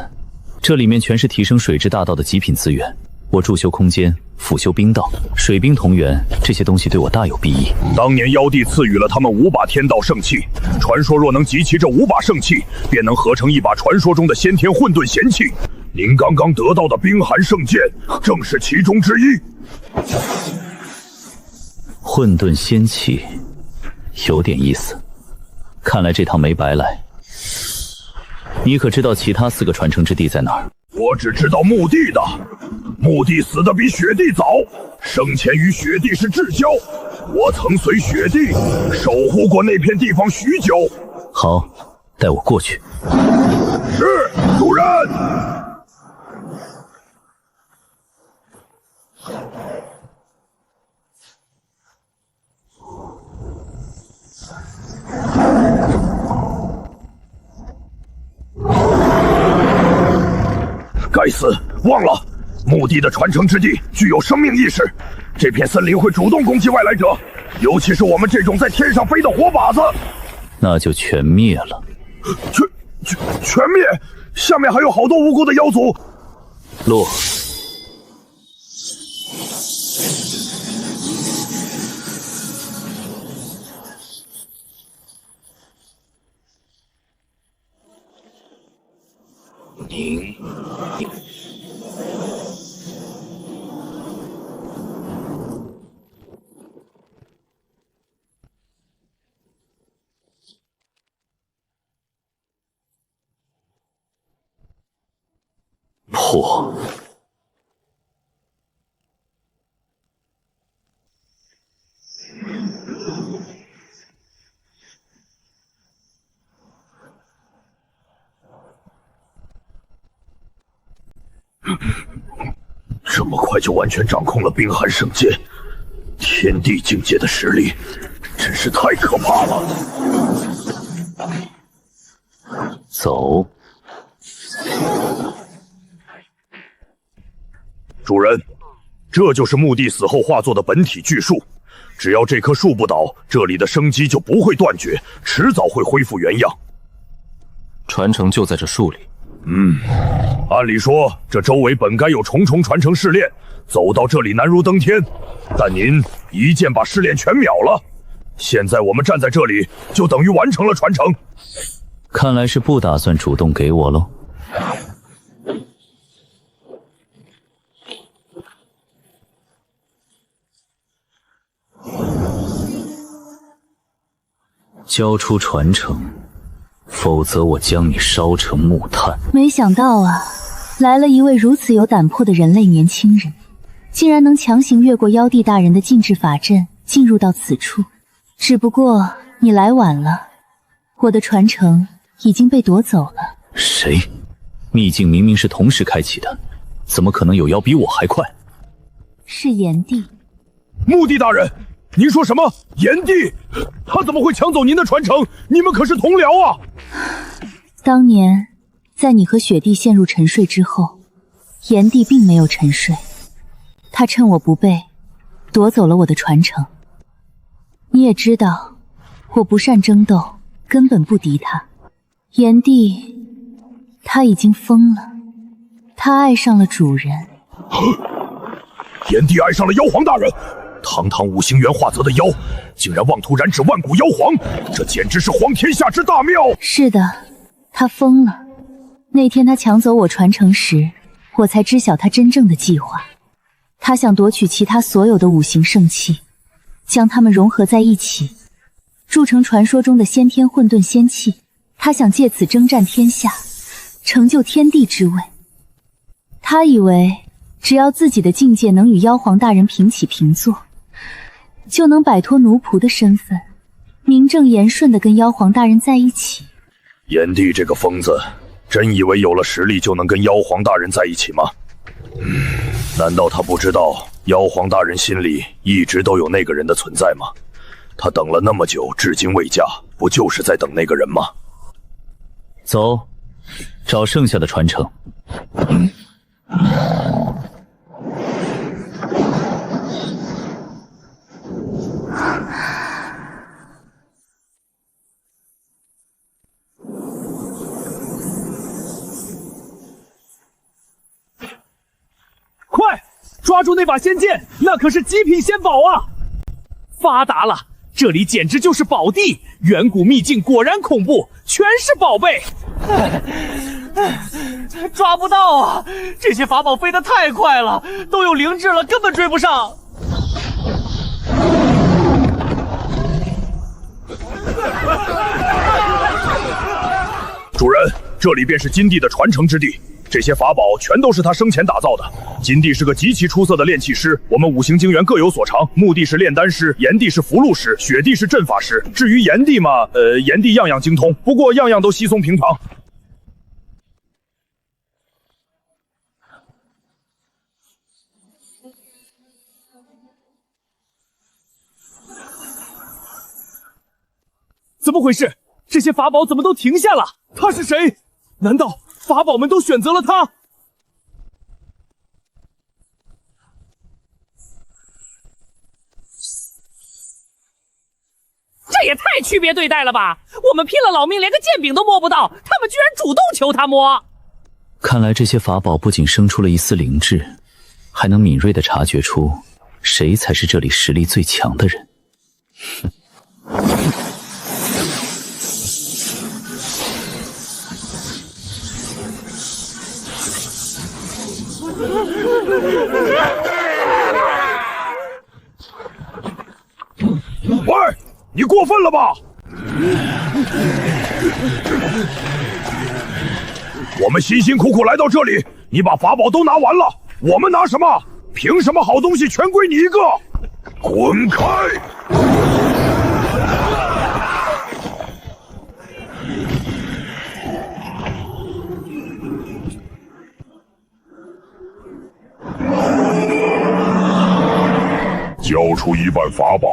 这里面全是提升水之大道的极品资源。我助修空间，辅修冰道，水冰同源，这些东西对我大有裨益。当年妖帝赐予了他们5把天道圣器，传说若能集齐这5把圣器，便能合成一把传说中的先天混沌玄器。您刚刚得到的冰寒圣剑，正是其中之一。混沌仙器，有点意思。看来这趟没白来。你可知道其他4个传承之地在哪儿？我只知道墓地的。墓地死得比雪帝早，生前与雪帝是至交。我曾随雪帝守护过那片地方许久。好，带我过去。是，主人。该死，忘了，墓地的传承之地具有生命意识，这片森林会主动攻击外来者，尤其是我们这种在天上飞的活靶子。那就全灭了。全灭？下面还有好多无辜的妖族。落。您破。这么快就完全掌控了冰寒圣剑，天地境界的实力真是太可怕了。走。主人，这就是墓地死后化作的本体巨树。只要这棵树不倒，这里的生机就不会断绝，迟早会恢复原样。传承就在这树里。按理说这周围本该有重重传承试炼，走到这里难如登天。但您一剑把试炼全秒了，现在我们站在这里，就等于完成了传承。看来是不打算主动给我喽。交出传承，否则我将你烧成木炭。没想到啊，来了一位如此有胆魄的人类年轻人，竟然能强行越过妖帝大人的禁制法阵，进入到此处。只不过你来晚了，我的传承已经被夺走了。谁？秘境明明是同时开启的，怎么可能有妖比我还快？是炎帝。墓地大人，您说什么？炎帝？他怎么会抢走您的传承？你们可是同僚啊！当年在你和雪帝陷入沉睡之后，炎帝并没有沉睡，他趁我不备，夺走了我的传承。你也知道，我不善争斗，根本不敌他。炎帝，他已经疯了，他爱上了主人。炎帝爱上了妖皇大人，堂堂五行元化则的妖，竟然妄图染指万古妖皇，这简直是荒天下之大谬！是的，他疯了。那天他抢走我传承时，我才知晓他真正的计划。他想夺取其他所有的五行圣器，将它们融合在一起，铸成传说中的先天混沌仙器。他想借此征战天下，成就天地之位。他以为只要自己的境界能与妖皇大人平起平坐，就能摆脱奴仆的身份，名正言顺地跟妖皇大人在一起。炎帝这个疯子，真以为有了实力就能跟妖皇大人在一起吗？难道他不知道妖皇大人心里一直都有那个人的存在吗？他等了那么久，至今未嫁，不就是在等那个人吗？走，找剩下的传承。快抓住那把仙剑，那可是极品仙宝啊！发达了，这里简直就是宝地，远古秘境果然恐怖，全是宝贝。抓不到啊！这些法宝飞得太快了，都有灵智了，根本追不上。主人，这里便是金帝的传承之地，这些法宝全都是他生前打造的。金帝是个极其出色的炼器师，我们五行晶元各有所长。墓地是炼丹师，炎帝是符箓师，雪帝是阵法师。至于炎帝嘛，炎帝样样精通，不过样样都稀松平常。怎么回事？这些法宝怎么都停下了？他是谁？难道法宝们都选择了他？这也太区别对待了吧！我们拼了老命，连个剑柄都摸不到，他们居然主动求他摸。看来这些法宝不仅生出了一丝灵智，还能敏锐地察觉出谁才是这里实力最强的人。喂，你过分了吧！我们辛辛苦苦来到这里，你把法宝都拿完了，我们拿什么？凭什么好东西全归你一个？滚开！交出一半法宝，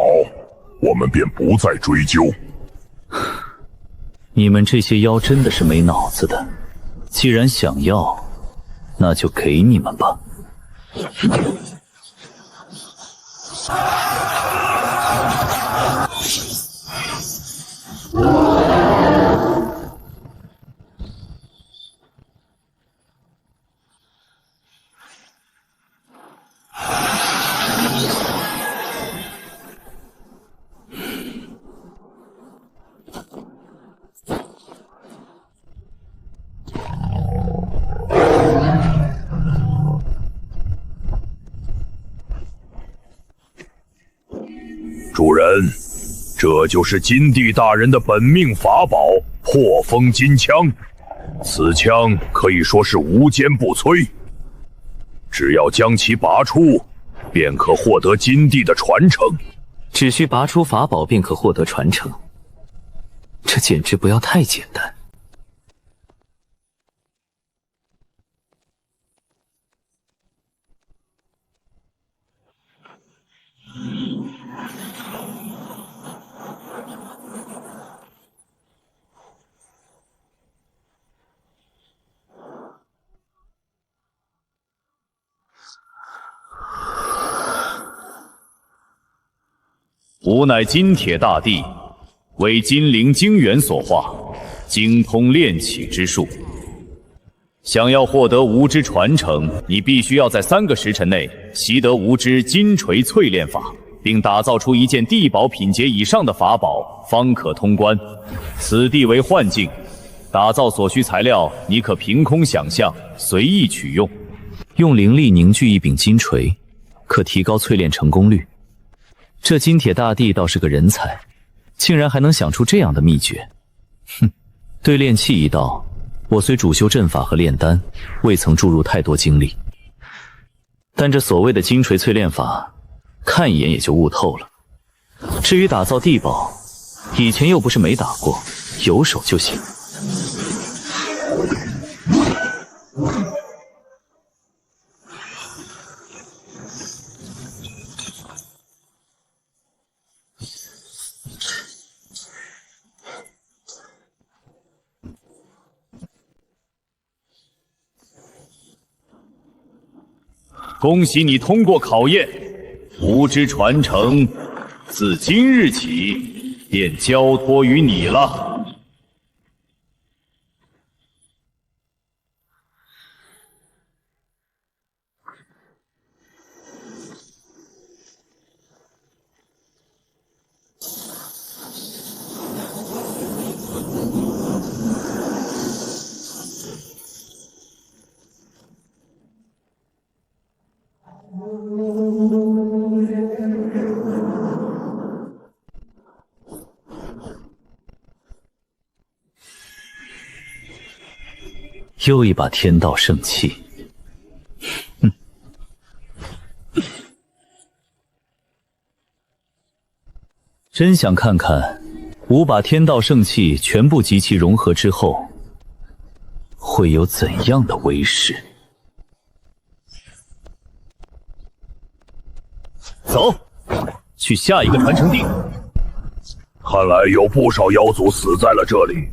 我们便不再追究。你们这些妖真的是没脑子的，既然想要，那就给你们吧。主人，这就是金帝大人的本命法宝破风金枪。此枪可以说是无坚不摧，只要将其拔出，便可获得金帝的传承。只需拔出法宝便可获得传承，这简直不要太简单。吾乃金铁大帝，为金灵晶元所化，精通炼器之术。想要获得吾之传承，你必须要在3个时辰内习得吾之金锤淬炼法，并打造出一件地宝品阶以上的法宝，方可通关。此地为幻境，打造所需材料你可凭空想象，随意取用。用灵力凝聚一柄金锤，可提高淬炼成功率。这金铁大帝倒是个人才，竟然还能想出这样的秘诀。哼，对炼器一道，我虽主修阵法和炼丹，未曾注入太多精力。但这所谓的金锤淬炼法，看一眼也就悟透了。至于打造地宝，以前又不是没打过，有手就行。恭喜你通过考验，吾之传承自今日起便交托于你了。又一把天道圣器，真想看看5把天道圣器全部集齐融合之后，会有怎样的威势。走，去下一个传承地。看来有不少妖族死在了这里。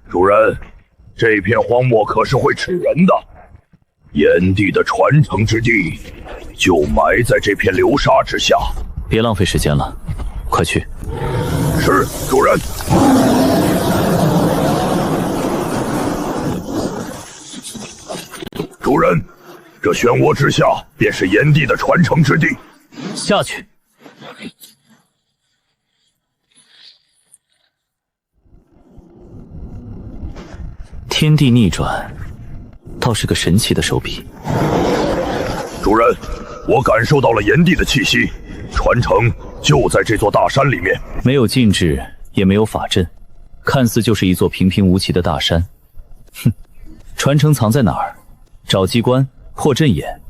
主人，这片荒漠可是会吃人的，炎帝的传承之地就埋在这片流沙之下。别浪费时间了，快去。是，主人。主人，这漩涡之下便是炎帝的传承之地。下去。天地逆转，倒是个神奇的手笔。主人，我感受到了炎帝的气息，传承就在这座大山里面。没有禁制，也没有法阵，看似就是一座平平无奇的大山。哼，传承藏在哪儿？找机关，破阵眼。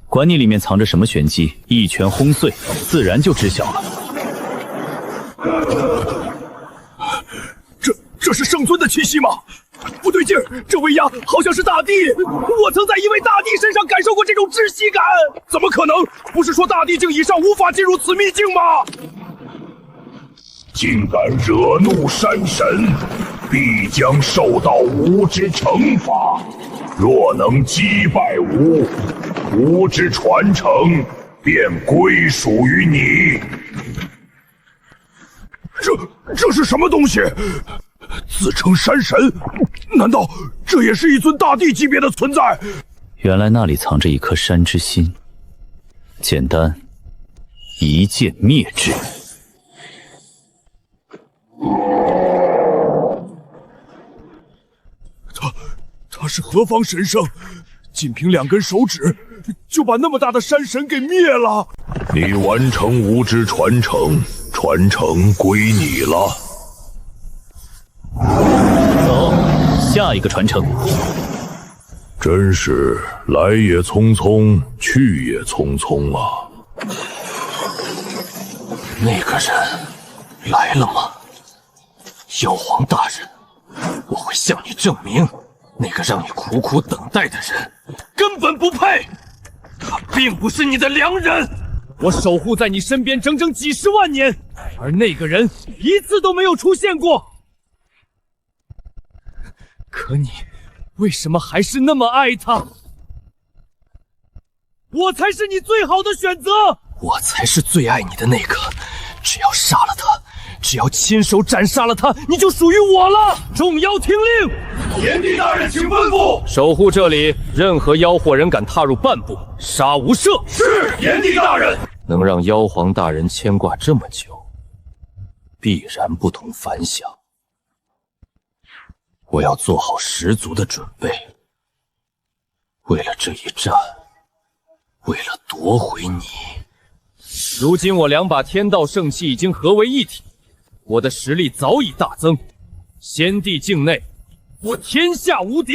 管你里面藏着什么玄机，一拳轰碎，自然就知晓了。这是圣尊的气息吗？不对劲儿，这威压好像是大帝。我曾在一位大帝身上感受过这种窒息感。怎么可能？不是说大帝境以上无法进入此秘境吗？竟敢惹怒山神，必将受到吾之惩罚。若能击败吾，吾之传承便归属于你。这是什么东西？自称山神，难道这也是一尊大帝级别的存在？原来那里藏着一颗山之心，简单，一剑灭之。他是何方神圣？仅凭2根手指，就把那么大的山神给灭了。你完成吾之传承，传承归你了。走，下一个传承。真是来也匆匆，去也匆匆啊！那个人来了吗？妖皇大人，我会向你证明，那个让你苦苦等待的人根本不配，他并不是你的良人。我守护在你身边整整几10万年，而那个人一次都没有出现过。可你为什么还是那么爱他？我才是你最好的选择。我才是最爱你的那个，只要杀了他，只要亲手斩杀了他，你就属于我了。众妖听令，炎帝大人，请吩咐，守护这里，任何妖惑人敢踏入半步，杀无赦。是，炎帝大人。能让妖皇大人牵挂这么久，必然不同凡响。我要做好十足的准备，为了这一战，为了夺回你。如今我2把天道圣器已经合为一体，我的实力早已大增，先帝境内，我天下无敌。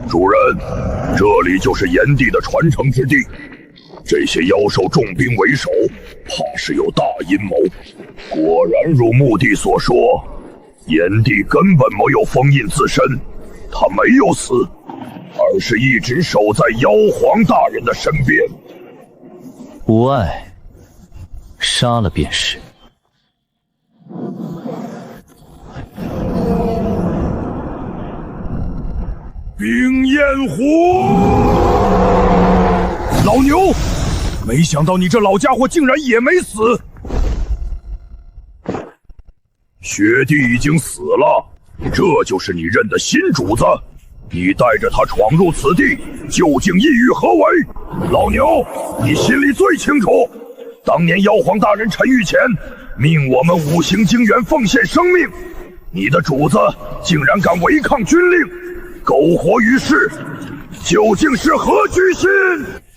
主人，这里就是炎帝的传承之地。这些妖兽重兵为首，怕是有大阴谋。果然如墓地所说，炎帝根本没有封印自身，他没有死，而是一直守在妖皇大人的身边。无碍，杀了便是。冰焰虎，老牛，没想到你这老家伙竟然也没死。雪帝已经死了，这就是你认的新主子。你带着他闯入此地，究竟意欲何为？老牛，你心里最清楚。当年妖皇大人陈御前命我们5行精元奉献生命，你的主子竟然敢违抗军令，苟活于世，究竟是何居心？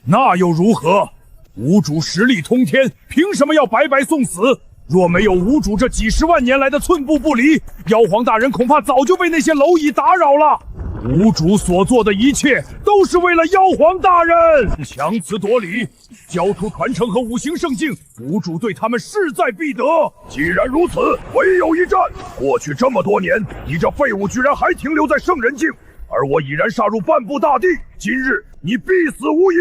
那又如何？吾主实力通天，凭什么要白白送死？若没有吾主这几10万年来的寸步不离，妖皇大人恐怕早就被那些蝼蚁打扰了。吾主所做的一切都是为了妖皇大人，强词夺理，交出传承和5行圣境，吾主对他们势在必得。既然如此，唯有一战。过去这么多年，你这废物居然还停留在圣人境，而我已然杀入半步大地，今日你必死无疑。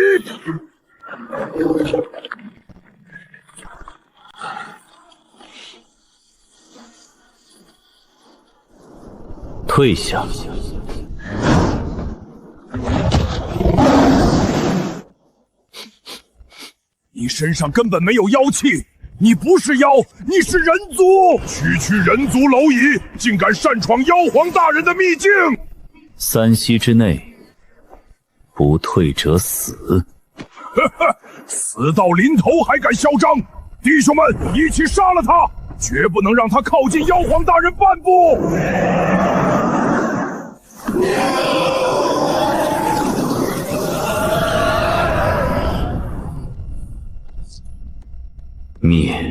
退下。你身上根本没有妖气，你不是妖，你是人族！区人族蝼蚁，竟敢擅闯妖皇大人的秘境！3息之内，不退者死。呵呵，死到临头还敢嚣张！弟兄们，一起杀了他，绝不能让他靠近妖皇大人半步！灭。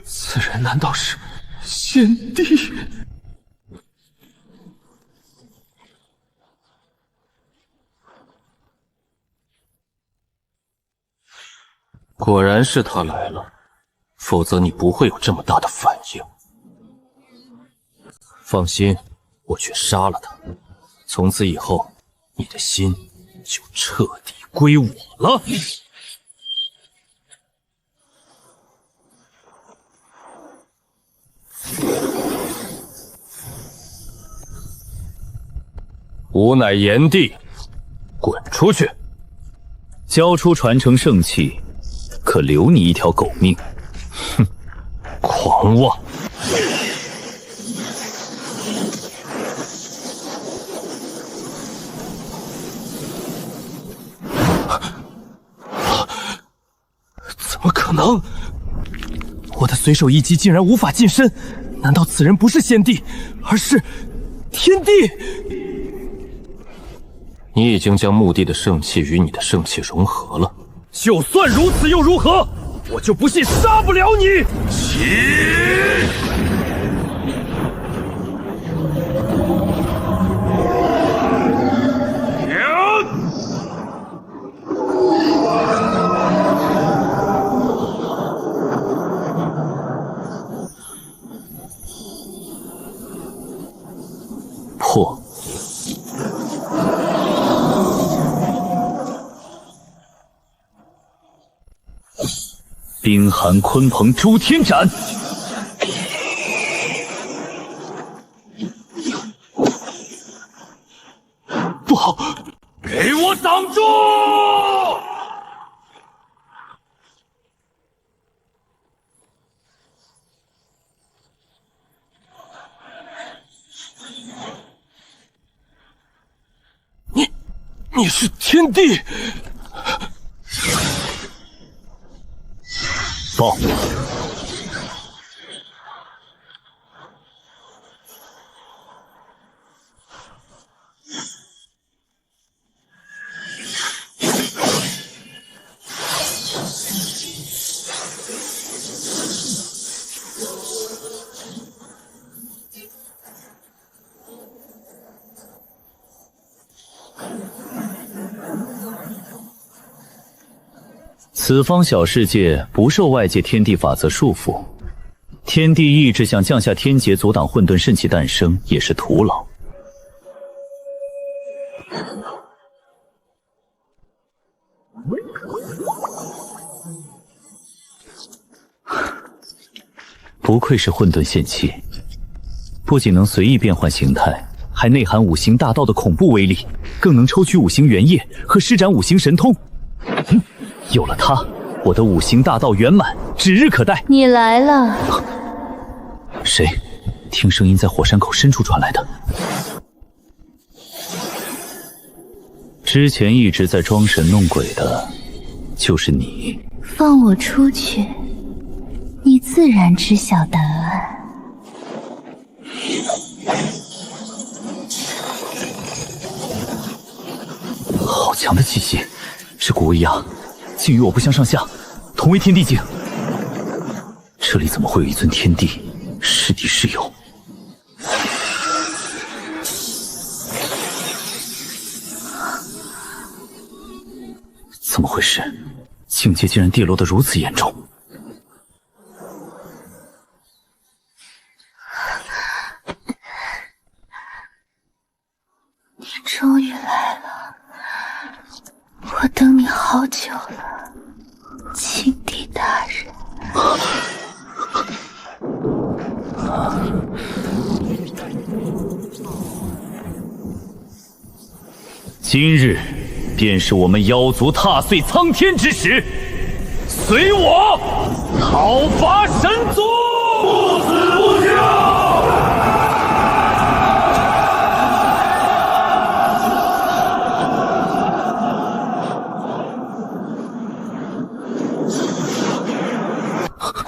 此人难道是先帝？果然是他来了，否则你不会有这么大的反应。放心，我去杀了他，从此以后，你的心就彻底归我了。吾乃炎帝，滚出去！交出传承圣器，可留你一条狗命。哼，狂妄！怎么可能？我的随手一击竟然无法近身，难道此人不是先帝，而是天帝？你已经将墓地的圣器与你的圣器融合了。就算如此又如何？我就不信杀不了你！起！破！冰寒鲲鹏诛天斩！不好！给我挡住！你是天帝！报！此方小世界不受外界天地法则束缚，天地意志想降下天劫阻挡混沌圣器诞生也是徒劳。不愧是混沌献器，不仅能随意变换形态，还内含五行大道的恐怖威力，更能抽取五行元液和施展五行神通。有了它，我的五行大道圆满，指日可待。你来了。谁？听声音在火山口深处传来的。之前一直在装神弄鬼的，就是你。放我出去，你自然知晓答案。好强的气息，是古一样。竟与我不相上下，同为天地境。这里怎么会有一尊天帝？是敌是友？怎么回事？境界竟然跌落得如此严重！你终于来了，我等你好久了，青帝大人。今日便是我们妖族踏碎苍天之时，随我讨伐神族，不死不休！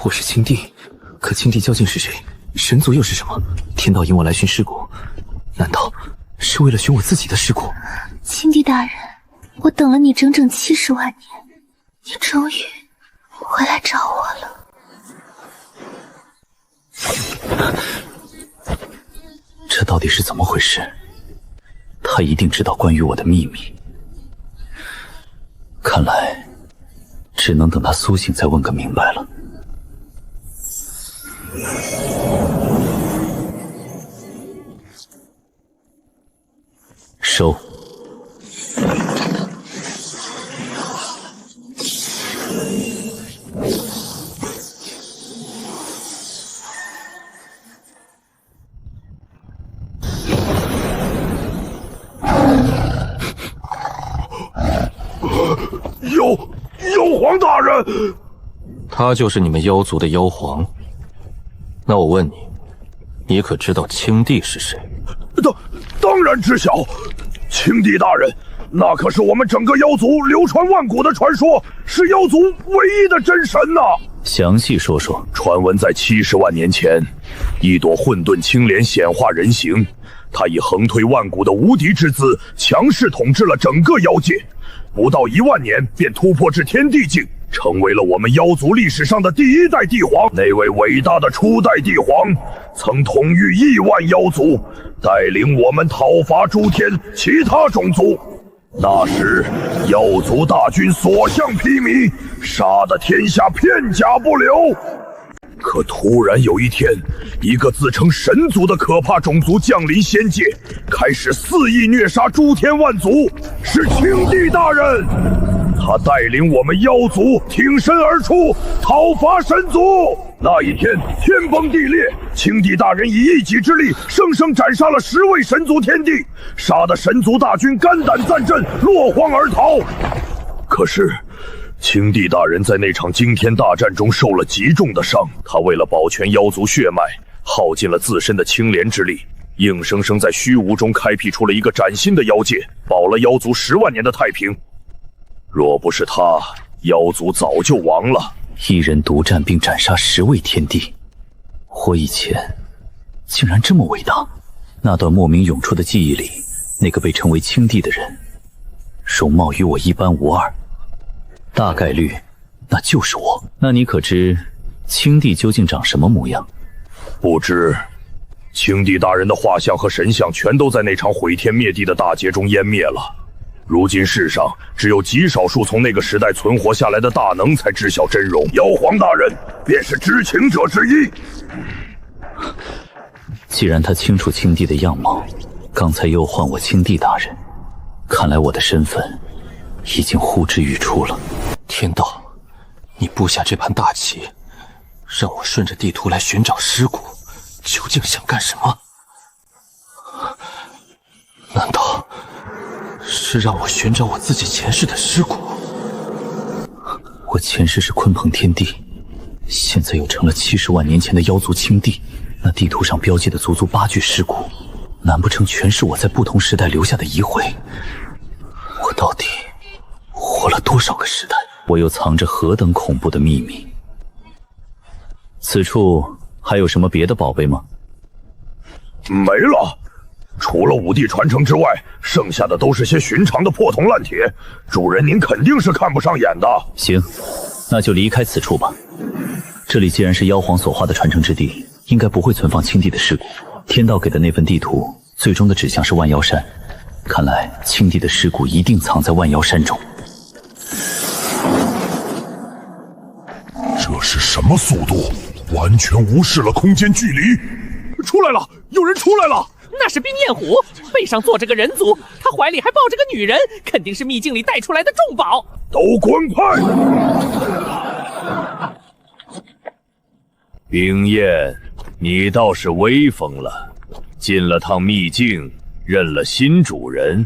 我是青帝，可青帝究竟是谁？神族又是什么？天道引我来寻尸骨，难道是为了寻我自己的尸骨？青帝大人，我等了你整整70万年，你终于回来找我了。这到底是怎么回事？他一定知道关于我的秘密。看来，只能等他苏醒再问个明白了。收。妖皇大人，他就是你们妖族的妖皇。那我问你，你可知道青帝是谁？当然知晓，青帝大人，那可是我们整个妖族流传万古的传说，是妖族唯一的真神呐！详细说说。传闻在70万年前，一朵混沌青莲显化人形，他以横推万古的无敌之姿，强势统治了整个妖界。不到1万年，便突破至天地境，成为了我们妖族历史上的第1代帝皇。那位伟大的初代帝皇，曾统御1万妖族，带领我们讨伐诸天其他种族。那时，妖族大军所向披靡，杀得天下片甲不留。可突然有一天，一个自称神族的可怕种族降临仙界，开始肆意虐杀诸天万族，是青帝大人。他带领我们妖族挺身而出，讨伐神族。那一天，天崩地裂，青帝大人以一己之力，生生斩杀了10位神族天帝，杀得神族大军肝胆暂阵，落荒而逃。可是，青帝大人在那场惊天大战中受了极重的伤，他为了保全妖族血脉，耗尽了自身的青莲之力，硬生生在虚无中开辟出了一个崭新的妖界，保了妖族10万年的太平。若不是他，妖族早就亡了。一人独占并斩杀10位天帝，我以前竟然这么伟大。那段莫名涌出的记忆里，那个被称为青帝的人，容貌与我一般无二，大概率那就是我。那你可知青帝究竟长什么模样？不知。青帝大人的画像和神像全都在那场毁天灭地的大劫中湮灭了。如今世上只有极少数从那个时代存活下来的大能才知晓真容，妖皇大人便是知情者之一。既然他清楚青帝的样貌，刚才又唤我青帝大人，看来我的身份已经呼之欲出了。天道，你布下这盘大棋，让我顺着地图来寻找尸骨，究竟想干什么？难道是让我寻找我自己前世的尸骨？我前世是鲲鹏天帝，现在又成了70万年前的妖族青帝。那地图上标记的足足8具尸骨，难不成全是我在不同时代留下的遗毁？我到底活了多少个时代？我又藏着何等恐怖的秘密？此处还有什么别的宝贝吗？没了。除了5帝传承之外，剩下的都是些寻常的破铜烂铁，主人您肯定是看不上眼的。行，那就离开此处吧。这里既然是妖皇所化的传承之地，应该不会存放青帝的尸骨。天道给的那份地图，最终的指向是万妖山，看来青帝的尸骨一定藏在万妖山中。这是什么速度？完全无视了空间距离！出来了，有人出来了！那是冰焰虎，背上坐着个人族，他怀里还抱着个女人，肯定是秘境里带出来的重宝。都滚开！冰焰，你倒是威风了，进了趟秘境，认了新主人，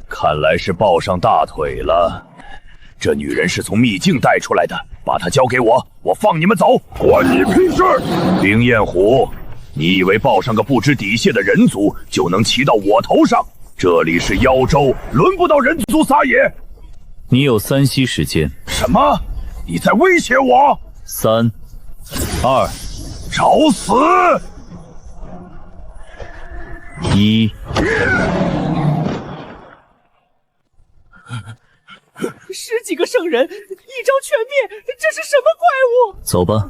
看来是抱上大腿了。这女人是从秘境带出来的，把她交给我，我放你们走。关你屁事！冰焰虎，你以为抱上个不知底线的人族就能骑到我头上？这里是妖州，轮不到人族撒野。你有3息时间。什么？你在威胁我？3、2，找死！1。10几个圣人，一招全灭，这是什么怪物？走吧。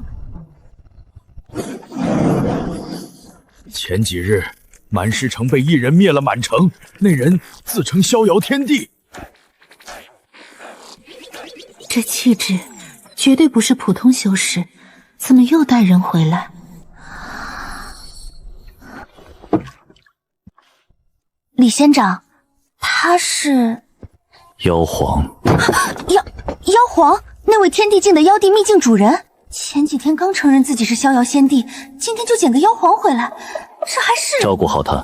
前几日，满师城被一人灭了满城，那人自称逍遥天帝。这气质绝对不是普通修士，怎么又带人回来？李仙长，他是妖皇。妖皇，那位天地境的妖帝秘境主人，前几天刚承认自己是逍遥仙帝，今天就捡个妖皇回来，这还是照顾好他。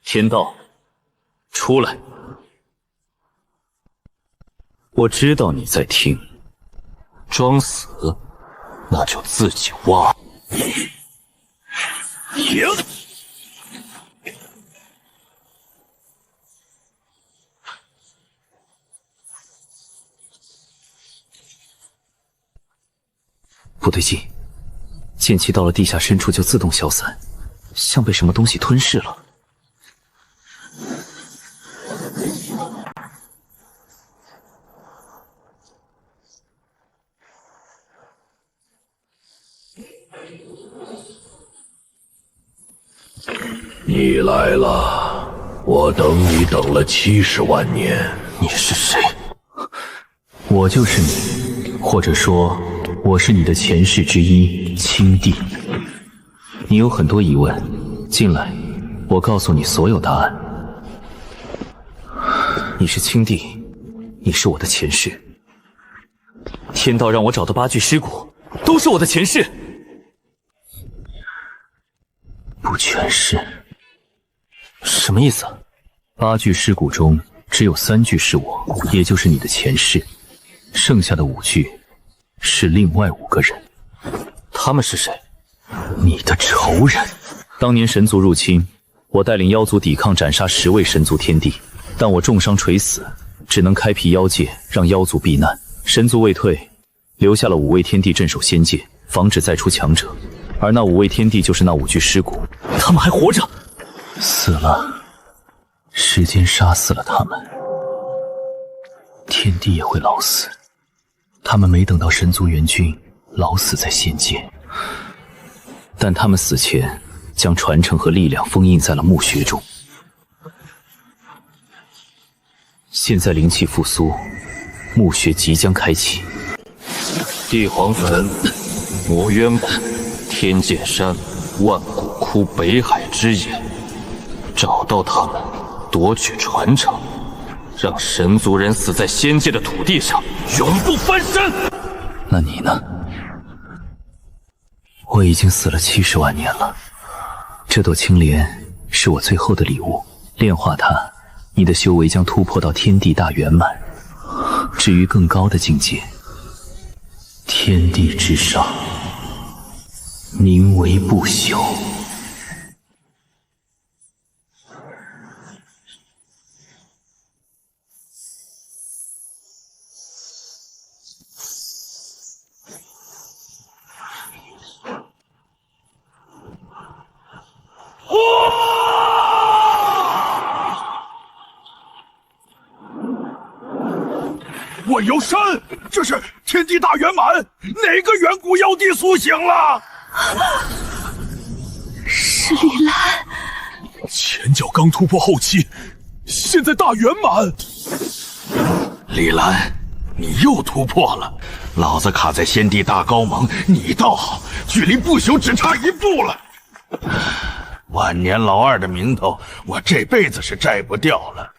天道，出来！我知道你在听，装死，那就自己挖。不对劲，剑气到了地下深处就自动消散，像被什么东西吞噬了。你来了，我等你等了70万年。你是谁？我就是你，或者说，我是你的前世之一，青帝。你有很多疑问，进来，我告诉你所有答案。你是青帝，你是我的前世。天道让我找的8具尸骨，都是我的前世。不全是。什么意思？8具尸骨中只有3具是我，也就是你的前世，剩下的5具是另外5个人。他们是谁？你的仇人。当年神族入侵，我带领妖族抵抗斩杀10位神族天帝，但我重伤垂死，只能开辟妖界，让妖族避难。神族未退，留下了5位天帝镇守仙界，防止再出强者。而那5位天帝就是那5具尸骨，他们还活着。死了，时间杀死了他们，天帝也会老死。他们没等到神族援军，老死在仙界。但他们死前将传承和力量封印在了墓穴中。现在灵气复苏，墓穴即将开启。地皇坟、魔渊谷、天剑山、万古窟、北海之眼，找到他们，夺取传承，让神族人死在仙界的土地上，永不翻身。那你呢？我已经死了70万年了。这朵青莲是我最后的礼物，炼化它，你的修为将突破到天地大圆满。至于更高的境界，天地之上，宁为不朽。我游山，这是天地大圆满，哪个远古妖帝苏醒了？是李兰。前脚刚突破后期，现在大圆满。李兰，你又突破了，老子卡在仙帝大高盟，你倒好，距离不朽只差1步了。万年老二的名头，我这辈子是摘不掉了。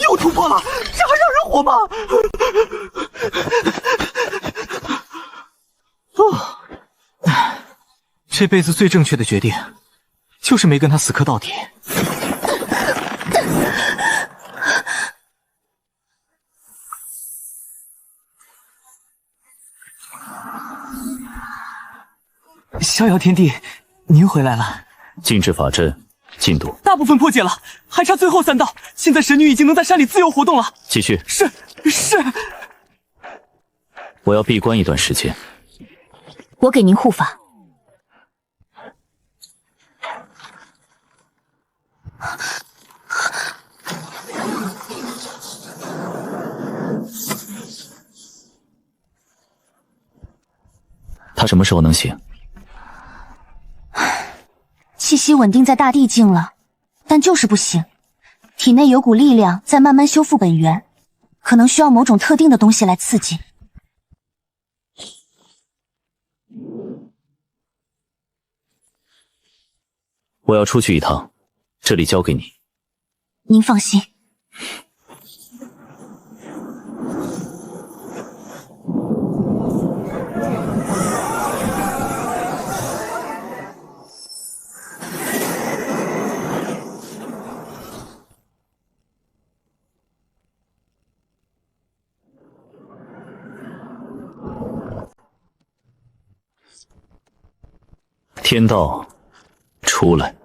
又突破了，这还让人活吗？这辈子最正确的决定，就是没跟他死磕到底。逍遥天帝，您回来了。禁制法阵进度大部分破解了，还差最后3道。现在神女已经能在山里自由活动了。继续。是。我要闭关一段时间。我给您护法。他什么时候能醒？气息稳定在大地境了，但就是不醒，体内有股力量在慢慢修复本源，可能需要某种特定的东西来刺激。我要出去一趟，这里交给你。您放心。天道，出来！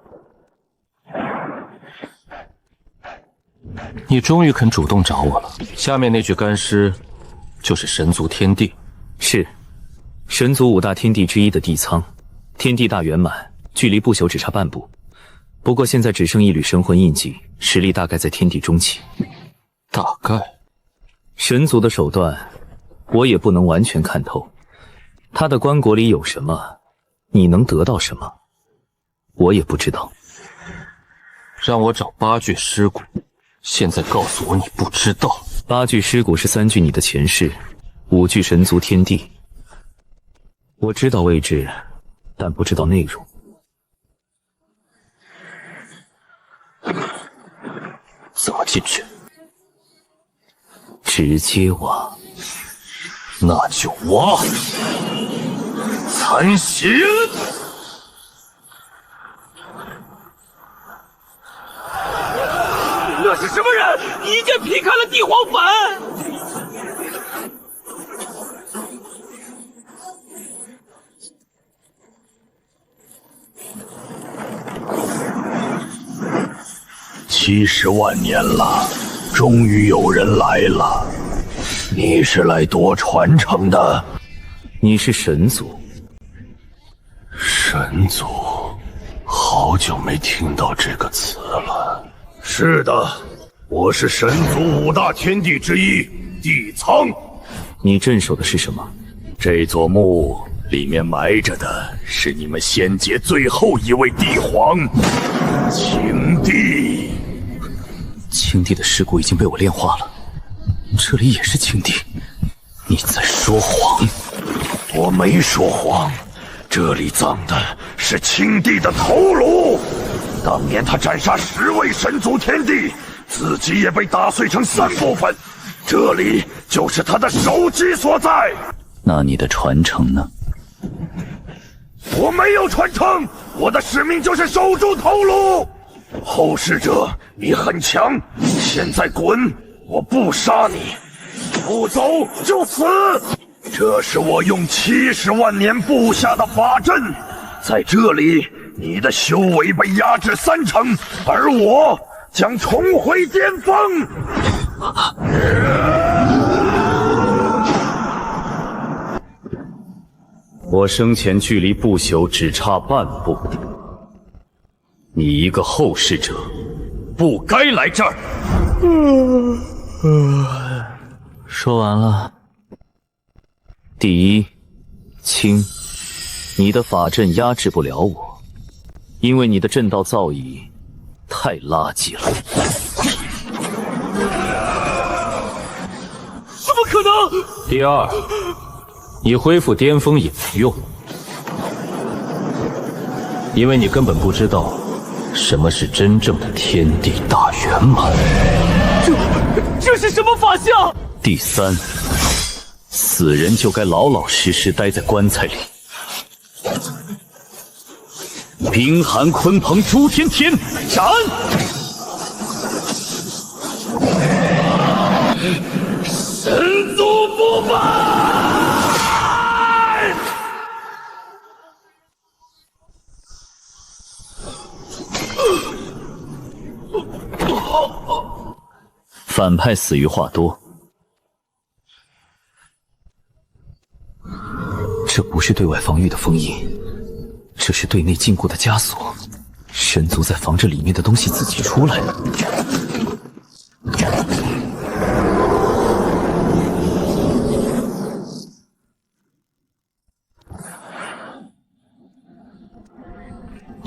你终于肯主动找我了。下面那具干尸，就是神族天帝。是，神族5大天帝之一的帝苍，天地大圆满，距离不朽只差半步。不过现在只剩一缕神魂印记，实力大概在天地中期。大概？神族的手段，我也不能完全看透。他的棺椁里有什么？你能得到什么？我也不知道。让我找8具尸骨，现在告诉我你不知道。8具尸骨是3具你的前世，5具神族天地。我知道位置，但不知道内容。怎么进去？直接挖。那就挖。残血！那是什么人？一剑劈开了帝皇坟！70万年了，终于有人来了。你是来夺传承的？你是神族？神族，好久没听到这个词了。是的，我是神族5大天帝之一帝苍。你镇守的是什么？这座墓里面埋着的是你们仙界最后一位帝皇青帝。青帝的尸骨已经被我炼化了，这里也是青帝。你在说谎。我没说谎，这里葬的是青帝的头颅。当年他斩杀10位神族天帝，自己也被打碎成3部分，这里就是他的首级所在。那你的传承呢？我没有传承，我的使命就是守住头颅。后世者，你很强，现在滚！我不杀你，不走就死。这是我用70万年布下的法阵，在这里，你的修为被压制3成，而我将重回巅峰。我生前距离不朽只差半步，你一个后世者，不该来这儿。说完了。第一，青，你的法阵压制不了我，因为你的阵道造诣太垃圾了。怎么可能？第二，你恢复巅峰也没用，因为你根本不知道什么是真正的天地大圆满。这是什么法相？第三，死人就该老老实实待在棺材里。冰寒鲲鹏诛天天，斩！神族不败！反派死于话多。这不是对外防御的封印，这是对内禁锢的枷锁。神族在防着里面的东西自己出来。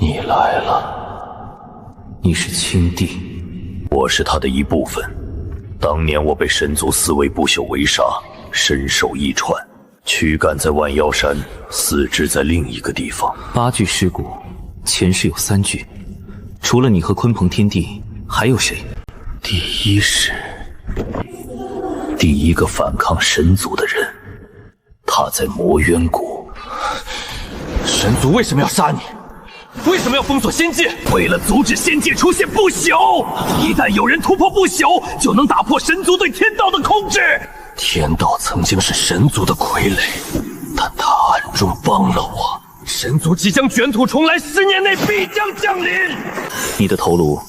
你来了，你是青帝，我是他的一部分。当年我被神族4位不朽围杀，身首异传，躯干在万妖山，四肢在另一个地方。8具尸骨，前世有3具，除了你和鲲鹏天帝，还有谁？第一是第一个反抗神族的人，他在魔渊谷。神族为什么要杀你？为什么要封锁仙界？为了阻止仙界出现不朽。一旦有人突破不朽，就能打破神族对天道的控制。天道曾经是神族的傀儡，但他暗中帮了我。神族即将卷土重来，10年内必将降临。你的头颅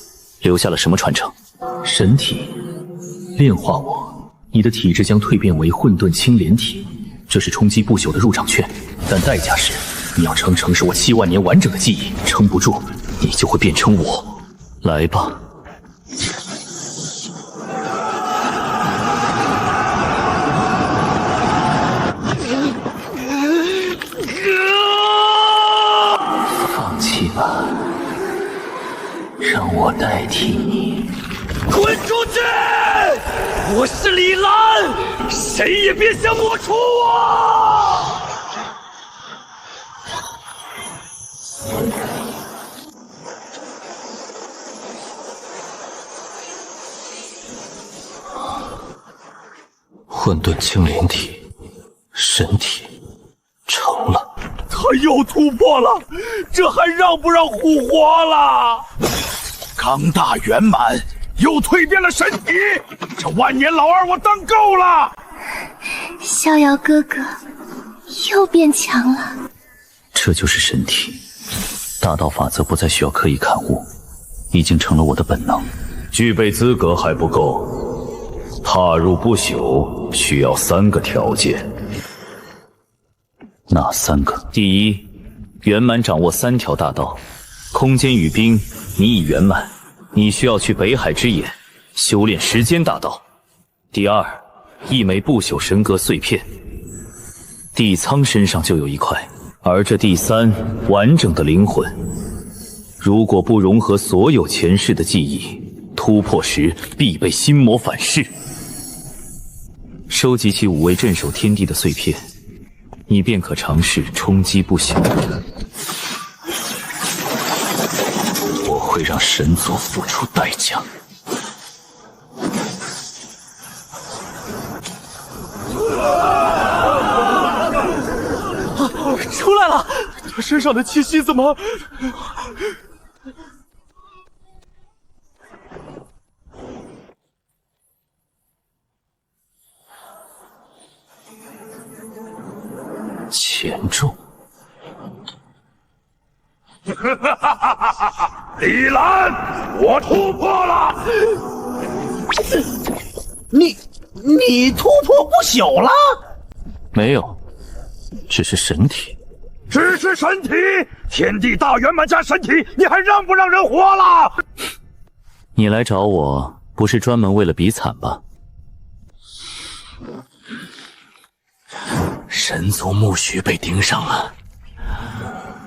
留下了什么传承？神体。炼化我，你的体质将蜕变为混沌青莲体，这是冲击不朽的入场券，但代价是你要承承受我7万年完整的记忆，撑不住，你就会变成我。来吧。放弃吧，让我代替你。滚出去！我是李兰，谁也别想抹除我！混沌青莲体，神体成了。他又突破了，这还让不让虎活了？刚大圆满，又蜕变了神体，这万年老二我当够了。逍遥哥哥又变强了，这就是神体。大道法则不再需要刻意感悟，已经成了我的本能。具备资格还不够，踏入不朽需要3个条件。哪3个？第一，圆满掌握3条大道。空间与冰，你已圆满，你需要去北海之眼修炼时间大道。第二，一枚不朽神格碎片，帝苍身上就有1块。而这第3，完整的灵魂，如果不融合所有前世的记忆，突破时必被心魔反噬。收集起5位镇守天地的碎片，你便可尝试冲击不朽。我会让神族付出代价。出来了！他身上的气息怎么……前重。李兰，我突破了！你突破不朽了？没有，只是神体。只是神体，天地大圆满加神体，你还让不让人活了？你来找我，不是专门为了比惨吧？神族墓穴被盯上了，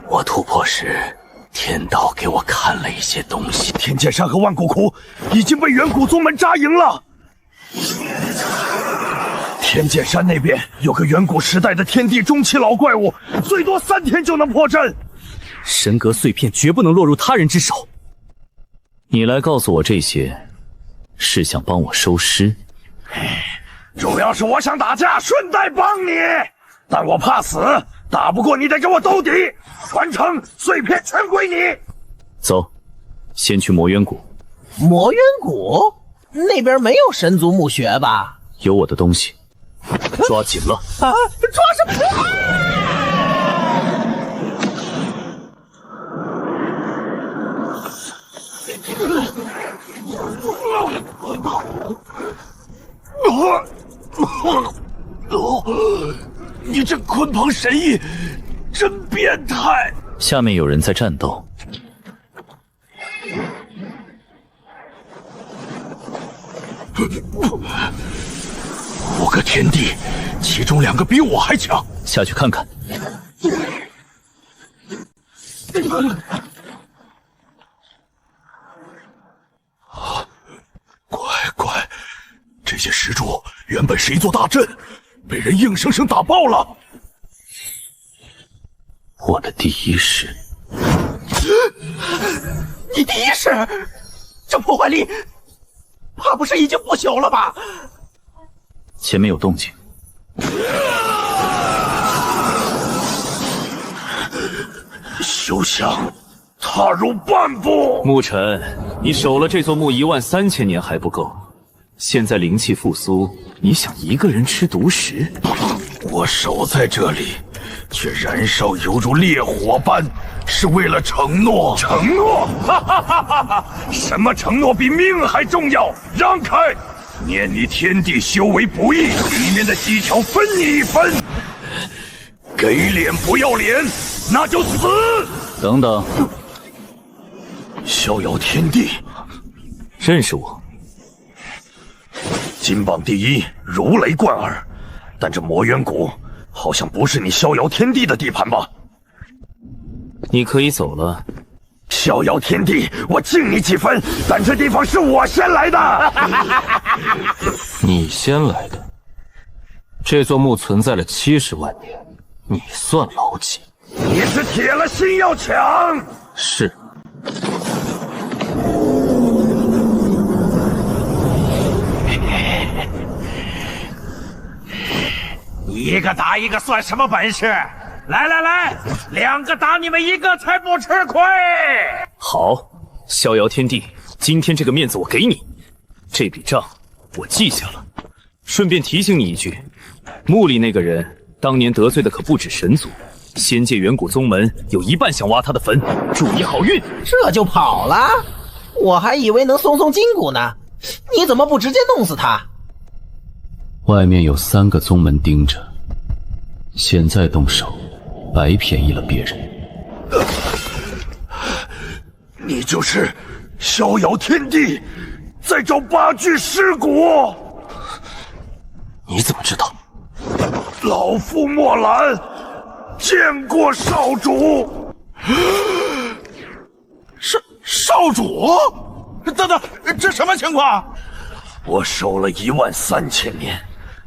我突破时，天道给我看了一些东西。天剑山和万古窟已经被远古宗门扎营了。天剑山那边有个远古时代的天地中期老怪物，最多3天就能破阵。神格碎片绝不能落入他人之手。你来告诉我这些，是想帮我收尸？主要是我想打架，顺带帮你，但我怕死，打不过你得给我兜底。传承碎片全归你。走，先去魔渊谷。魔渊谷那边没有神族墓穴吧？有我的东西，抓紧了！啊，抓什么？你这鲲鹏神翼真变态！下面有人在战斗。5个天地，其中2个比我还强。下去看看。这些石柱原本是一座大阵，被人硬生生打爆了。我的第一式，你第一式，这破坏力，怕不是已经不朽了吧？前面有动静。休想踏入半步！牧尘，你守了这座墓13000年还不够，现在灵气复苏，你想一个人吃独食？我守在这里，却燃烧犹如烈火般，是为了承诺。承诺？哈哈哈哈哈！什么承诺比命还重要？让开！念你天地修为不易，里面的几条分你一分。给脸不要脸，那就死！等等，逍遥天地，认识我？金榜第一，如雷贯耳。但这魔渊谷好像不是你逍遥天地的地盘吧？你可以走了。逍遥天地，我敬你几分，但这地方是我先来的。你先来的。这座墓存在了70万年，你算老几？你是铁了心要抢？是。一个打一个算什么本事？来来来，2个打你们1个才不吃亏。好，逍遥天地，今天这个面子我给你，这笔账我记下了。顺便提醒你一句，墓里那个人当年得罪的可不止神族，仙界远古宗门有一半想挖他的坟，祝你好运。这就跑了？我还以为能松松筋骨呢，你怎么不直接弄死他？外面有3个宗门盯着，现在动手，白便宜了别人。你就是逍遥天地，在找8具尸骨。你怎么知道？老夫墨兰见过少主。少主？等等，这什么情况？我守了13000年，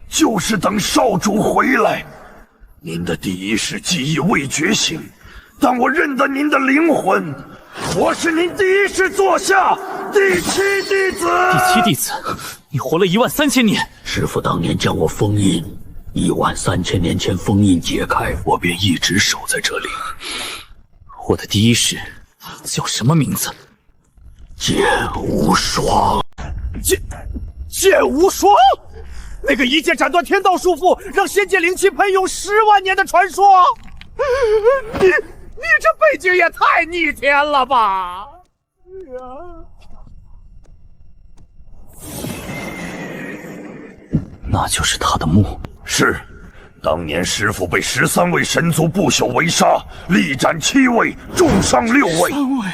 就是等少主回来。您的第一式技艺未觉醒，但我认得您的灵魂。我是您第一式座下第7弟子。第7弟子？你活了13000年？师父当年将我封印，13000年前封印解开，我便一直守在这里。我的第一式叫什么名字？剑无双。剑无双？那个一剑斩断天道束缚，让仙界灵气喷涌10万年的传说？你这背景也太逆天了吧！那就是他的墓。是，当年师父被13位神族不朽围杀，力斩7位，重伤6位。3位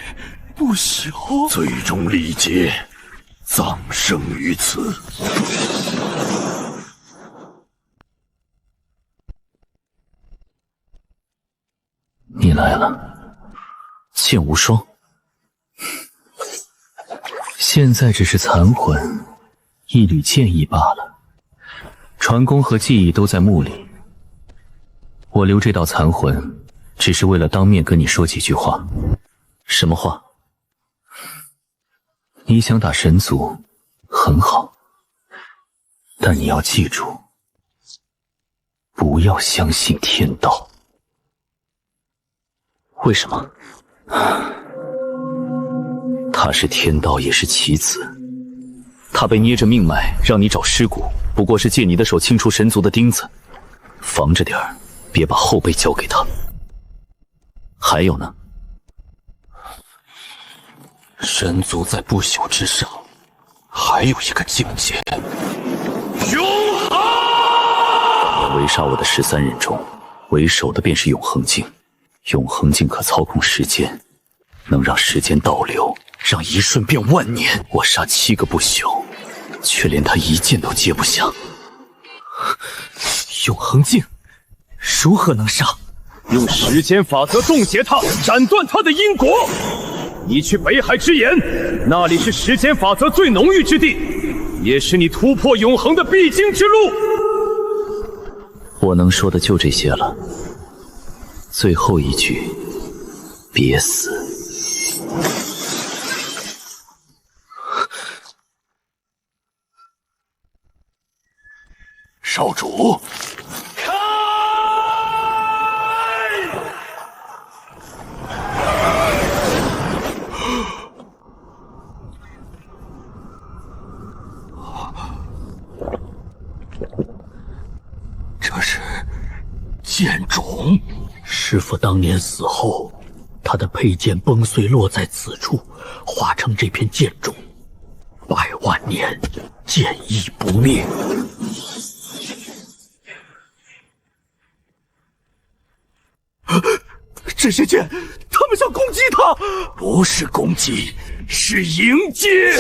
不朽，最终力竭，葬生于此。你来了，剑无双。现在只是残魂，一缕剑意罢了。传功和技艺都在墓里，我留这道残魂，只是为了当面跟你说几句话。什么话？你想打神族，很好，但你要记住，不要相信天道。为什么？他是天道，也是棋子。他被捏着命脉让你找尸骨，不过是借你的手清除神族的钉子。防着点儿，别把后背交给他。还有呢？神族在不朽之上，还有一个境界。永恒！围杀我的13人中，为首的便是永恒镜。永恒镜可操控时间，能让时间倒流，让一瞬变万年。我杀7个不朽，却连他一剑都接不下。永恒镜如何能杀？用时间法则冻结他，斩断他的因果。你去北海之眼，那里是时间法则最浓郁之地。也是你突破永恒的必经之路。我能说的就这些了。最后一句，别死。少主，这是剑冢。师傅当年死后，他的佩剑崩碎落在此处，化成这片剑冢，100万年剑意不灭。这些剑，他们想攻击他，不是攻击，是迎接。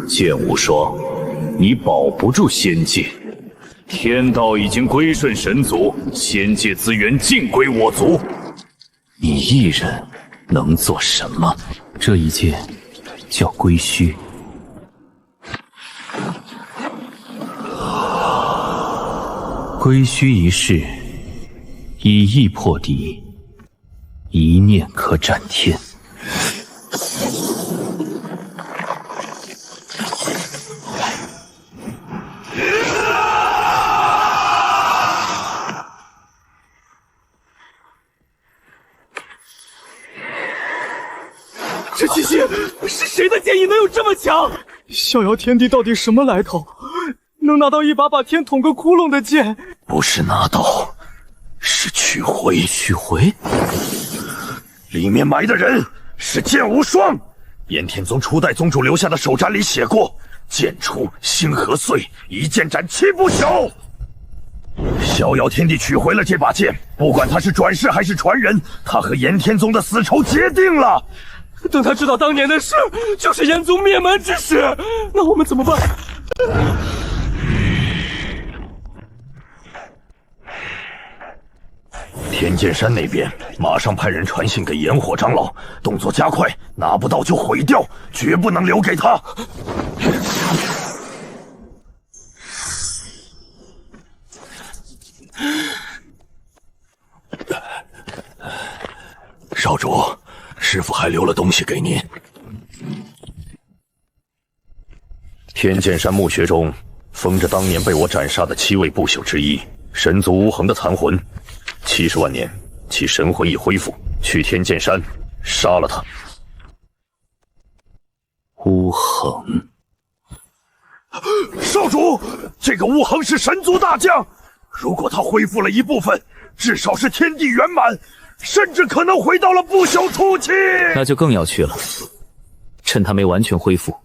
剑无双，你保不住仙界，天道已经归顺神族，仙界资源尽归我族，你一人能做什么？这一剑叫归虚。归虚一式，以意破敌，一念可斩天。这气息是谁的剑意能有这么强？逍遥天帝到底什么来头？能拿到一把天捅个窟窿的剑？不是拿到，是取回。取回？里面埋的人是剑无双。炎天宗初代宗主留下的手札里写过：剑出星河碎，一剑斩七不朽。逍遥天帝取回了这把剑，不管他是转世还是传人，他和炎天宗的死仇结定了。等他知道当年的事就是炎宗灭门之时，那我们怎么办？天剑山那边马上派人传信给炎火长老，动作加快，拿不到就毁掉，绝不能留给他。少主，师父还留了东西给您。天剑山墓穴中封着当年被我斩杀的7位不朽之一，神族无痕的残魂。70万年，其神魂已恢复，去天剑山杀了他。乌衡，少主，这个乌衡是神族大将，如果他恢复了一部分，至少是天地圆满，甚至可能回到了不朽初期。那就更要去了，趁他没完全恢复。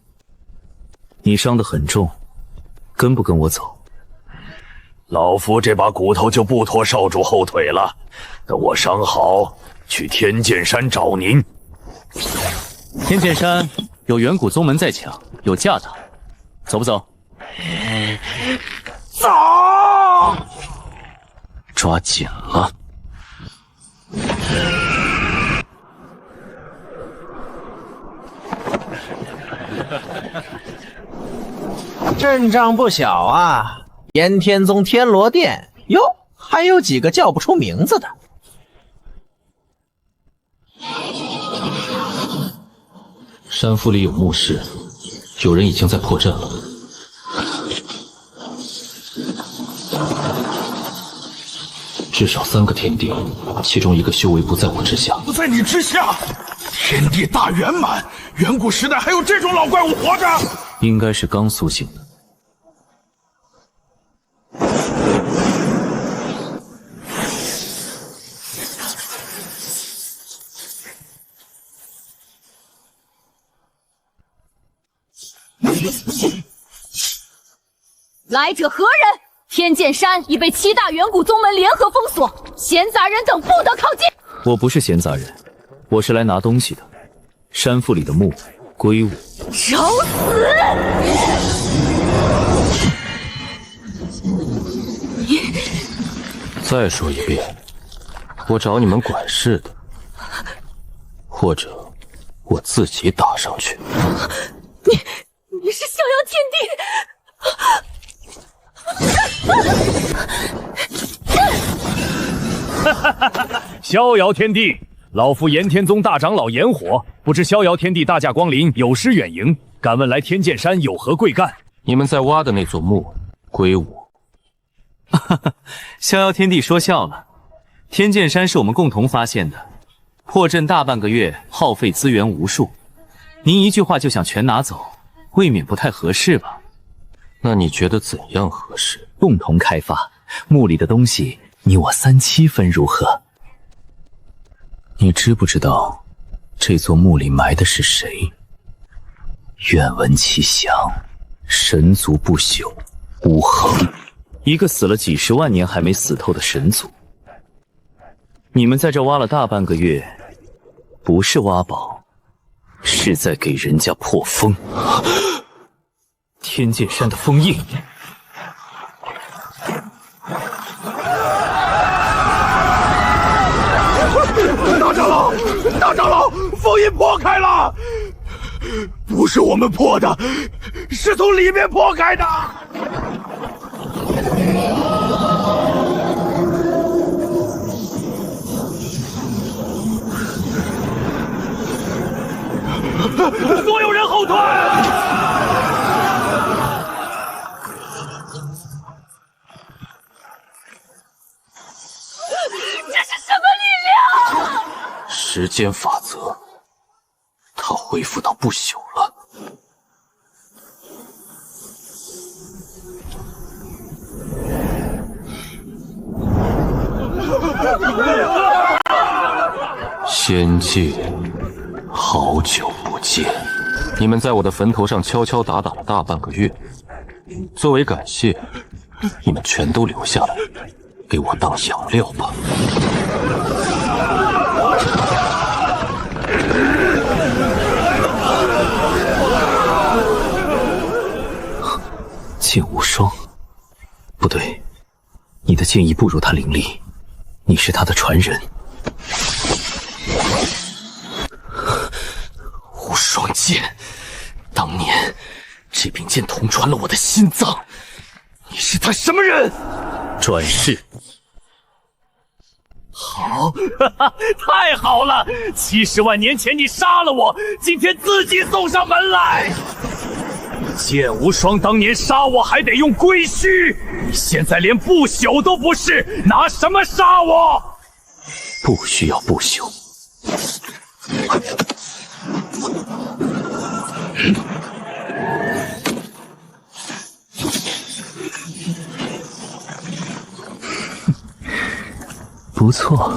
你伤得很重，跟不跟我走？老夫这把骨头就不拖少主后腿了，等我伤好，去天剑山找您。天剑山有远古宗门在抢，有架打，走不走？走！抓紧了。阵仗不小啊！炎天宗天罗殿哟，还有几个叫不出名字的。山腹里有墓室，有人已经在破阵了。至少3个天地，其中1个修为不在我之下。不在你之下，天地大圆满，远古时代还有这种老怪物活着？应该是刚苏醒的。来者何人？天剑山已被7大远古宗门联合封锁，闲杂人等不得靠近。我不是闲杂人，我是来拿东西的。山腹里的墓归我。找死！再说一遍，我找你们管事的，或者我自己打上去。你是逍遥天帝！逍遥天帝，老夫炎天宗大长老炎火，不知逍遥天帝大驾光临，有失远迎，敢问来天剑山有何贵干？你们在挖的那座墓归我。逍遥天帝说笑了，天剑山是我们共同发现的，破阵大半个月，耗费资源无数，您一句话就想全拿走，未免不太合适吧？那你觉得怎样合适？共同开发，墓里的东西你我3-7分如何？你知不知道这座墓里埋的是谁？愿闻其详。神族不朽，无恒，一个死了几十万年还没死透的神族。你们在这挖了大半个月，不是挖宝，是在给人家破封。天剑山的封印。大长老，大长老，封印破开了！不是我们破的，是从里面破开的。所有人后退！这是什么力量？时间法则，它恢复到不朽了。仙界，好久不见！你们在我的坟头上敲敲打打了大半个月，作为感谢，你们全都留下来，给我当养料吧。剑无双，不对，你的剑意不如他凌厉，你是他的传人。无双剑，当年这柄剑捅穿了我的心脏。你是他什么人？转世。好，太好了！70万年前你杀了我，今天自己送上门来。剑无双当年杀我还得用龟须，你现在连不朽都不是，拿什么杀我？不需要不朽。不错。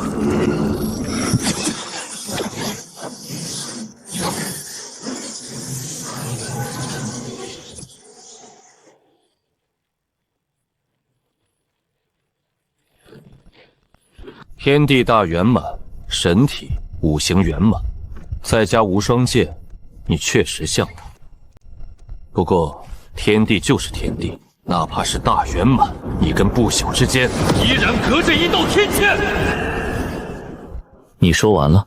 天地大圆满，神体五行圆满，再加无双剑，你确实像他。不过天地就是天地，哪怕是大圆满，你跟不朽之间依然隔着一道天堑。你说完了？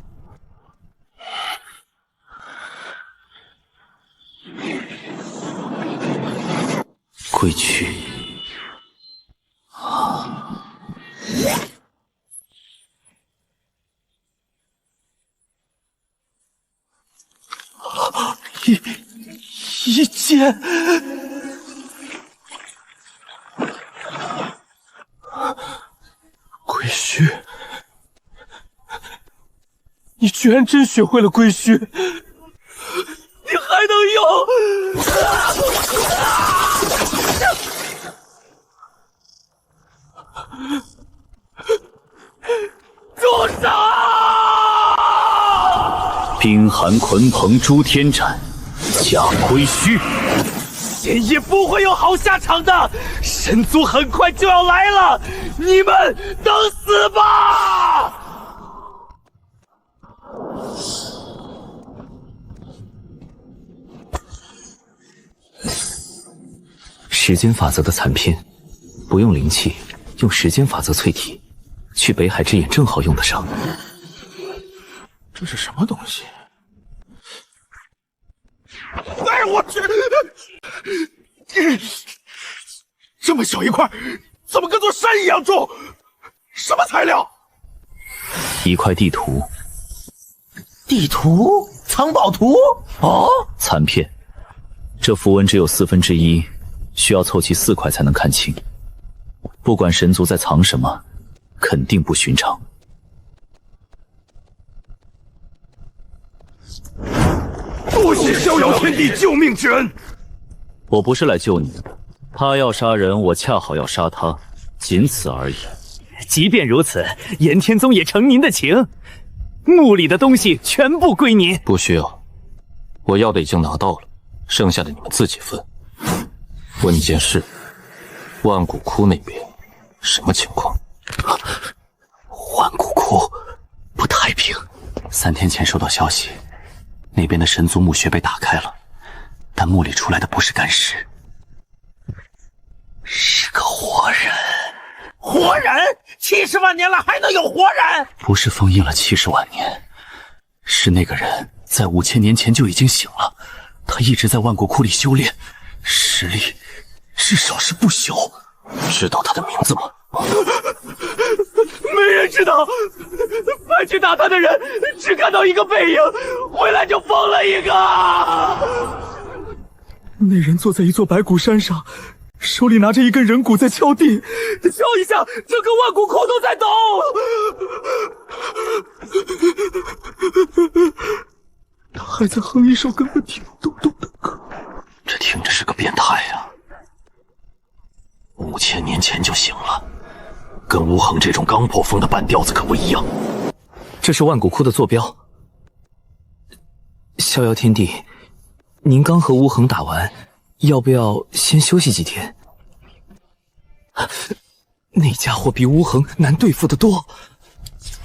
归去。一剑，龟须，你居然真学会了龟须，你还能用？住手！冰寒鲲鹏诛天斩，下龟须。剑也不会有好下场的，神族很快就要来了，你们等死吧！时间法则的残片，不用灵气，用时间法则淬体，去北海之眼正好用得上。这是什么东西？哎，我去！这么小一块，怎么跟座山一样重？什么材料？一块地图。地图？藏宝图？哦，残片。这符文只有1/4，需要凑齐4块才能看清。不管神族在藏什么，肯定不寻常。多谢逍遥天帝救命之恩。我不是来救你的，他要杀人，我恰好要杀他，仅此而已。即便如此，炎天宗也承您的情，墓里的东西全部归您。不需要，我要的已经拿到了，剩下的你们自己分。问一件事，万古窟那边什么情况？万古窟不太平。3天前收到消息，那边的神族墓穴被打开了，但墓里出来的不是干尸，是个活人。活人？70万年了还能有活人？不是封印了70万年，是那个人在5000年前就已经醒了，他一直在万古窟里修炼，实力至少是不朽。知道他的名字吗？没人知道，派去打他的人只看到一个背影，回来就疯了一个。那人坐在一座白骨山上，手里拿着一根人骨在敲地，敲一下，整个万古窟都在抖。他还在哼一首根本听不懂的歌。这听着是个变态呀！5000年前就醒了，跟吴恒这种刚破风的半吊子可不一样。这是万古窟的坐标。逍遥天帝，您刚和吴恒打完，要不要先休息几天？那家伙比吴恒难对付得多。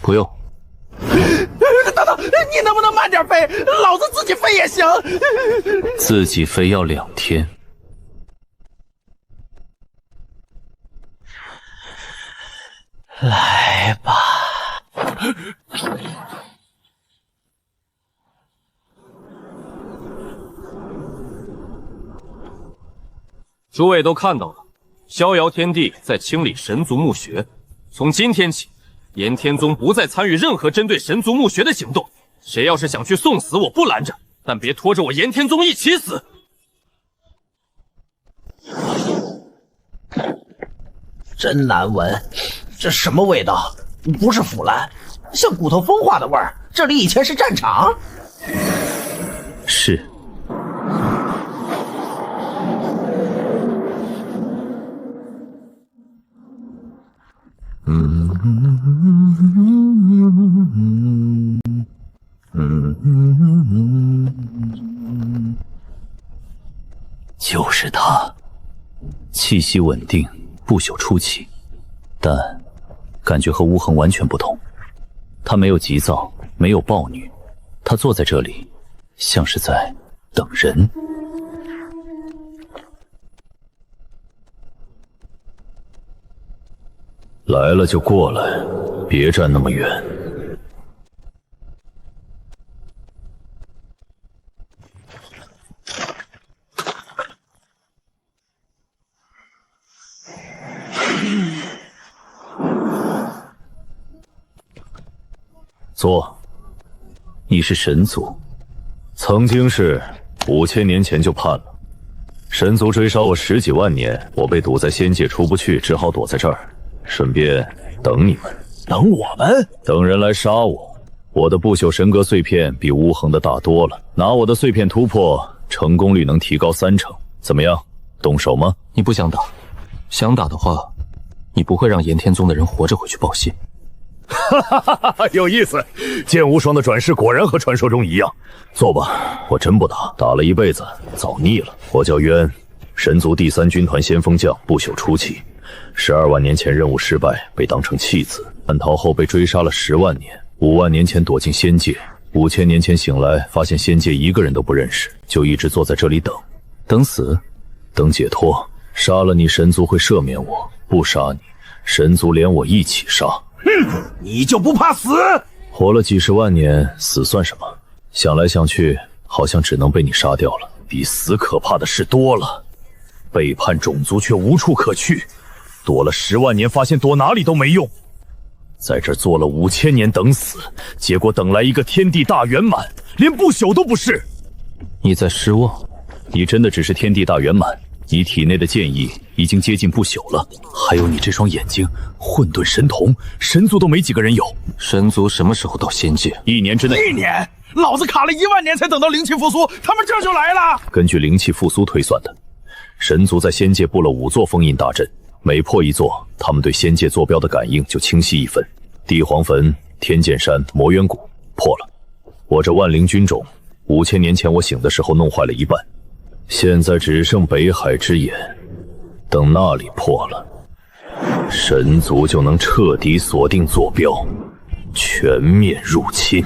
不用。等等，你能不能慢点飞？老子自己飞也行。自己飞要2天。来吧。诸位都看到了，逍遥天帝在清理神族墓穴。从今天起，炎天宗不再参与任何针对神族墓穴的行动。谁要是想去送死，我不拦着，但别拖着我炎天宗一起死。真难闻，这什么味道？不是腐烂，像骨头风化的味儿。这里以前是战场。是。就是他，气息稳定，不朽初期，但感觉和吴恒完全不同。他没有急躁，没有暴虐，他坐在这里，像是在等人。来了就过来，别站那么远。坐。你是神族？曾经是，5000年前就叛了。神族追杀我10几万年，我被堵在仙界出不去，只好躲在这儿，顺便等你们。等我们？等人来杀我。我的不朽神格碎片比吴恒的大多了，拿我的碎片突破，成功率能提高30%。怎么样？动手吗？你不想打？想打的话，你不会让炎天宗的人活着回去报信。哈，有意思。剑无双的转世果然和传说中一样。坐吧，我真不打，打了一辈子，早腻了。我叫渊，神族第3军团先锋将，不朽初期。12万年前任务失败，被当成弃子，叛逃后被追杀了10万年。5万年前躲进仙界，5000年前醒来，发现仙界一个人都不认识，就一直坐在这里等。等死？等解脱。杀了你，神族会赦免我；不杀你，神族连我一起杀。哼，你就不怕死？活了几十万年，死算什么？想来想去，好像只能被你杀掉了。比死可怕的事多了，背叛种族却无处可去，躲了10万年，发现躲哪里都没用。在这做了5000年等死，结果等来一个天地大圆满，连不朽都不是。你在失望？你真的只是天地大圆满？你体内的剑意已经接近不朽了，还有你这双眼睛，混沌神瞳，神族都没几个人有。神族什么时候到仙界？1年之内。1年？老子卡了1万年才等到灵气复苏，他们这就来了。根据灵气复苏推算的，神族在仙界布了5座封印大阵，每破一座，他们对仙界坐标的感应就清晰1分。地黄坟、天剑山、魔渊谷破了。我这万灵军种，5000年前我醒的时候弄坏了一半，现在只剩北海之眼，等那里破了，神族就能彻底锁定坐标，全面入侵。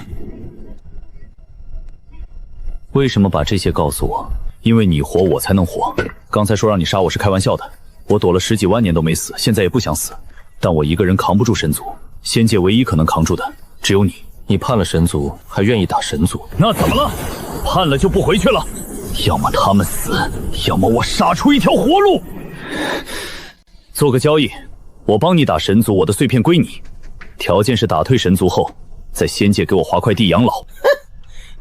为什么把这些告诉我？因为你活，我才能活。刚才说让你杀我是开玩笑的，我躲了10几万年都没死，现在也不想死，但我一个人扛不住神族，仙界唯一可能扛住的只有你。你叛了神族，还愿意打神族？那怎么了？叛了就不回去了？要么他们死，要么我杀出一条活路。做个交易，我帮你打神族，我的碎片归你，条件是打退神族后，在仙界给我划块地养老。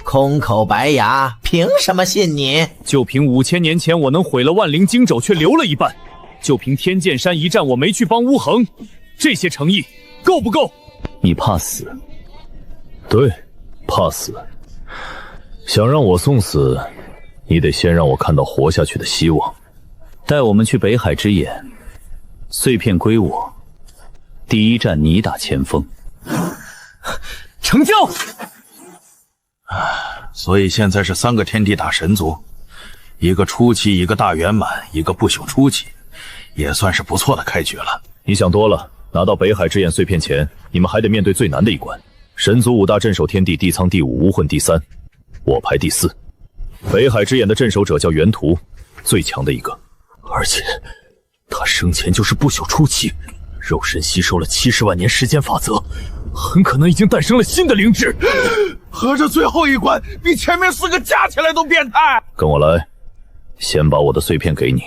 空口白牙，凭什么信你？就凭5000年前我能毁了万灵经肘却留了一半，就凭天剑山一战我没去帮乌恒，这些诚意够不够？你怕死？对，怕死。想让我送死，你得先让我看到活下去的希望。带我们去北海之眼，碎片归我，第一战你打前锋。成交。所以现在是3个天地打神族，一个初期，一个大圆满，一个不朽初期，也算是不错的开局了。你想多了，拿到北海之眼碎片前，你们还得面对最难的一关。神族5大镇守天地，地苍第5，无混第3，我排第4。北海之眼的镇守者叫元图，最强的一个，而且他生前就是不朽初期，肉身吸收了70万年时间法则，很可能已经诞生了新的灵智。合着最后一关比前面4个加起来都变态。跟我来，先把我的碎片给你。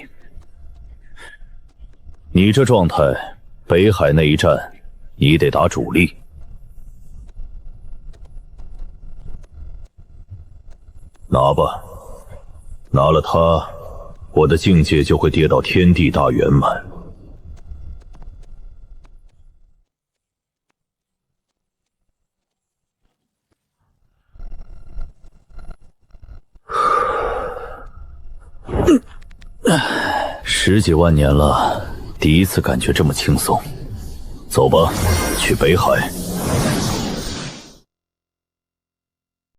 你这状态，北海那一战，你得打主力。拿吧，拿了它，我的境界就会跌到天地大圆满。10几万年了，第一次感觉这么轻松。走吧，去北海。